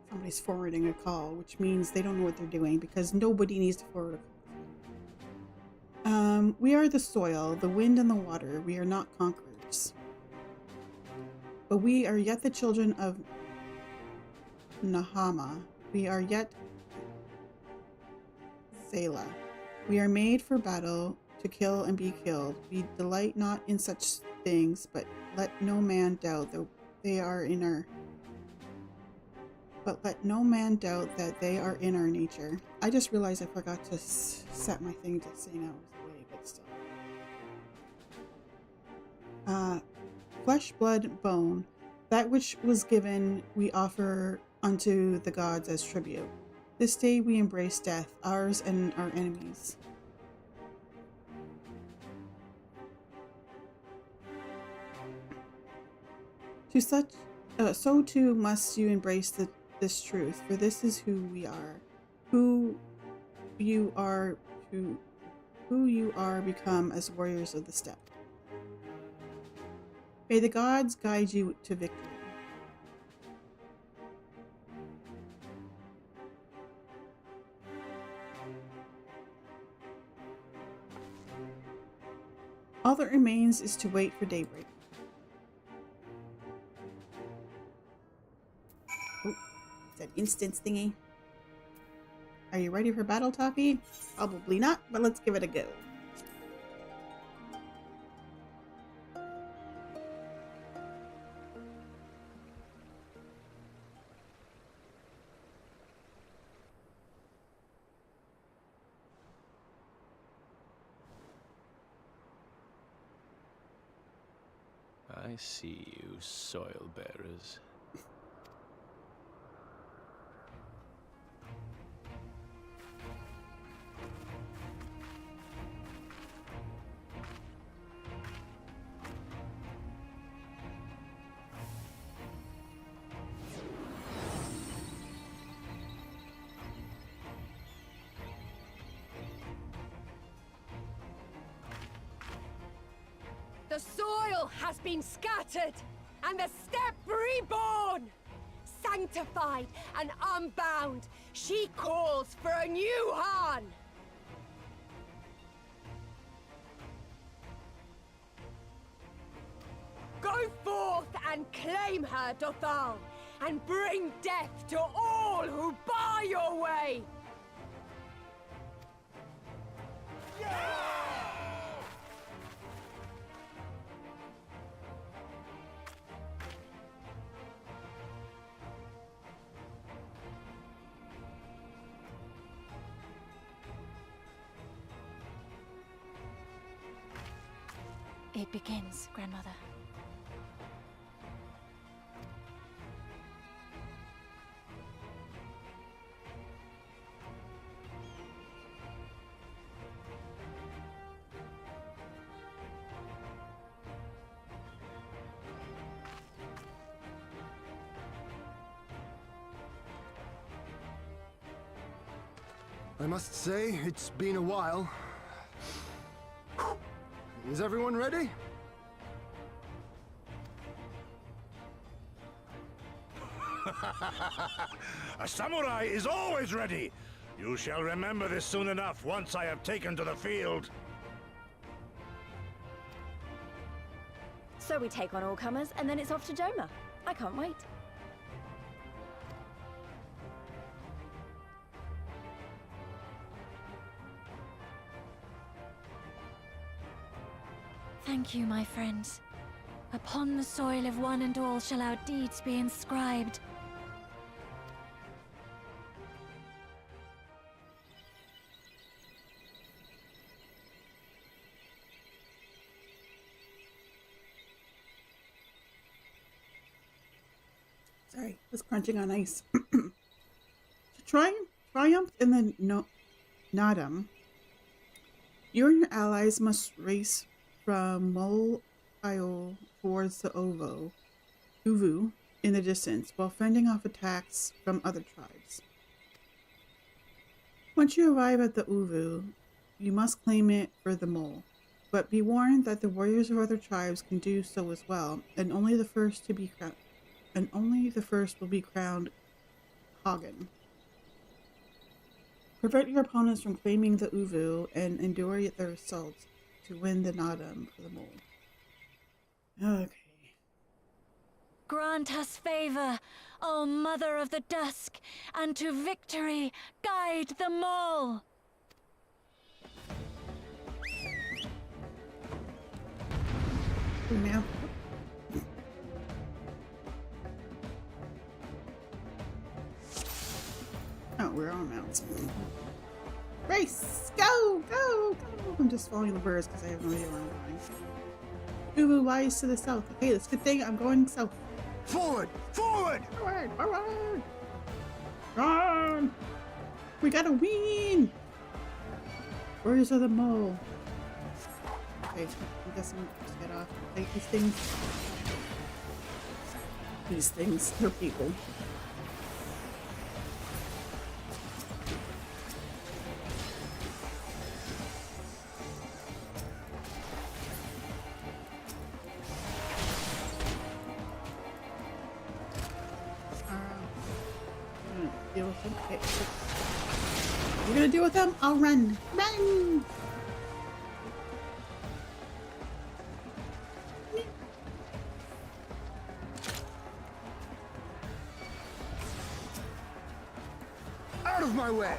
Somebody's forwarding a call, which means they don't know what they're doing because nobody needs to forward a call. We are the soil, the wind and the water. We are not conquerors. But we are yet the children of Nahama. We are yet Zela. We are made for battle, to kill and be killed. We delight not in such things, but let no man doubt that they are in our nature. I just realized I forgot to set my thing to saying I was away, but still. Flesh, blood, bone. That which was given we offer unto the gods as tribute. This day we embrace death, ours and our enemies. So too must you embrace this truth, for this is who we are, who you are become as warriors of the steppe. May the gods guide you to victory. All that remains is to wait for daybreak. Oh, that instance thingy. Are you ready for battle, Toppy? Probably not, but let's give it a go. I see you, soil bearers. The soil has been scattered, and the steppe reborn! Sanctified and unbound, she calls for a new Han! Go forth and claim her, Dothal, and bring death to all who bar your way! it begins, Grandmother. I must say, it's been a while. Is everyone ready? A samurai is always ready! You shall remember this soon enough once I have taken to the field. So we take on all comers, and then it's off to Doma. I can't wait. Thank you, my friends. Upon the soil of one and all shall our deeds be inscribed. Sorry, was crunching on ice. To triumph in the Nadam, you and your allies must race from Mol Isle towards the Uvu in the distance, while fending off attacks from other tribes. Once you arrive at the Uvu, you must claim it for the Mole, but be warned that the warriors of other tribes can do so as well, and only the first will be crowned Hagen. Prevent your opponents from claiming the Uvu and endure their assaults to win the Nadam for the Mole. Okay. Grant us favor, O Mother of the Dusk, and to victory guide them all! Now. Oh, we're on mounts. Race! Go! Go! Go! I'm just following the birds because I have no idea where I'm going. Uvu lies to the south. Okay, that's a good thing. I'm going south. Forward! Forward! Forward! Forward! Run! We gotta win! Warriors of the Mole. Okay, I guess I'm just get off. Like these things. These things. They're people. Deal with them. Okay. You're gonna deal with them? I'll run. Run! Out of my way!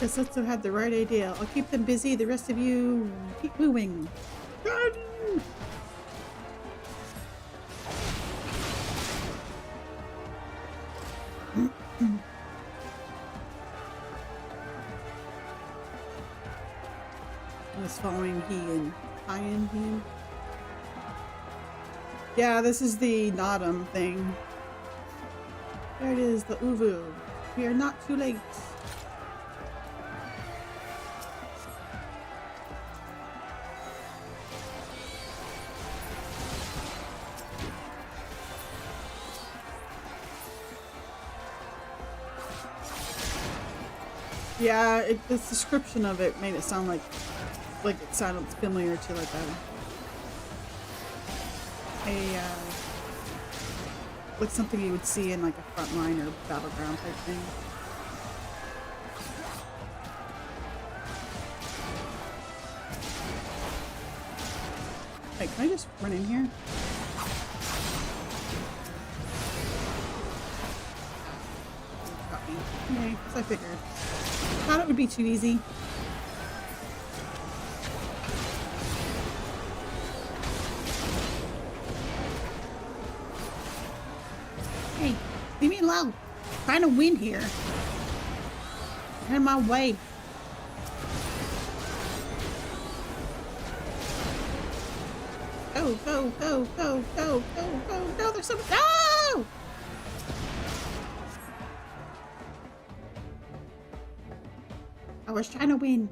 Setsu had the right idea. I'll keep them busy. The rest of you keep moving. Run! I was following Hien. Yeah, this is the Nadam thing. There it is, the Uvu. We are not too late. Yeah, the description of it made it sound like it sounded familiar to like like something you would see in like a frontline or battleground type thing. Hey, can I just run in here? Got me. Okay, as I figured. Thought it would be too easy. Hey, leave me alone. I'm trying to win here. Get in my way. Go, go, go, go, go, go, go, go. There's some. No! I was trying to win.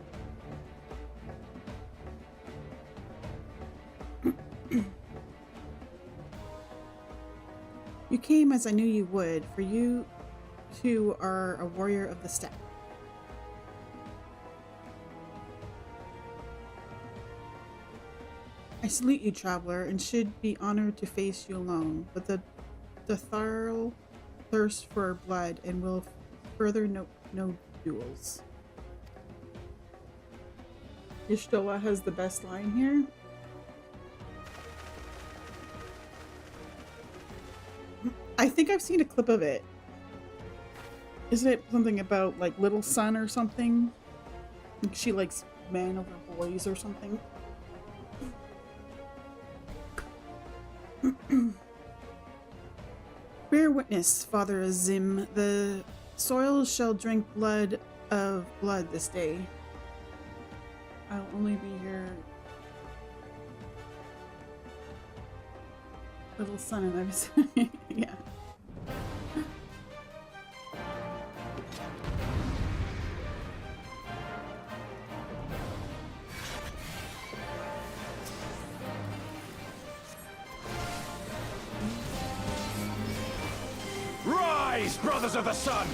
You came as I knew you would, for you two are a warrior of the steppe. I salute you, traveler, and should be honored to face you alone, but the Tharl thirst for blood and will further no duels. Y'shtola has the best line here. I think I've seen a clip of it. Isn't it something about like little son or something? Like she likes men over boys or something. Bear witness, Father Azim, the soil shall drink blood of blood this day. I'll only be your little son, and I was yeah. Rise, brothers of the sun!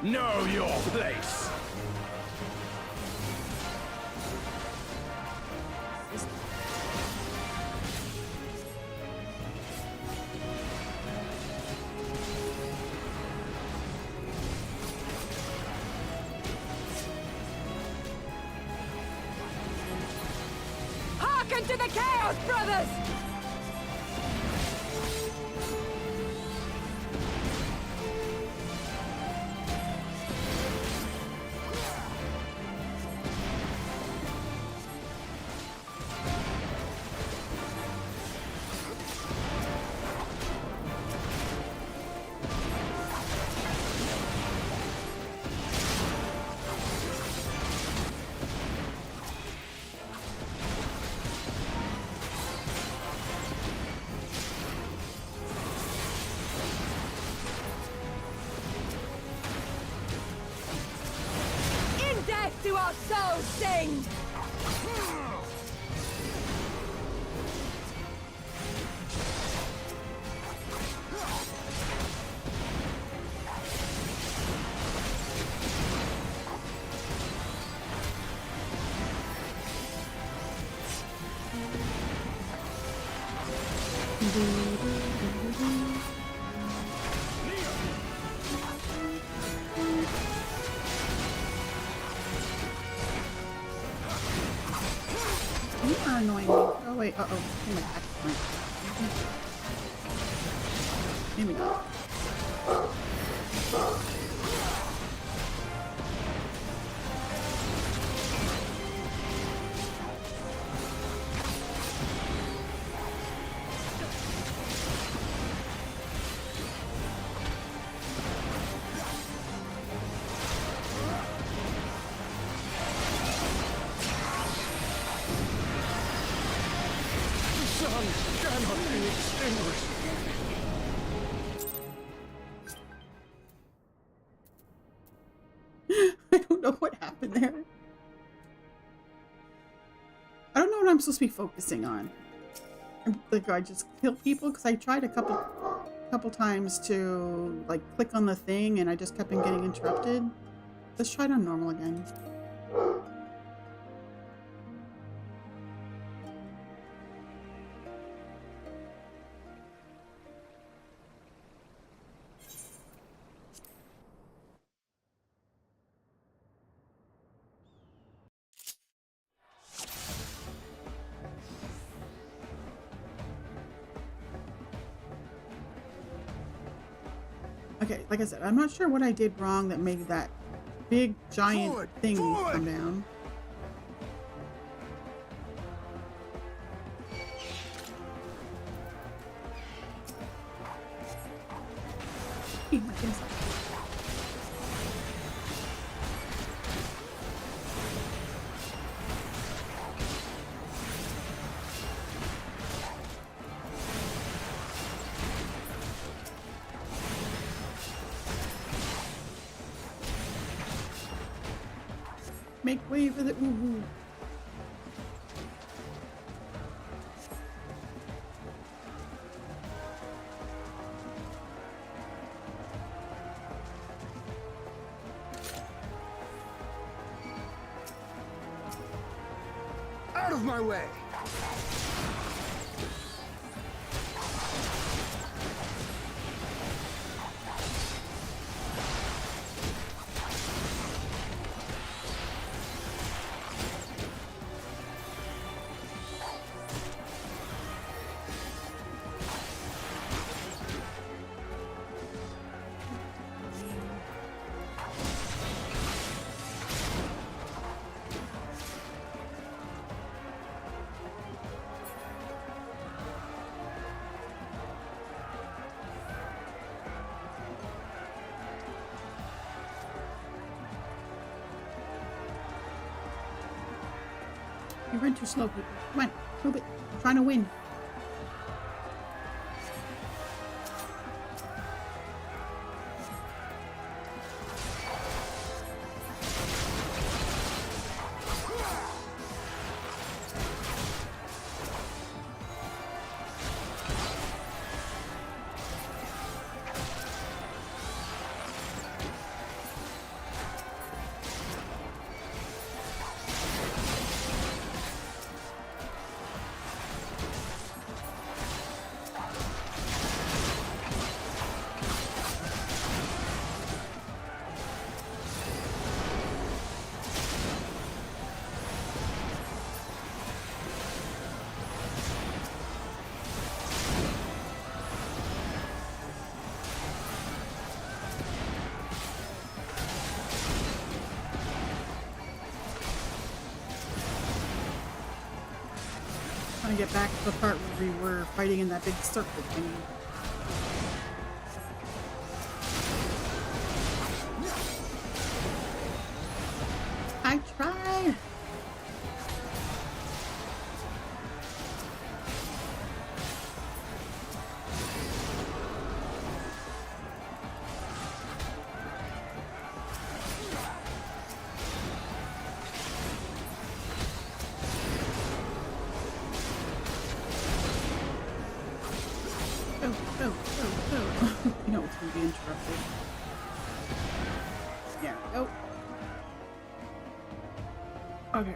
Know your place! Hearken to the Chaos Brothers! Do our souls sing! You are annoying me. Oh wait, uh-oh. Came back. Maybe not. I don't know what happened there. I don't know what I'm supposed to be focusing on. Like, I just kill people because I tried a couple times to like click on the thing and I just kept on getting interrupted. Let's try it on normal again. Okay, like I said, I'm not sure what I did wrong that made that big giant thing come down. Make way for the woo-woo. Out of my way! You run too slow, people. Come on, move it. I'm trying to win. Trying to get back to the part where we were fighting in that big circle thingy. I tried! You know it's gonna be interrupted. Yeah, oh. Okay.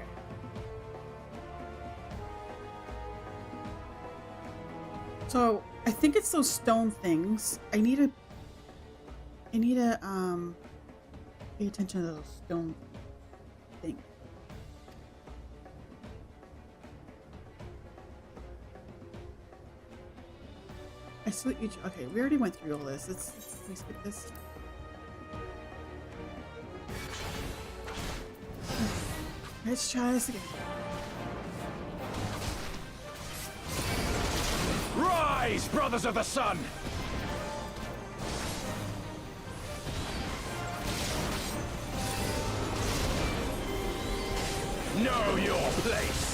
So I think it's those stone things. I need to pay attention to those stone things. I still each. Okay, we already went through all this. Let's skip this. Let's try this again. Rise, brothers of the sun! Know your place!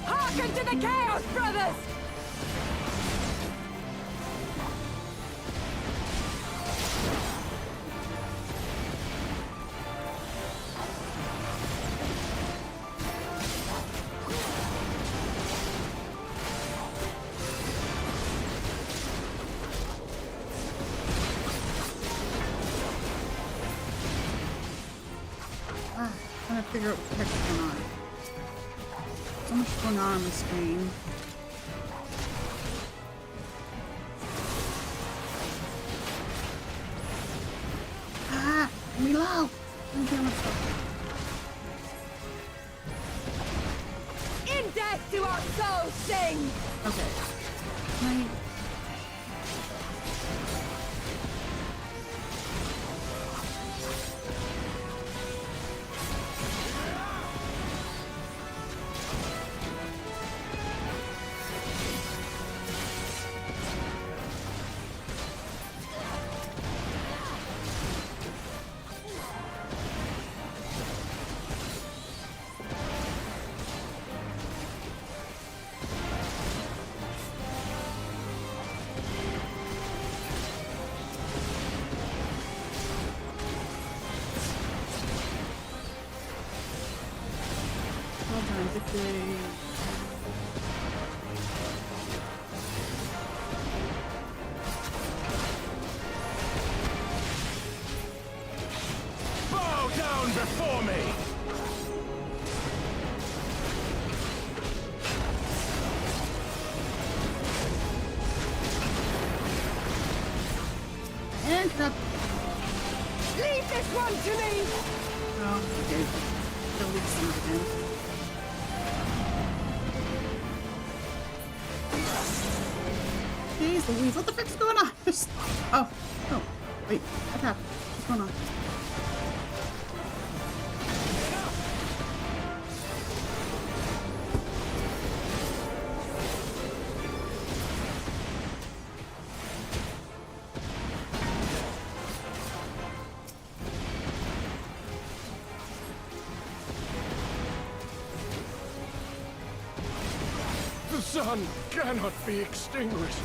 Hearken to the chaos, brothers! Trying to figure out what the heck's going on. So much going on the screen. Ah! Let me low! Let me hear myself. In death do our souls sing! Okay. Can I... before me! And up. Leave this one to me! Oh, okay. Release them again. Jeez Louise, what the frick's going on? Oh, wait, what happened? What's going on? The sun cannot be extinguished.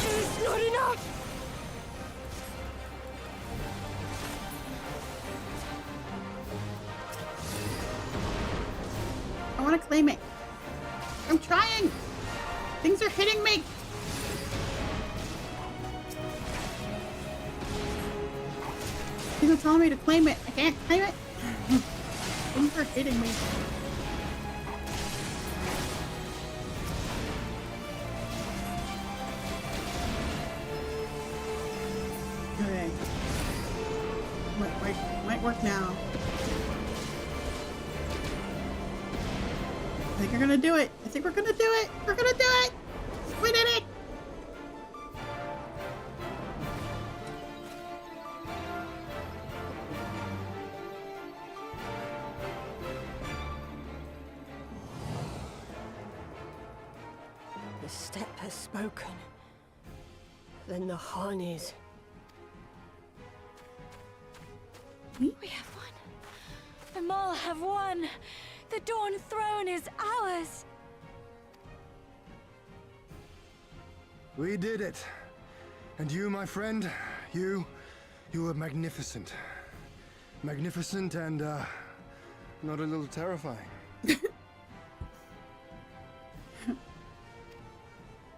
It's not enough! I want to claim it. I'm trying. Things are hitting me. Things are telling me to claim it. I can't claim it. Things are hitting me. Okay. Might work now. I think we're gonna do it. I think we're gonna do it. We're gonna do it. We did it. The steppe has spoken. Then the Harnies. We have won. The Maul have won. The Dawn Throne is ours. We did it. And you, my friend, you were magnificent. Magnificent and, not a little terrifying.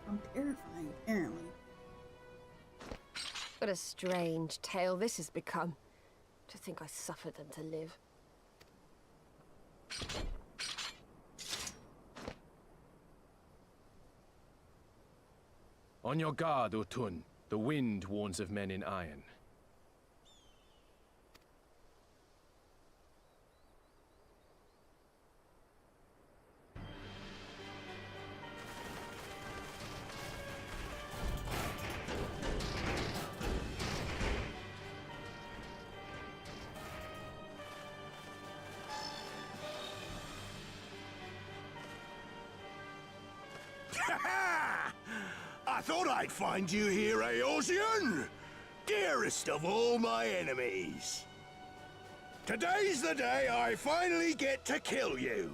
I'm terrifying, apparently. What a strange tale this has become. To think I suffered them to live. On your guard, Utun. The wind warns of men in iron. I thought I'd find you here, Eorzean! Dearest of all my enemies. Today's the day I finally get to kill you.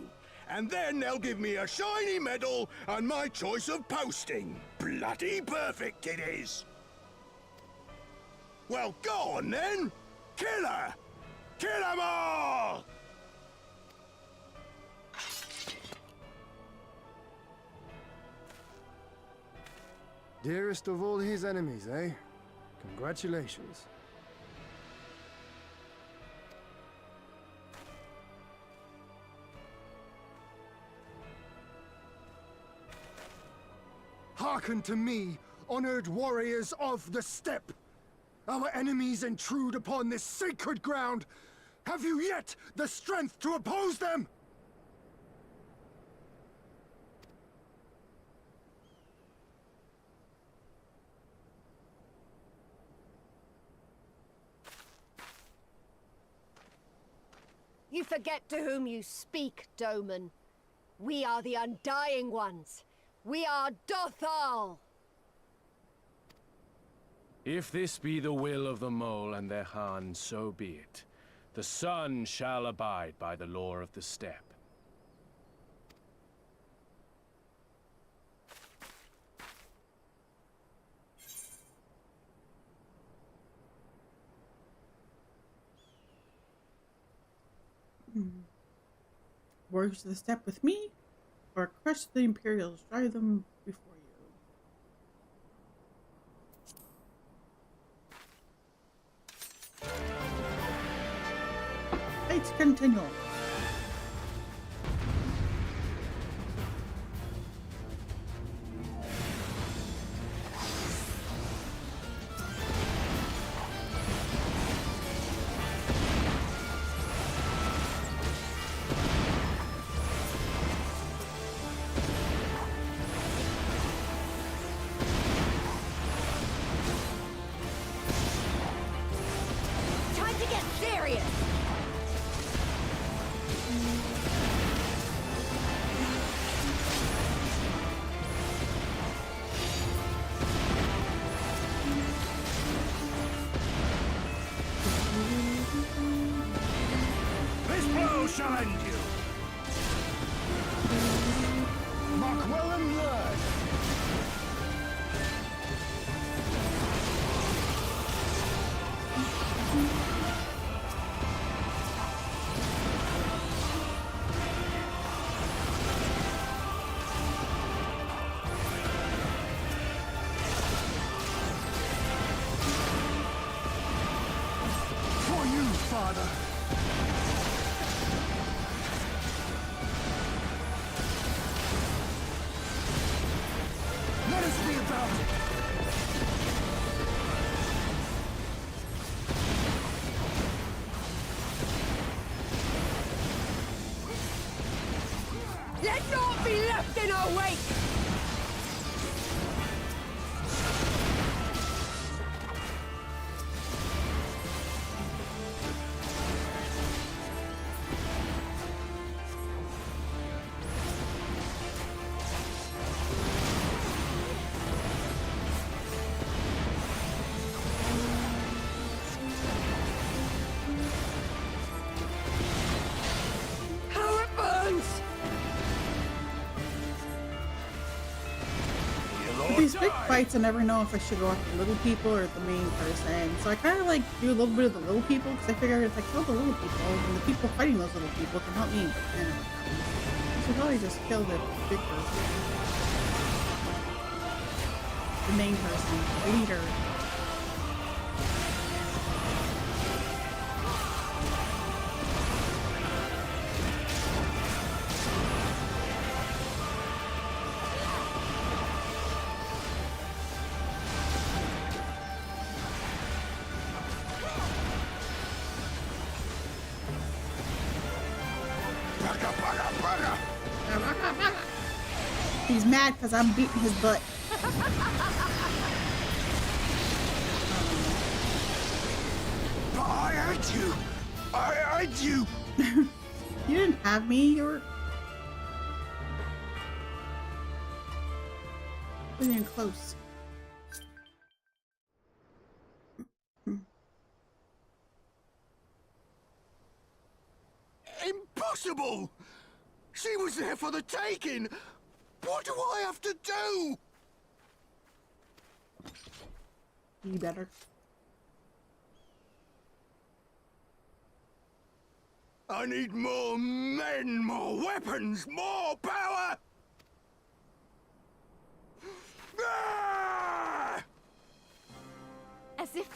And then they'll give me a shiny medal and my choice of posting. Bloody perfect it is! Well, go on then! Kill her! Kill 'em all! Dearest of all his enemies, eh? Congratulations. Hearken to me, honored warriors of the steppe! Our enemies intrude upon this sacred ground! Have you yet the strength to oppose them? You forget to whom you speak, Doman. We are the Undying Ones. We are Dothal. If this be the will of the Mole and their Han, so be it. The sun shall abide by the law of the steppe. Warriors to the steppe with me, or crush the Imperials, drive them before you. Let's continue. Time to get serious! This blow shall end you! Mark well and learn. For you, Father. Let us be about it. Let naught be left in our wake! How it burns! With these big fights, I never know if I should go after the little people or the main person. So I kind of like do a little bit of the little people because I figure if I kill the little people, then the people fighting those little people can help me. But you know, I should probably just kill the big person, the main person, the leader. He's mad because I'm beating his butt. But I hate you. I hate you. You didn't have me. You were getting close. Impossible! She was there for the taking! What do I have to do? You better. I need more men, more weapons, more power! Ah! As if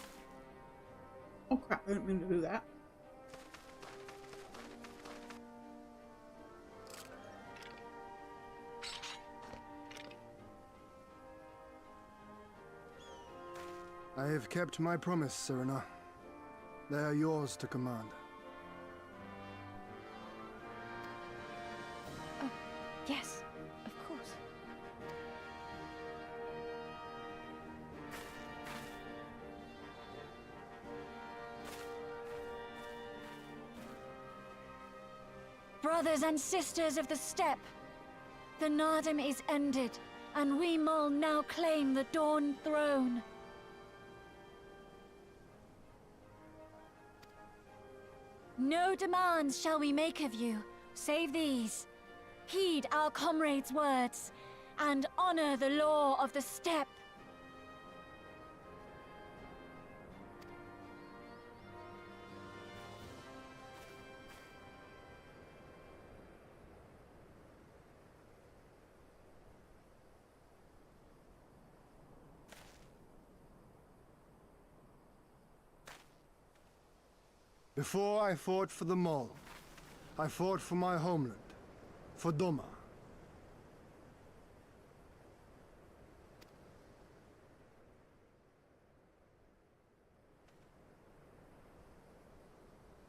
Oh crap, I didn't mean to do that. I have kept my promise, Serena. They are yours to command. yes, of course. brothers and sisters of the steppe. The Nardom is ended, and we Mol now claim the Dawn Throne. No demands shall we make of you, save these. Heed our comrades' words, and honor the law of the steppe. Before I fought for the Mol, I fought for my homeland, for Doma.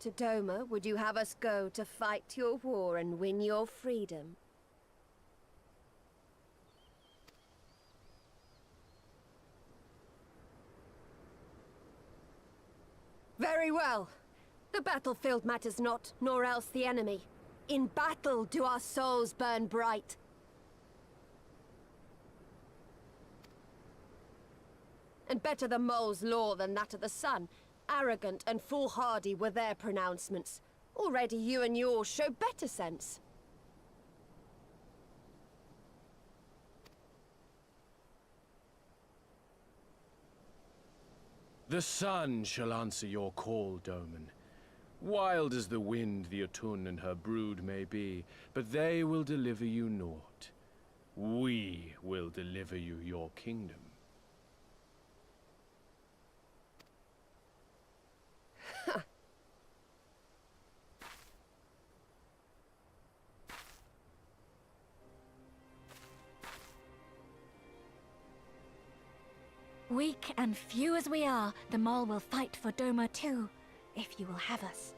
To Doma, would you have us go to fight your war and win your freedom? Very well. The battlefield matters not, nor else the enemy. In battle do our souls burn bright. And better the Mol's law than that of the sun. Arrogant and foolhardy were their pronouncements. Already you and yours show better sense. The sun shall answer your call, Doman. Wild as the wind the Atun and her brood may be, but they will deliver you naught. We will deliver you your kingdom. Weak and few as we are, the Mol will fight for Doma too, if you will have us.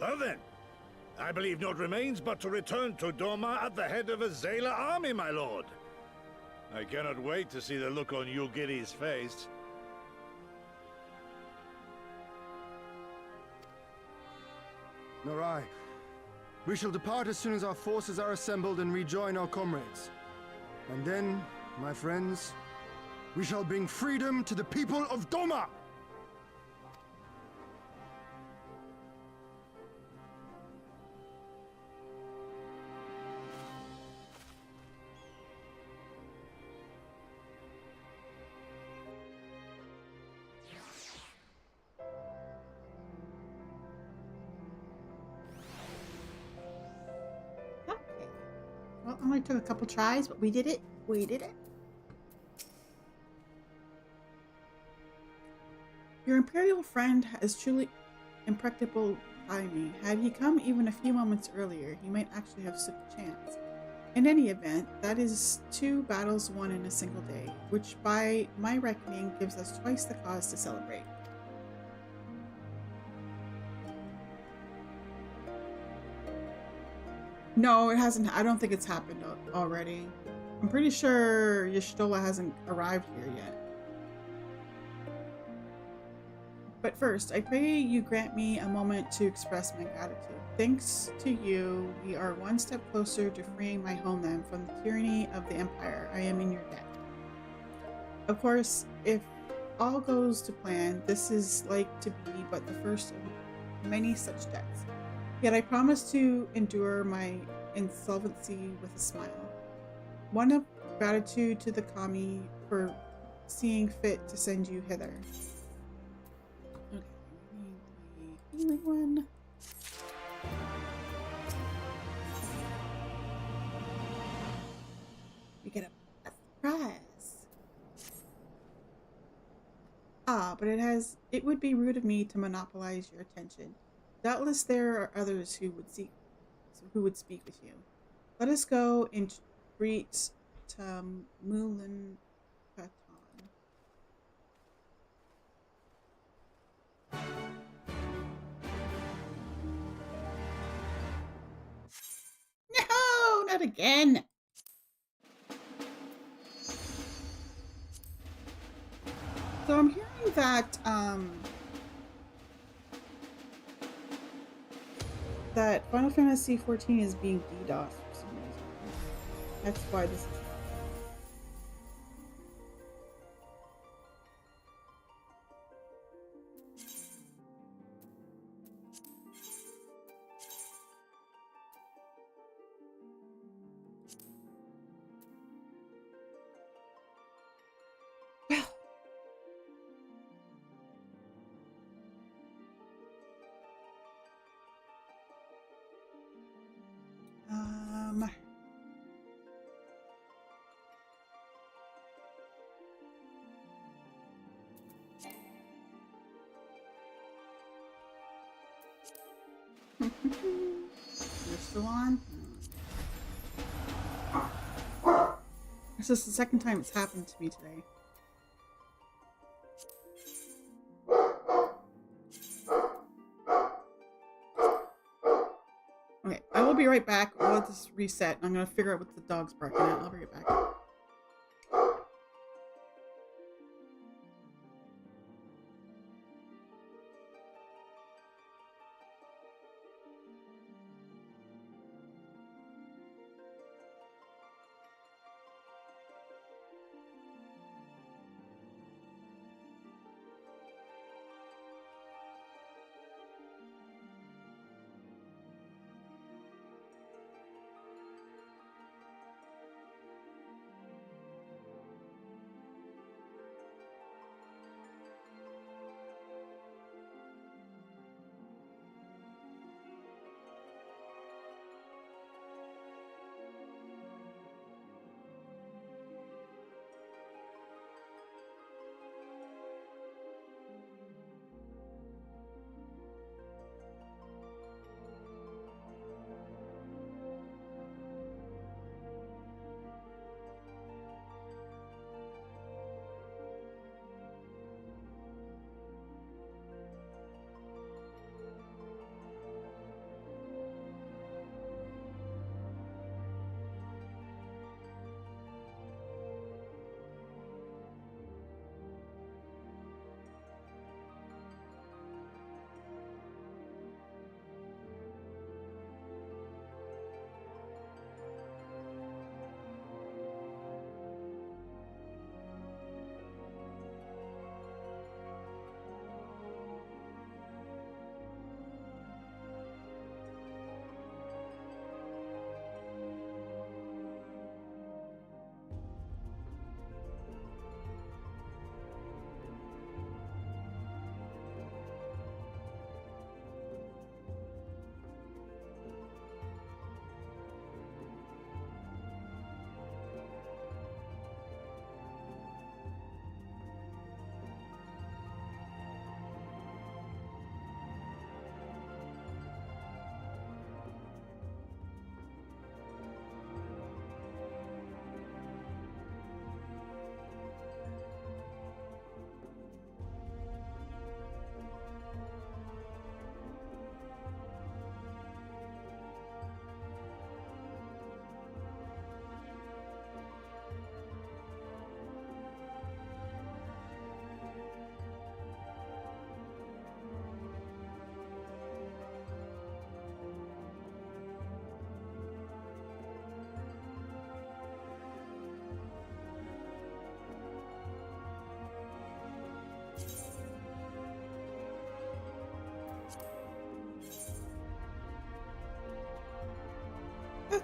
Well then, I believe naught remains but to return to Doma at the head of a Zayla army, my lord. I cannot wait to see the look on Yulgiri's face. Nor I. We shall depart as soon as our forces are assembled and rejoin our comrades. And then, my friends, we shall bring freedom to the people of Doma! Well, it only took a couple tries, but we did it. We did it. Your Imperial friend has truly impregnable timing. Had he come even a few moments earlier, he might actually have stood a chance. In any event, that is 2 battles won in a single day, which by my reckoning gives us twice the cause to celebrate. No, it hasn't. I don't think it's happened already. I'm pretty sure Y'shtola hasn't arrived here yet. But first, I pray you grant me a moment to express my gratitude. Thanks to you, we are one step closer to freeing my homeland from the tyranny of the Empire. I am in your debt. Of course, if all goes to plan, this is like to be but the first of many such debts. Yet I promise to endure my insolvency with a smile. One of gratitude to the Kami for seeing fit to send you hither. Okay, we need the healing one. We get a surprise. Ah, but it would be rude of me to monopolize your attention. Doubtless there are others who would speak with you. Let us go and greet Mulan Katan. No, not again. So I'm hearing that that Final Fantasy 14 is being DDoS for some reason. That's why this is you're still on? This is the second time it's happened to me today. Okay, I will be right back. I'll let this reset. I'm gonna figure out what the dog's barking at. I'll be right back.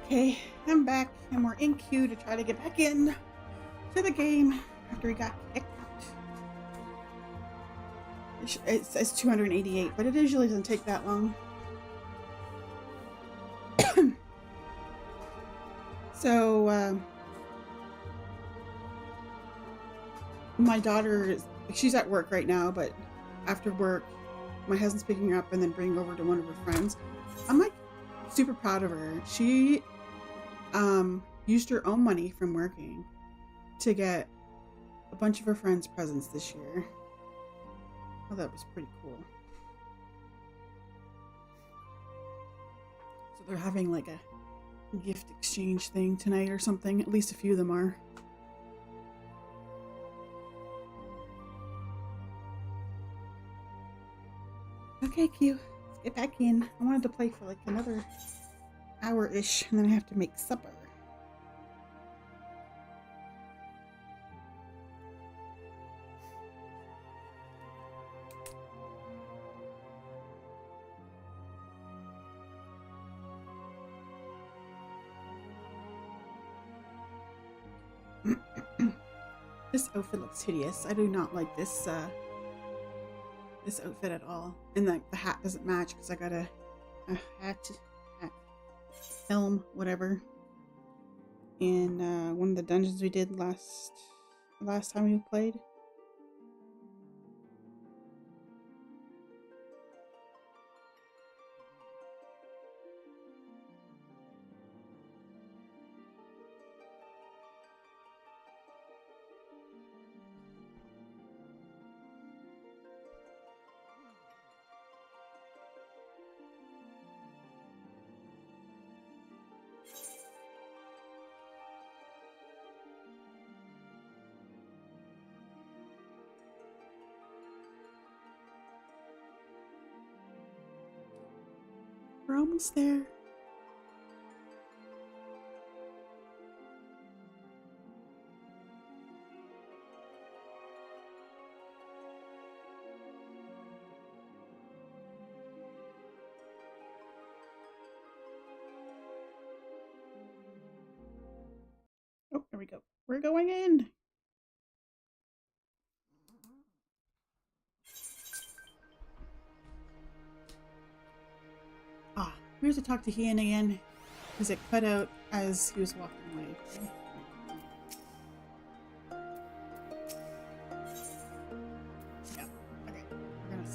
Okay, I'm back and we're in queue to try to get back in to the game after we got kicked out. It says 288, but it usually doesn't take that long. So, my daughter, she's at work right now, but after work, my husband's picking her up and then bringing her over to one of her friends. I'm like super proud of her. She used her own money from working to get a bunch of her friends presents this year. Oh, that was pretty cool. So they're having like a gift exchange thing tonight or something. At least a few of them are. Okay, Q. Let's get back in. I wanted to play for like another hour-ish, and then I have to make supper. This outfit looks hideous. I do not like this this outfit at all. And the hat doesn't match because I got a hat, helm, whatever. In one of the dungeons we did last time we played. We're almost there. Oh, there we go. We're going in. Ah, we have to talk to Ian again because it cut out as he was walking away. Yeah, okay. We're gonna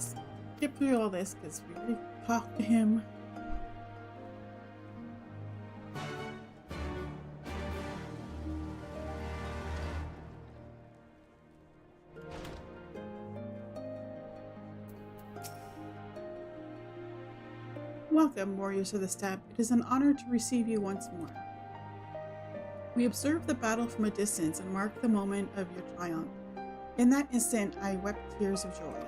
skip through all this because we already talked to him. Welcome, warriors of the steppe. It is an honor to receive you once more. We observed the battle from a distance and marked the moment of your triumph. In that instant, I wept tears of joy.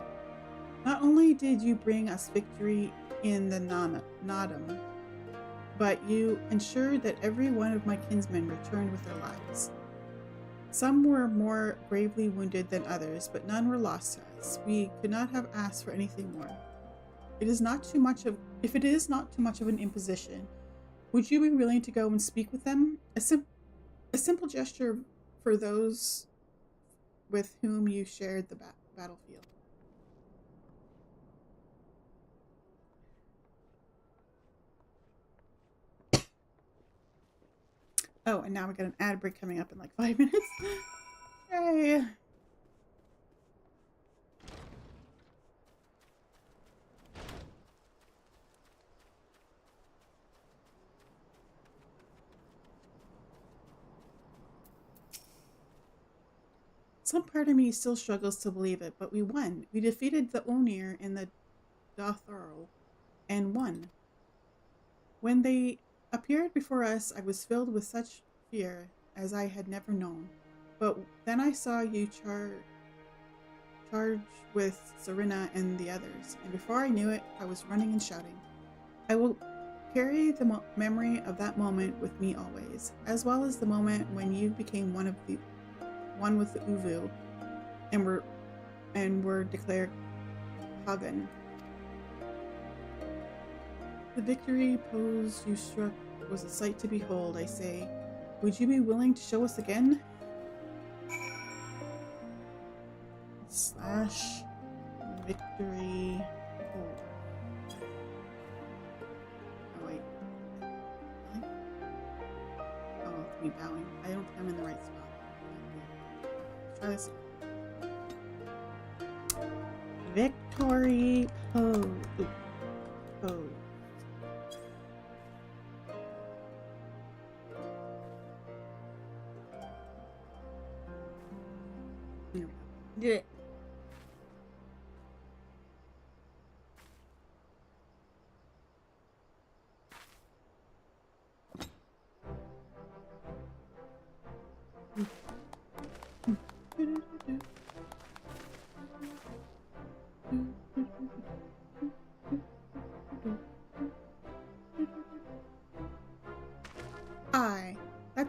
Not only did you bring us victory in the Nadam, but you ensured that every one of my kinsmen returned with their lives. Some were more gravely wounded than others, but none were lost to us. We could not have asked for anything more. If it is not too much of an imposition, would you be willing to go and speak with them? A simple gesture for those with whom you shared the battlefield. Oh, and now we got an ad break coming up in like 5 minutes. Yay! Some part of me still struggles to believe it, but we won. We defeated the Onir in the Dothorl and won. When they appeared before us, I was filled with such fear as I had never known. But then I saw you charge with Serena and the others, and before I knew it, I was running and shouting. I will carry the memory of that moment with me always, as well as the moment when you became one with the Uvu and were declared Hagen. The victory pose you struck was a sight to behold, I say. Would you be willing to show us again? / victory pose. Oh wait. Really? Oh, it's me bowing. I don't think I'm in the right spot. Try this. Victory pose. Pose. There we go. Did it.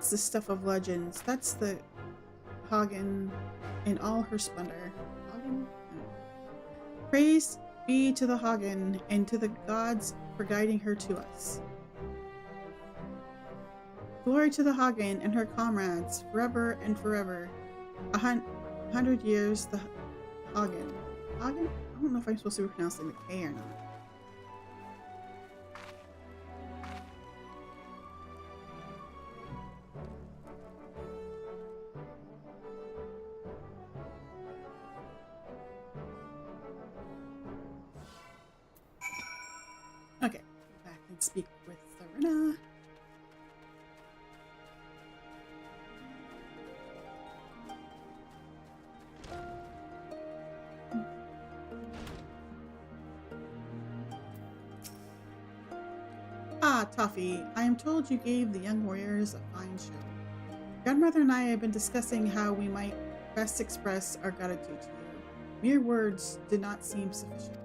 That's the stuff of legends. That's the Hagen in all her splendor. Hagen? No. Praise be to the Hagen and to the gods for guiding her to us. Glory to the Hagen and her comrades, forever and forever. 100 years, the Hagen. Hagen? I don't know if I'm supposed to be pronouncing the K or not. Okay, go back and speak with Serena. Ah, Toffee, I am told you gave the young warriors a fine show. Godmother and I have been discussing how we might best express our gratitude to you. Mere words did not seem sufficient.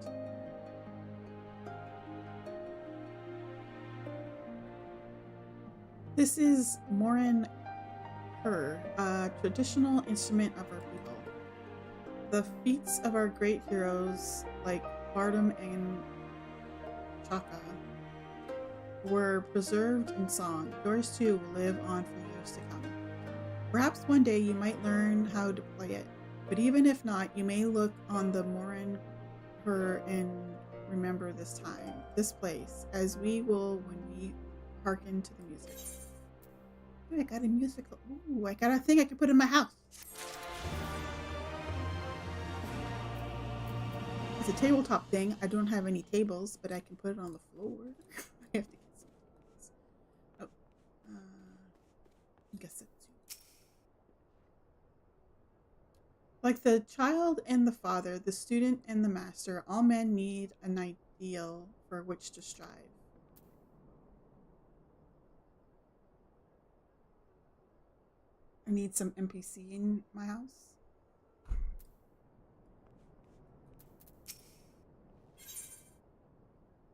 This is Morin Her, a traditional instrument of our people. The feats of our great heroes like Bardam and Chaka were preserved in song. Yours too will live on for years to come. Perhaps one day you might learn how to play it, but even if not, you may look on the Morin Her and remember this time, this place, as we will when we hearken to the music. Ooh, I got a musical. Ooh, I got a thing I can put in my house. It's a tabletop thing. I don't have any tables, but I can put it on the floor. I have to get some. Oh, I guess that's too. Like the child and the father, the student and the master, all men need an ideal for which to strive. I need some NPC in my house.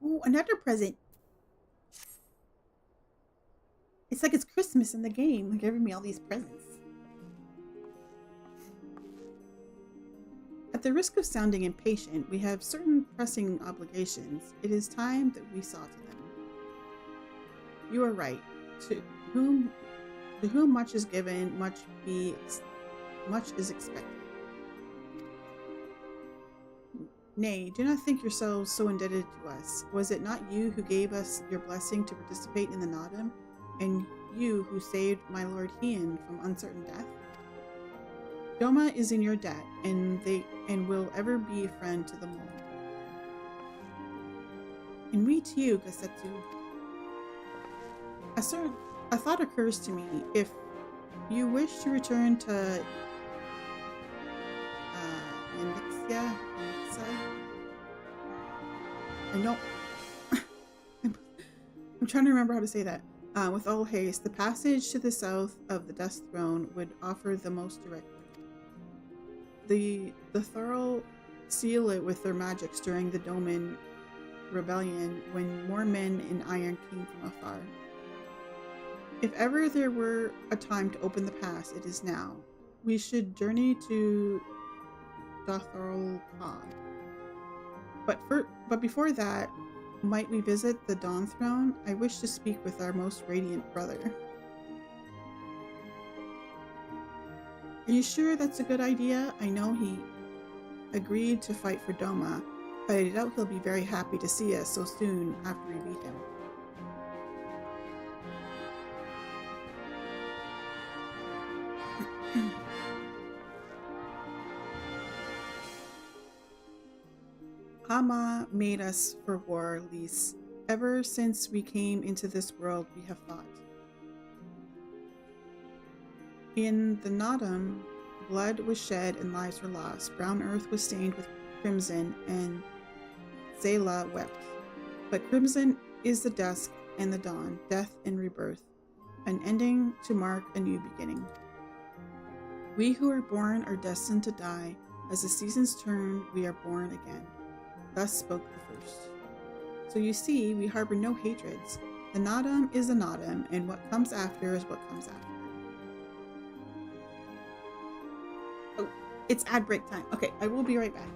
Oh, another present. It's like it's Christmas in the game. They're giving me all these presents. At the risk of sounding impatient, we have certain pressing obligations. It is time that we saw to them. You are right. To whom much is given, much is expected. Nay, do not think yourselves so indebted to us. Was it not you who gave us your blessing to participate in the Nodum, and you who saved my lord Hien from uncertain death? Doma is in your debt, and will ever be a friend to the Moon. And we to you, Gasetsu. A thought occurs to me. If you wish to return to Yanixia, I know I'm trying to remember how to say that. With all haste, the passage to the south of the Dust Throne would offer the most direct. The Thurl seal it with their magics during the Doman rebellion, when more men in iron came from afar. If ever there were a time to open the pass, it is now. We should journey to Dothorl Khan. But before that, might we visit the Dawn Throne? I wish to speak with our most radiant brother. Are you sure that's a good idea? I know he agreed to fight for Doma, but I doubt he'll be very happy to see us so soon after we beat him. Ama made us for war, Lys. Ever since we came into this world, we have fought. In the Nodum, blood was shed and lives were lost. Brown earth was stained with crimson, and Zayla wept. But crimson is the dusk and the dawn, death and rebirth, an ending to mark a new beginning. We who are born are destined to die. As the seasons turn, we are born again. Thus spoke the first. So you see, we harbor no hatreds. The Nodum is the Nodum, and what comes after is what comes after. It's ad break time. Okay, I will be right back.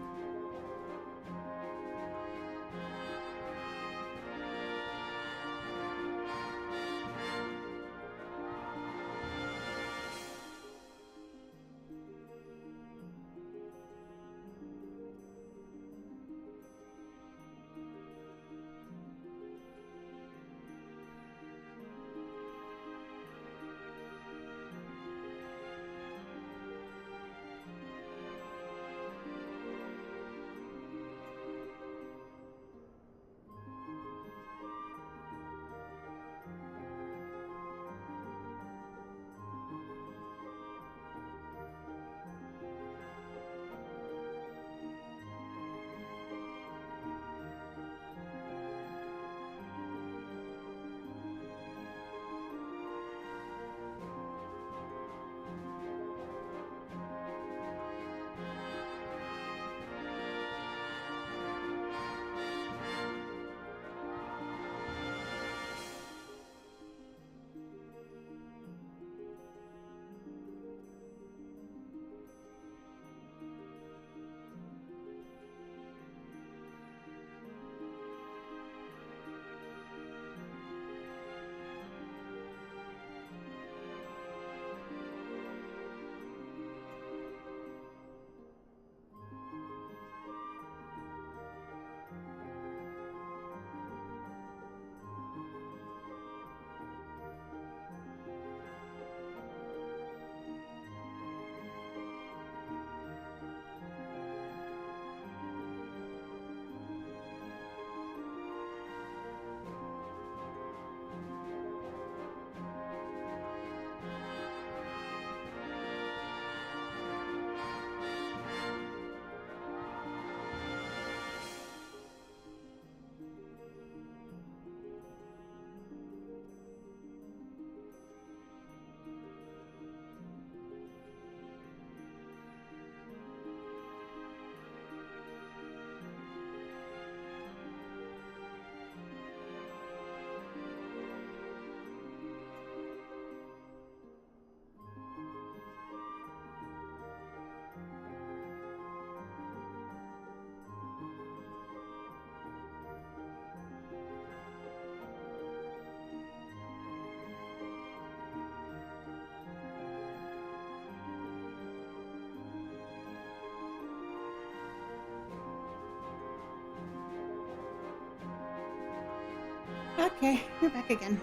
Okay, you're back again.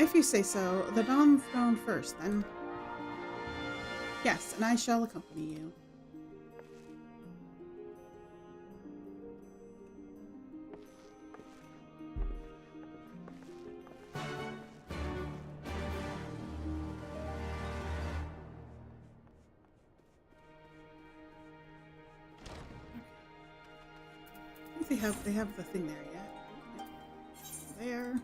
If you say so, the Dom throne first, then. Yes, and I shall accompany you. I think they have the thing there yet. There.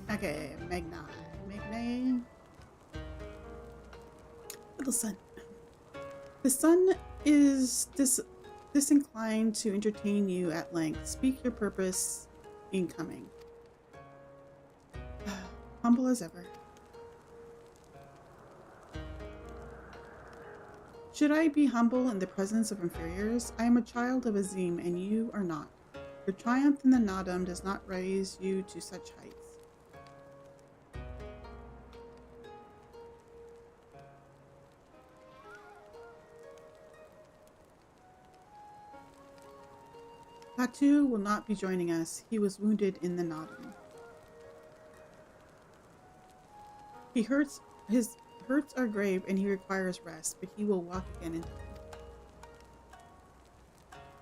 Okay, Magnai. Little sun. The sun is disinclined to entertain you at length. Speak your purpose incoming. Humble as ever. Should I be humble in the presence of inferiors? I am a child of Azim, and you are not. Your triumph in the Nadam does not raise you to such heights. Patu will not be joining us. He was wounded in the Nadam. His hurts are grave and he requires rest, but he will walk again in time.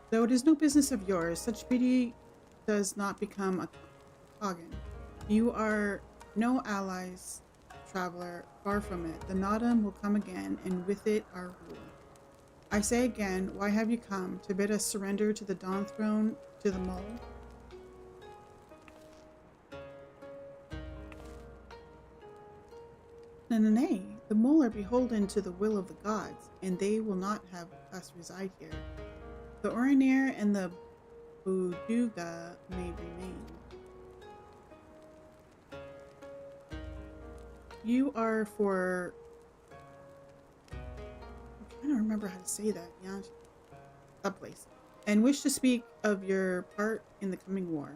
Though it is no business of yours, such pity does not become a Hagen. You are no allies, traveler, far from it. The Nadam will come again, and with it our rule. I say again, why have you come? To bid us surrender to the Dawn Throne, to the Mole? Nay, the Mole are beholden to the will of the gods, and they will not have us reside here. The Orinir and the Buduga may remain. You are for... I'm trying to remember how to say that. Yeah, that place. And wish to speak of your part in the coming war.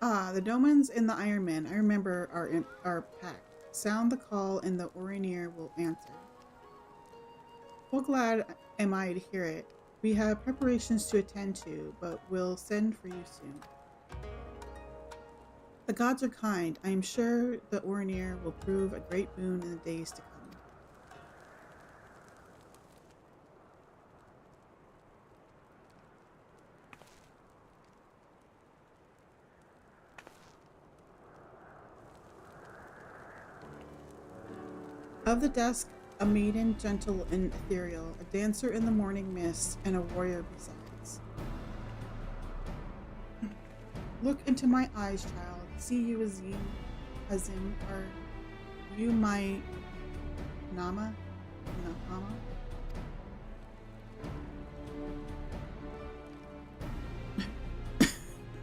Ah, the Domans and the Iron Men, I remember our pact. Sound the call and the Orinir will answer. Well, glad am I to hear it. We have preparations to attend to, but we'll send for you soon. The gods are kind. I am sure the Orinir will prove a great boon in the days to come. Of the dusk, a maiden gentle and ethereal, a dancer in the morning mist, and a warrior besides. Look into my eyes, child. See you, Azim. Are you my Nahama?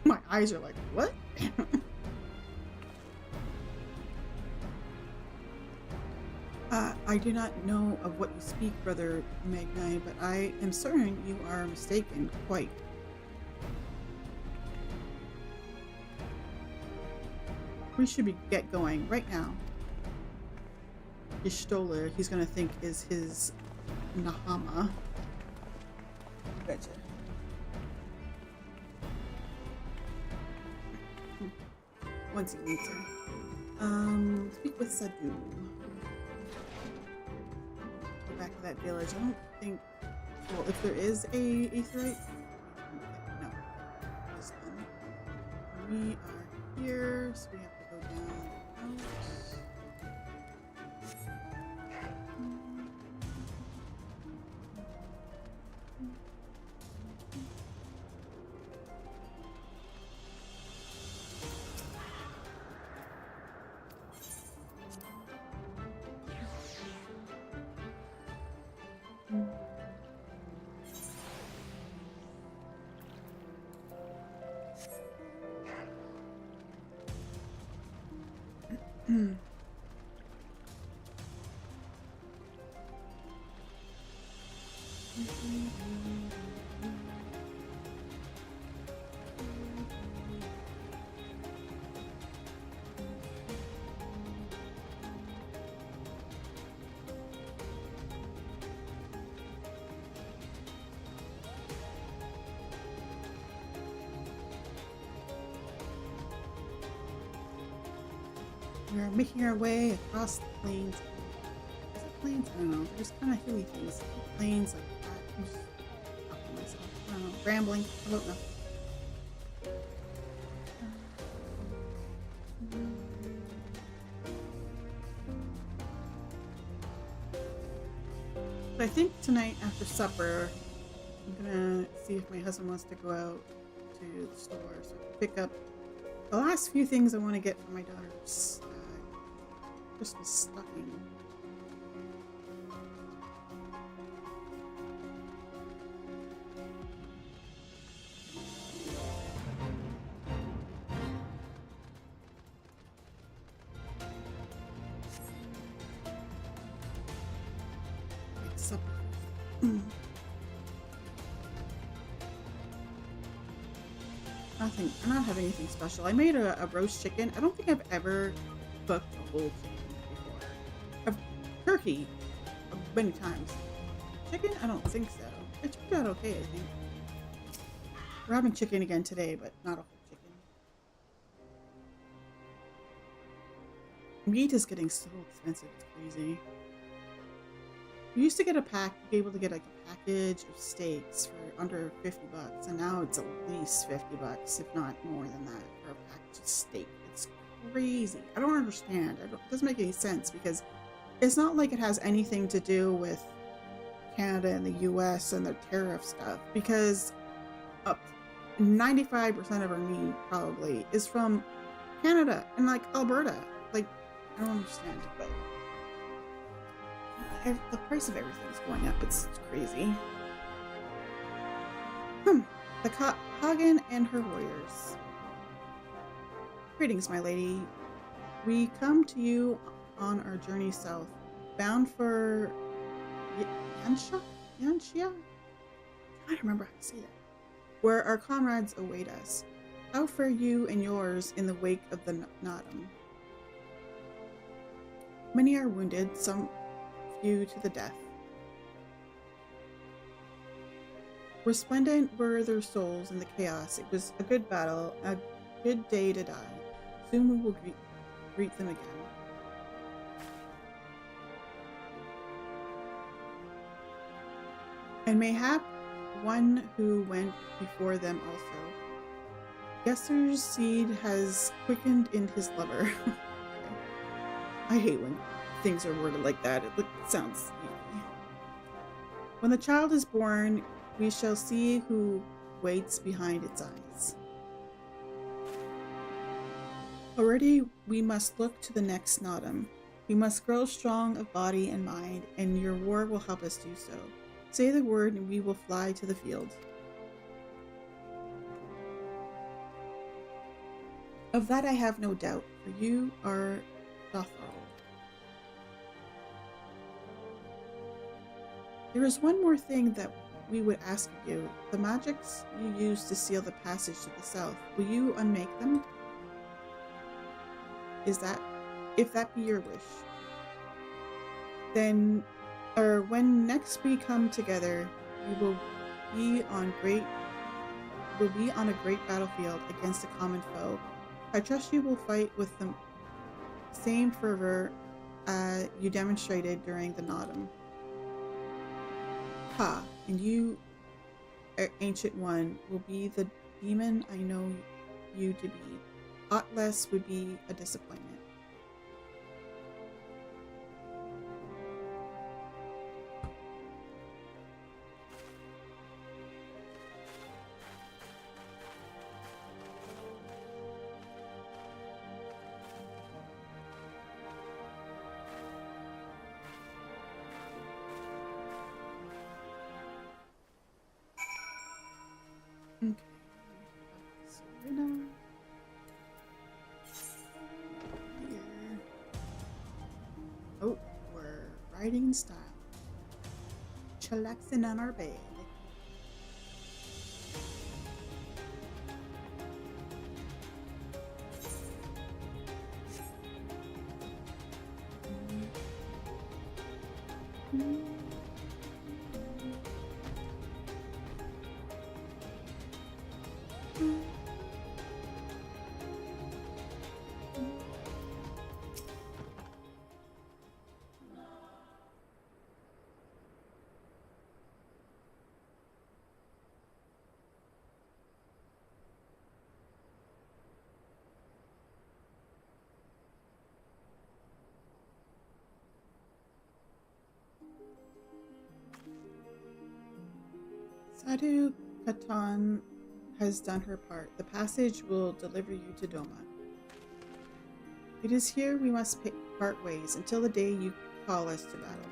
My eyes are like, what? I do not know of what you speak, Brother Magnai, but I am certain you are mistaken, quite. We should get going right now. Stoller, he's gonna think is his Nahama. Betcha. Once he meets her. Speak with Sadu. Go back to that village. I don't think. Well, if there is a Aetherite. No. This one. We are here, so we have to go down the house. We're making our way across the plains. Is it plains? I don't know. There's kind of hilly things. Plains like that. I'm just talking to myself. I don't know. Rambling. I don't know. But I think tonight after supper, I'm gonna see if my husband wants to go out to the store so I can pick up the last few things I want to get for my daughter's Christmas stocking. Supper. Nothing. I'm not having anything special. I made a roast chicken. I don't think I've ever cooked a whole chicken before. I've turkey many times. Chicken? I don't think so. It turned out okay, I think. We're having chicken again today, but not a whole chicken. Meat is getting so expensive. It's crazy. We used to get a be able to get like a package of steaks for under $50, and now it's at least $50, if not more than that, for a package of steak. It's crazy. I don't understand. It doesn't make any sense because it's not like it has anything to do with Canada and the US and their tariff stuff, because 95% of our meat probably is from Canada and like Alberta. Like, I don't understand it, but the price of everything is going up. It's crazy. The Hagen and her warriors. Greetings, my lady. We come to you on our journey south, bound for Yanxia? I don't remember how to say that. Where our comrades await us. How fare you and yours in the wake of the Nodum? Many are wounded, some few to the death. Resplendent were their souls in the chaos. It was a good battle, a good day to die. Soon we will greet them again. And mayhap one who went before them also. Yester's seed has quickened in his lover. I hate when things are worded like that. It sounds easy. When the child is born, we shall see who waits behind its eyes. Already we must look to the next Nodum. We must grow strong of body and mind, and your war will help us do so. Say the word and we will fly to the field. Of that I have no doubt, for you are Dothral. There is one more thing that we would ask of you. The magics you use to seal the passage to the south, will you unmake them? If that be your wish, then, or when next we come together, we will be on a great battlefield against a common foe. I trust you will fight with the same fervor you demonstrated during the Nodum. Ha, and you, Ancient One, will be the demon I know you to be. Aught less would be a disappointment. Okay. Here. Oh, we're riding in style. Chillaxing on our bed. Sadhu Katan has done her part. The passage will deliver you to Doma. It is here we must part ways until the day you call us to battle.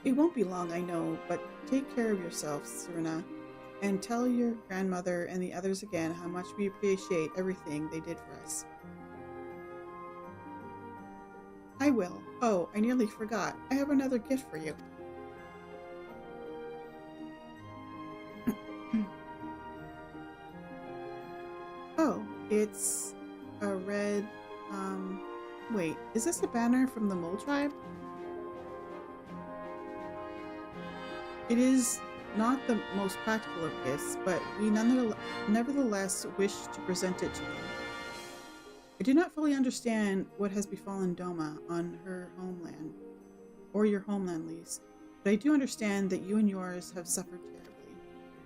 It won't be long, I know, but take care of yourself, Serena, and tell your grandmother and the others again how much we appreciate everything they did for us. I will. Oh, I nearly forgot. I have another gift for you. Oh, it's a red, wait, is this a banner from the Mole Tribe? It is not the most practical of gifts, but we nevertheless wish to present it to you. I do not fully understand what has befallen Doma on her homeland. or your homeland least, but I do understand that you and yours have suffered terribly.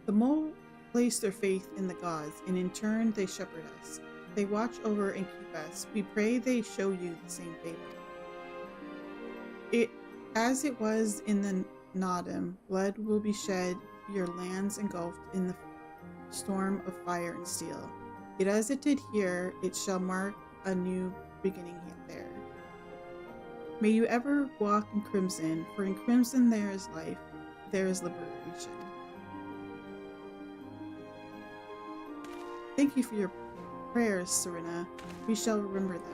The mole place their faith in the gods, and in turn they shepherd us. They watch over and keep us. We pray they show you the same favor. As it was in the Nodum, blood will be shed, your lands engulfed in the storm of fire and steel. Yet as it did here, it shall mark a new beginning there. May you ever walk in crimson, for in crimson there is life, there is liberation. Thank you for your prayers, Serena. We shall remember them.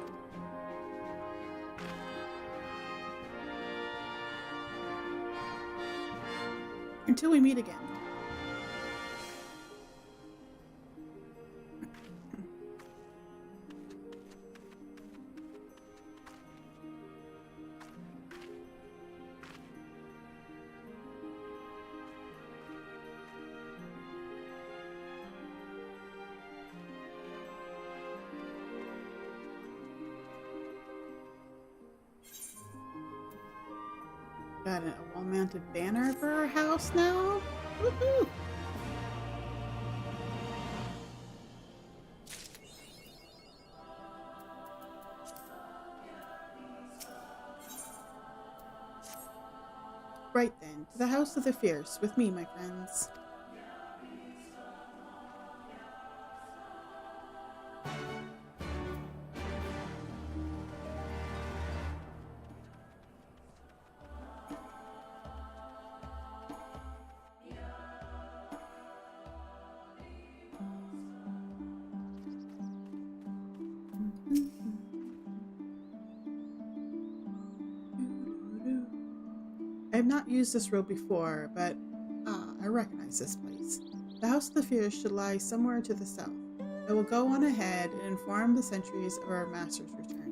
Until we meet again. Got a wall-mounted banner for our house now? Woohoo! Right then, to the House of the Fierce with me, my friends. I have not used this road before, but I recognize this place. The House of the Fierce should lie somewhere to the south. I will go on ahead and inform the sentries of our master's return.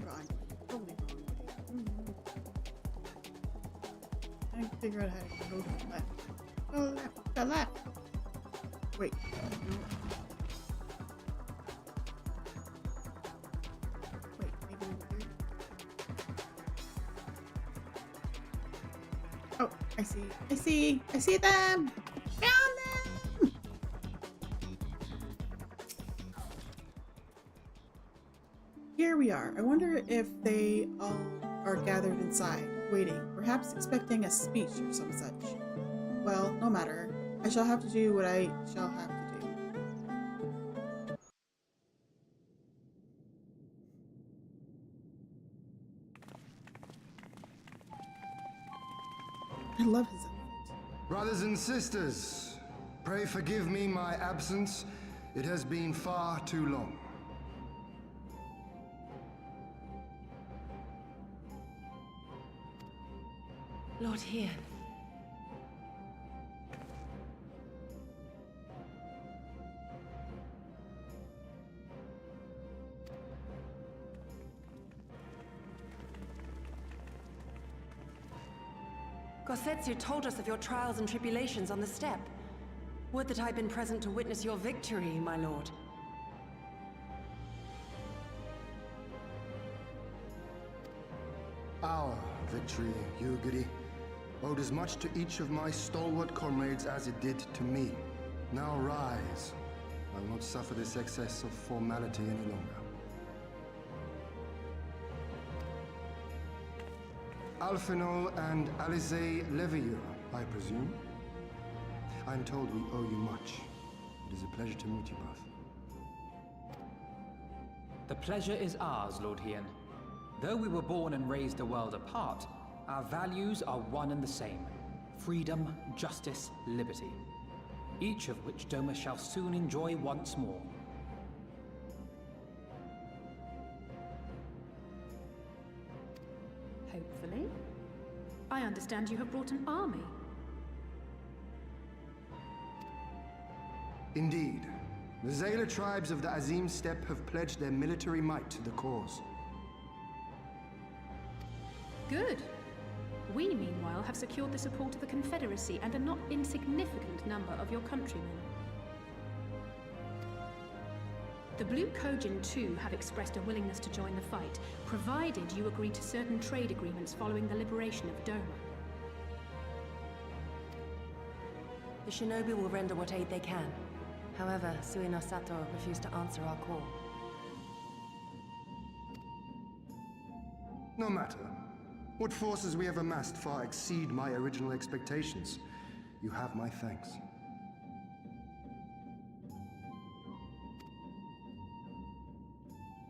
Wrong. Totally wrong. I can figure out how to go to the left. Go left, the left. Wait. No. Wait, maybe over here. Oh, I see. I see. I see them. Found them. Here we are. I wonder if they all are gathered inside, waiting, perhaps expecting a speech or some such. Well, no matter. I shall have to do what I shall have to do. I love his outfit. Brothers and sisters, pray forgive me my absence. It has been far too long. Lord Hien. Gosetsu told us of your trials and tribulations on the steppe. Would that I'd been present to witness your victory, my lord. Our victory, Yugiri, owed as much to each of my stalwart comrades as it did to me. Now rise. I will not suffer this excess of formality any longer. Alphino and Alizé Levieux, I presume? I'm told we owe you much. It is a pleasure to meet you both. The pleasure is ours, Lord Hien. Though we were born and raised a world apart, our values are one and the same. Freedom, justice, liberty. Each of which Doma shall soon enjoy once more. Hopefully. I understand you have brought an army. Indeed. The Zayla tribes of the Azim Steppe have pledged their military might to the cause. Good. We, meanwhile, have secured the support of the Confederacy and a not insignificant number of your countrymen. The Blue Kojin, too, have expressed a willingness to join the fight, provided you agree to certain trade agreements following the liberation of Doma. The shinobi will render what aid they can. However, Suino Sato refused to answer our call. No matter. What forces we have amassed far exceed my original expectations. You have my thanks.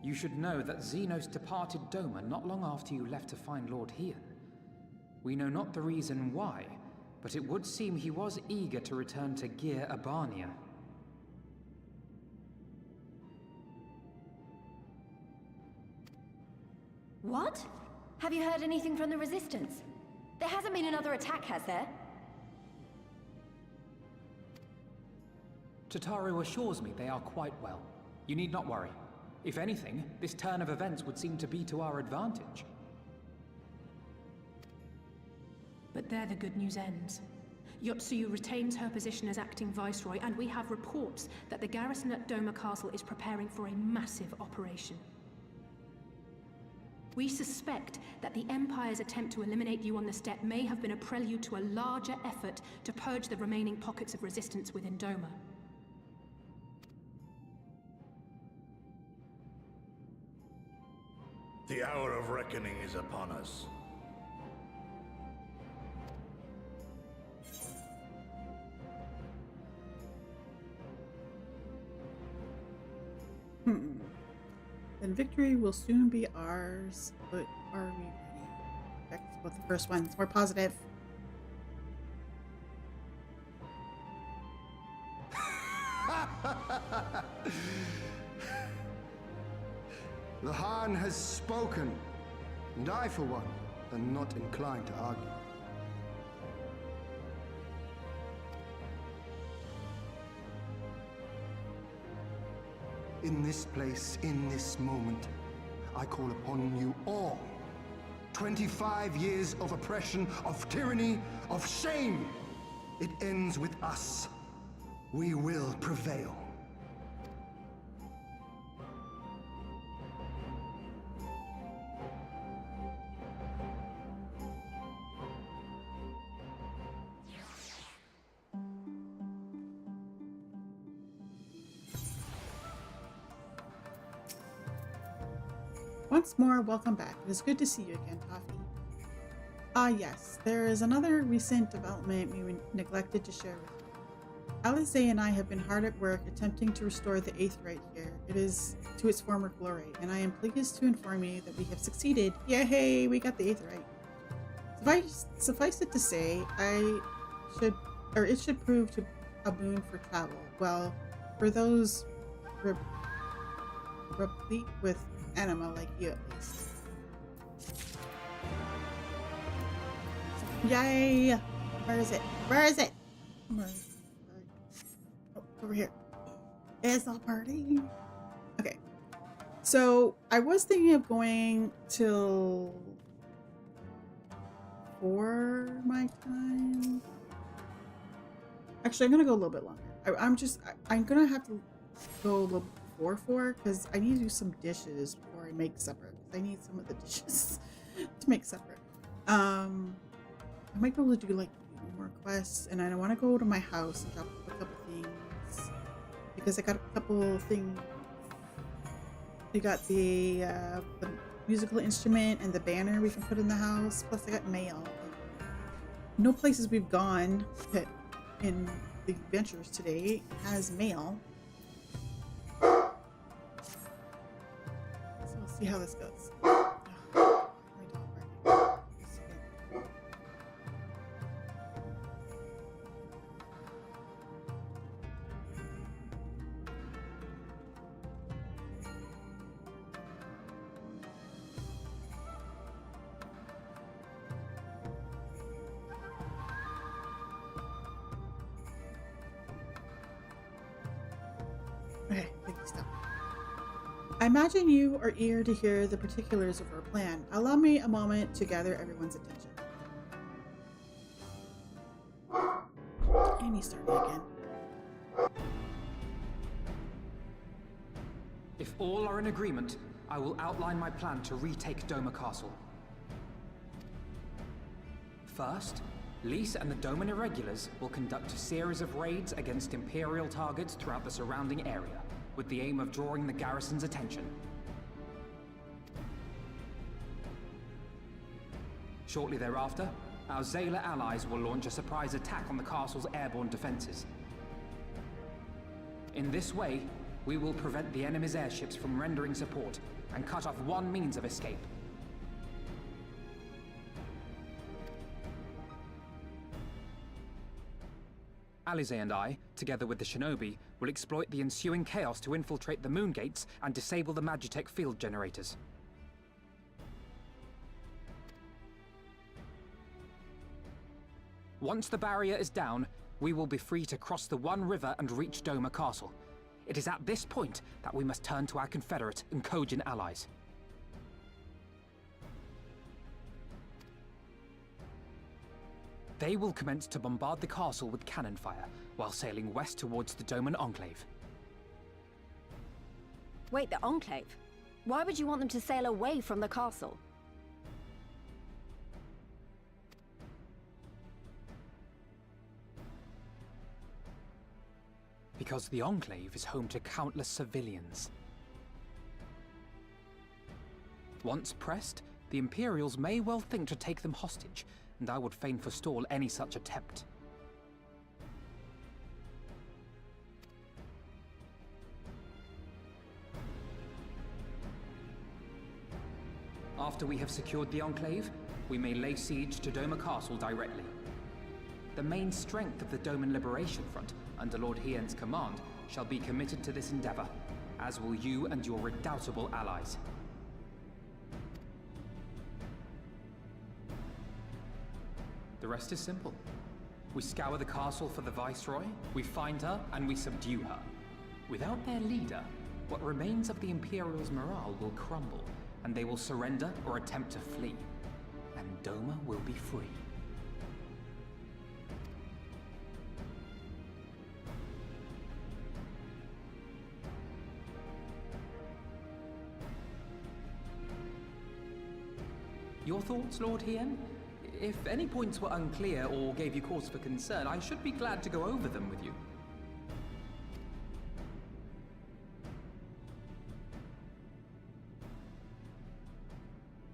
You should know that Xenos departed Doma not long after you left to find Lord Hian. We know not the reason why, but it would seem he was eager to return to Gir Abania. What? Have you heard anything from the Resistance? There hasn't been another attack, has there? Tataru assures me they are quite well. You need not worry. If anything, this turn of events would seem to be to our advantage. But there the good news ends. Yotsuyu retains her position as acting viceroy, and we have reports that the garrison at Doma Castle is preparing for a massive operation. We suspect that the Empire's attempt to eliminate you on the steppe may have been a prelude to a larger effort to purge the remaining pockets of resistance within Doma. The hour of reckoning is upon us. Then victory will soon be ours, but are we ready? That's what the first one's more positive. The Han has spoken, and I, for one, am not inclined to argue. In this place, in this moment, I call upon you all. 25 years of oppression, of tyranny, of shame. It ends with us. We will prevail. Once more, welcome back. It is good to see you again, Toffee. Yes, there is another recent development we neglected to share with you. Alizé and I have been hard at work attempting to restore the Aetheryte here. It is to its former glory, and I am pleased to inform you that we have succeeded. Yay, we got the Aetheryte. Suffice it to say, it should prove to a boon for travel. Well, for those replete with anima like you, at least. Yay! Where is it? Where is it? Oh, over here. It's a party. Okay. So I was thinking of going till 4 my time. Actually, I'm gonna go a little bit longer. I'm gonna have to go a little before 4 because I need to do some dishes before I make supper. I need some of the dishes to make supper. I might be able to do like more quests, and I want to go to my house and drop a couple things because I got a couple things. We got the musical instrument and the banner we can put in the house. Plus, I got mail. No places we've gone in the adventures today has mail. So we'll see how this goes. imagine you are eager to hear the particulars of our plan. Allow me a moment to gather everyone's attention. And he's starting again. If all are in agreement, I will outline my plan to retake Doma Castle. First, Lys and the Doman Irregulars will conduct a series of raids against Imperial targets throughout the surrounding area, with the aim of drawing the garrison's attention. Shortly thereafter, our Zayla allies will launch a surprise attack on the castle's airborne defenses. In this way, we will prevent the enemy's airships from rendering support and cut off one means of escape. Alize and I, together with the shinobi, will exploit the ensuing chaos to infiltrate the moon gates and disable the Magitech field generators. Once the barrier is down, we will be free to cross the One River and reach Doma Castle. It is at this point that we must turn to our Confederate and Kojin allies. They will commence to bombard the castle with cannon fire, while sailing west towards the Doman Enclave. Wait, the Enclave? Why would you want them to sail away from the castle? Because the Enclave is home to countless civilians. Once pressed, the Imperials may well think to take them hostage, and I would fain forestall any such attempt. After we have secured the Enclave, we may lay siege to Doma Castle directly. The main strength of the Doman Liberation Front, under Lord Hien's command, shall be committed to this endeavor, as will you and your redoubtable allies. The rest is simple. We scour the castle for the Viceroy, we find her, and we subdue her. Without their leader, what remains of the Imperials' morale will crumble, and they will surrender or attempt to flee. And Doma will be free. Your thoughts, Lord Hien? If any points were unclear or gave you cause for concern, I should be glad to go over them with you.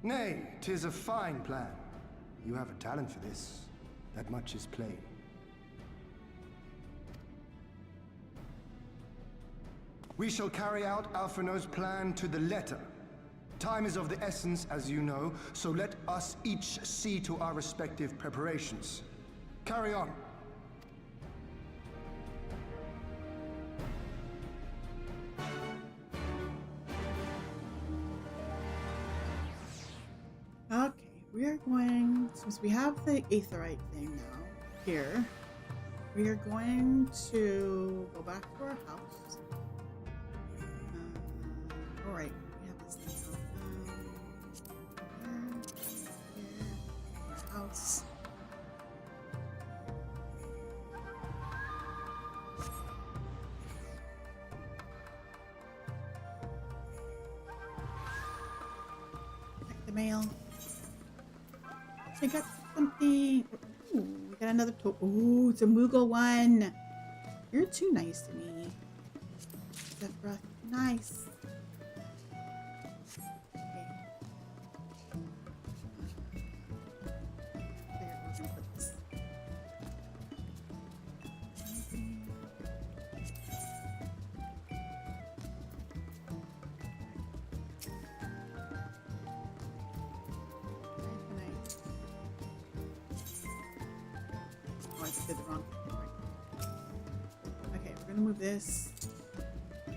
Nay, 'tis a fine plan. You have a talent for this. That much is plain. We shall carry out Alphino's plan to the letter. Time is of the essence, as you know, so let us each see to our respective preparations. Carry on. Okay, we are going, since we have the aetherite thing now here, we are going to go back to our house. Alright, we have this thing our house. Check the mail. I got something. Ooh, we got another ooh, it's a Moogle one. You're too nice to me. Zephyra, nice. Okay. There, we're gonna put this. Oh, I just did the wrong thing. Right. Okay, we're gonna move this. I'm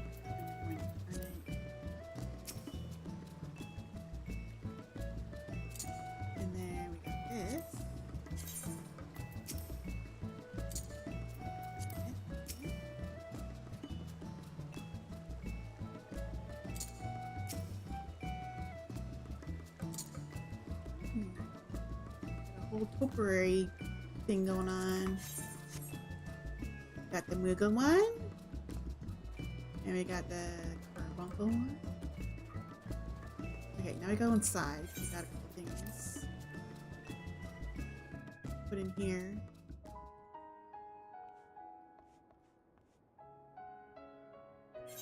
going to turn it. And then we got this. whole topiary thing going on. Got the Moogle one. And we got the Carbuncle one. Okay, now we go inside. We got a couple things. Put in here.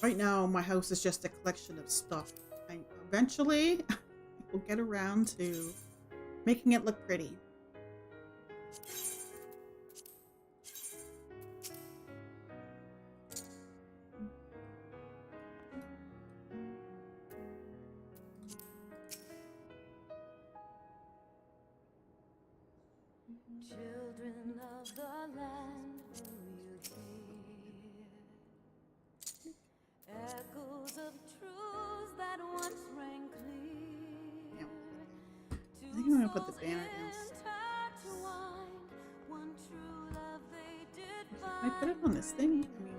Right now, my house is just a collection of stuff. Eventually, I will get around to making it look pretty. Children of the land, will you hear echoes of truths that once rang clear? I think I'm gonna put the banner downstairs. Can I put it on this thing? I mean,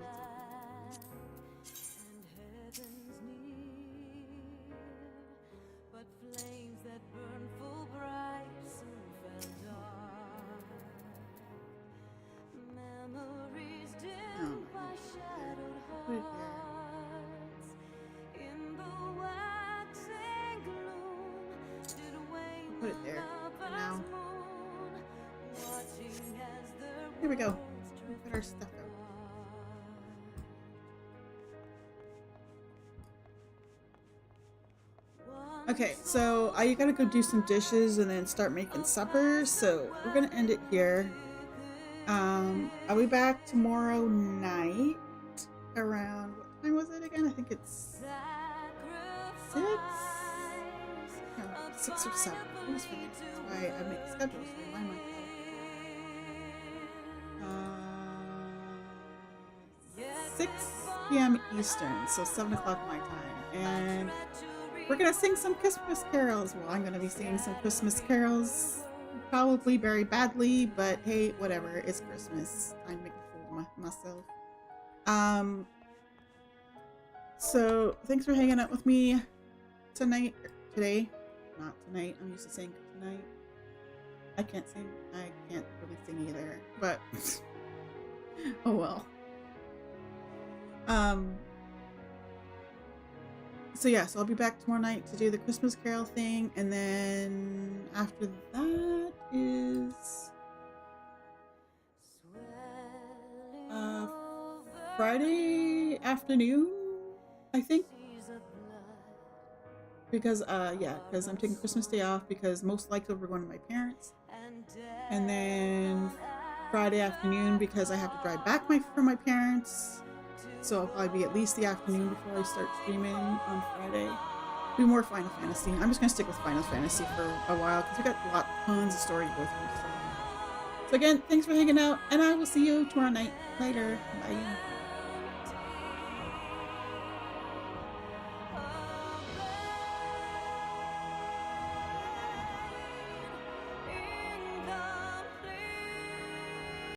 put it there for now. Here we go. We put our stuff out. Okay, so I gotta go do some dishes and then start making supper. So we're gonna end it here. I'll be back tomorrow night around, what time was it again? I think it's 6? No, 6 or 7. I always forget. That's why I make schedules to remind myself. 6 p.m. Eastern, so 7 o'clock my time. And we're gonna sing some Christmas carols. Well, I'm gonna be singing some Christmas carols. Probably very badly, but hey, whatever. It's Christmas. Time to make a fool of myself. So thanks for hanging out with me tonight. Today. Not tonight. I'm used to saying tonight. I can't sing. I can't really sing either. But oh well. So yeah, so I'll be back tomorrow night to do the Christmas Carol thing, and then after that is Friday afternoon, I think. Because yeah, because I'm taking Christmas Day off because most likely we're going to my parents, and then Friday afternoon because I have to drive back from my parents. So I'll probably be at least the afternoon before I start streaming on Friday. Do more Final Fantasy. I'm just going to stick with Final Fantasy for a while because we got tons of story to go through. So again, thanks for hanging out, and I will see you tomorrow night. Later. Bye.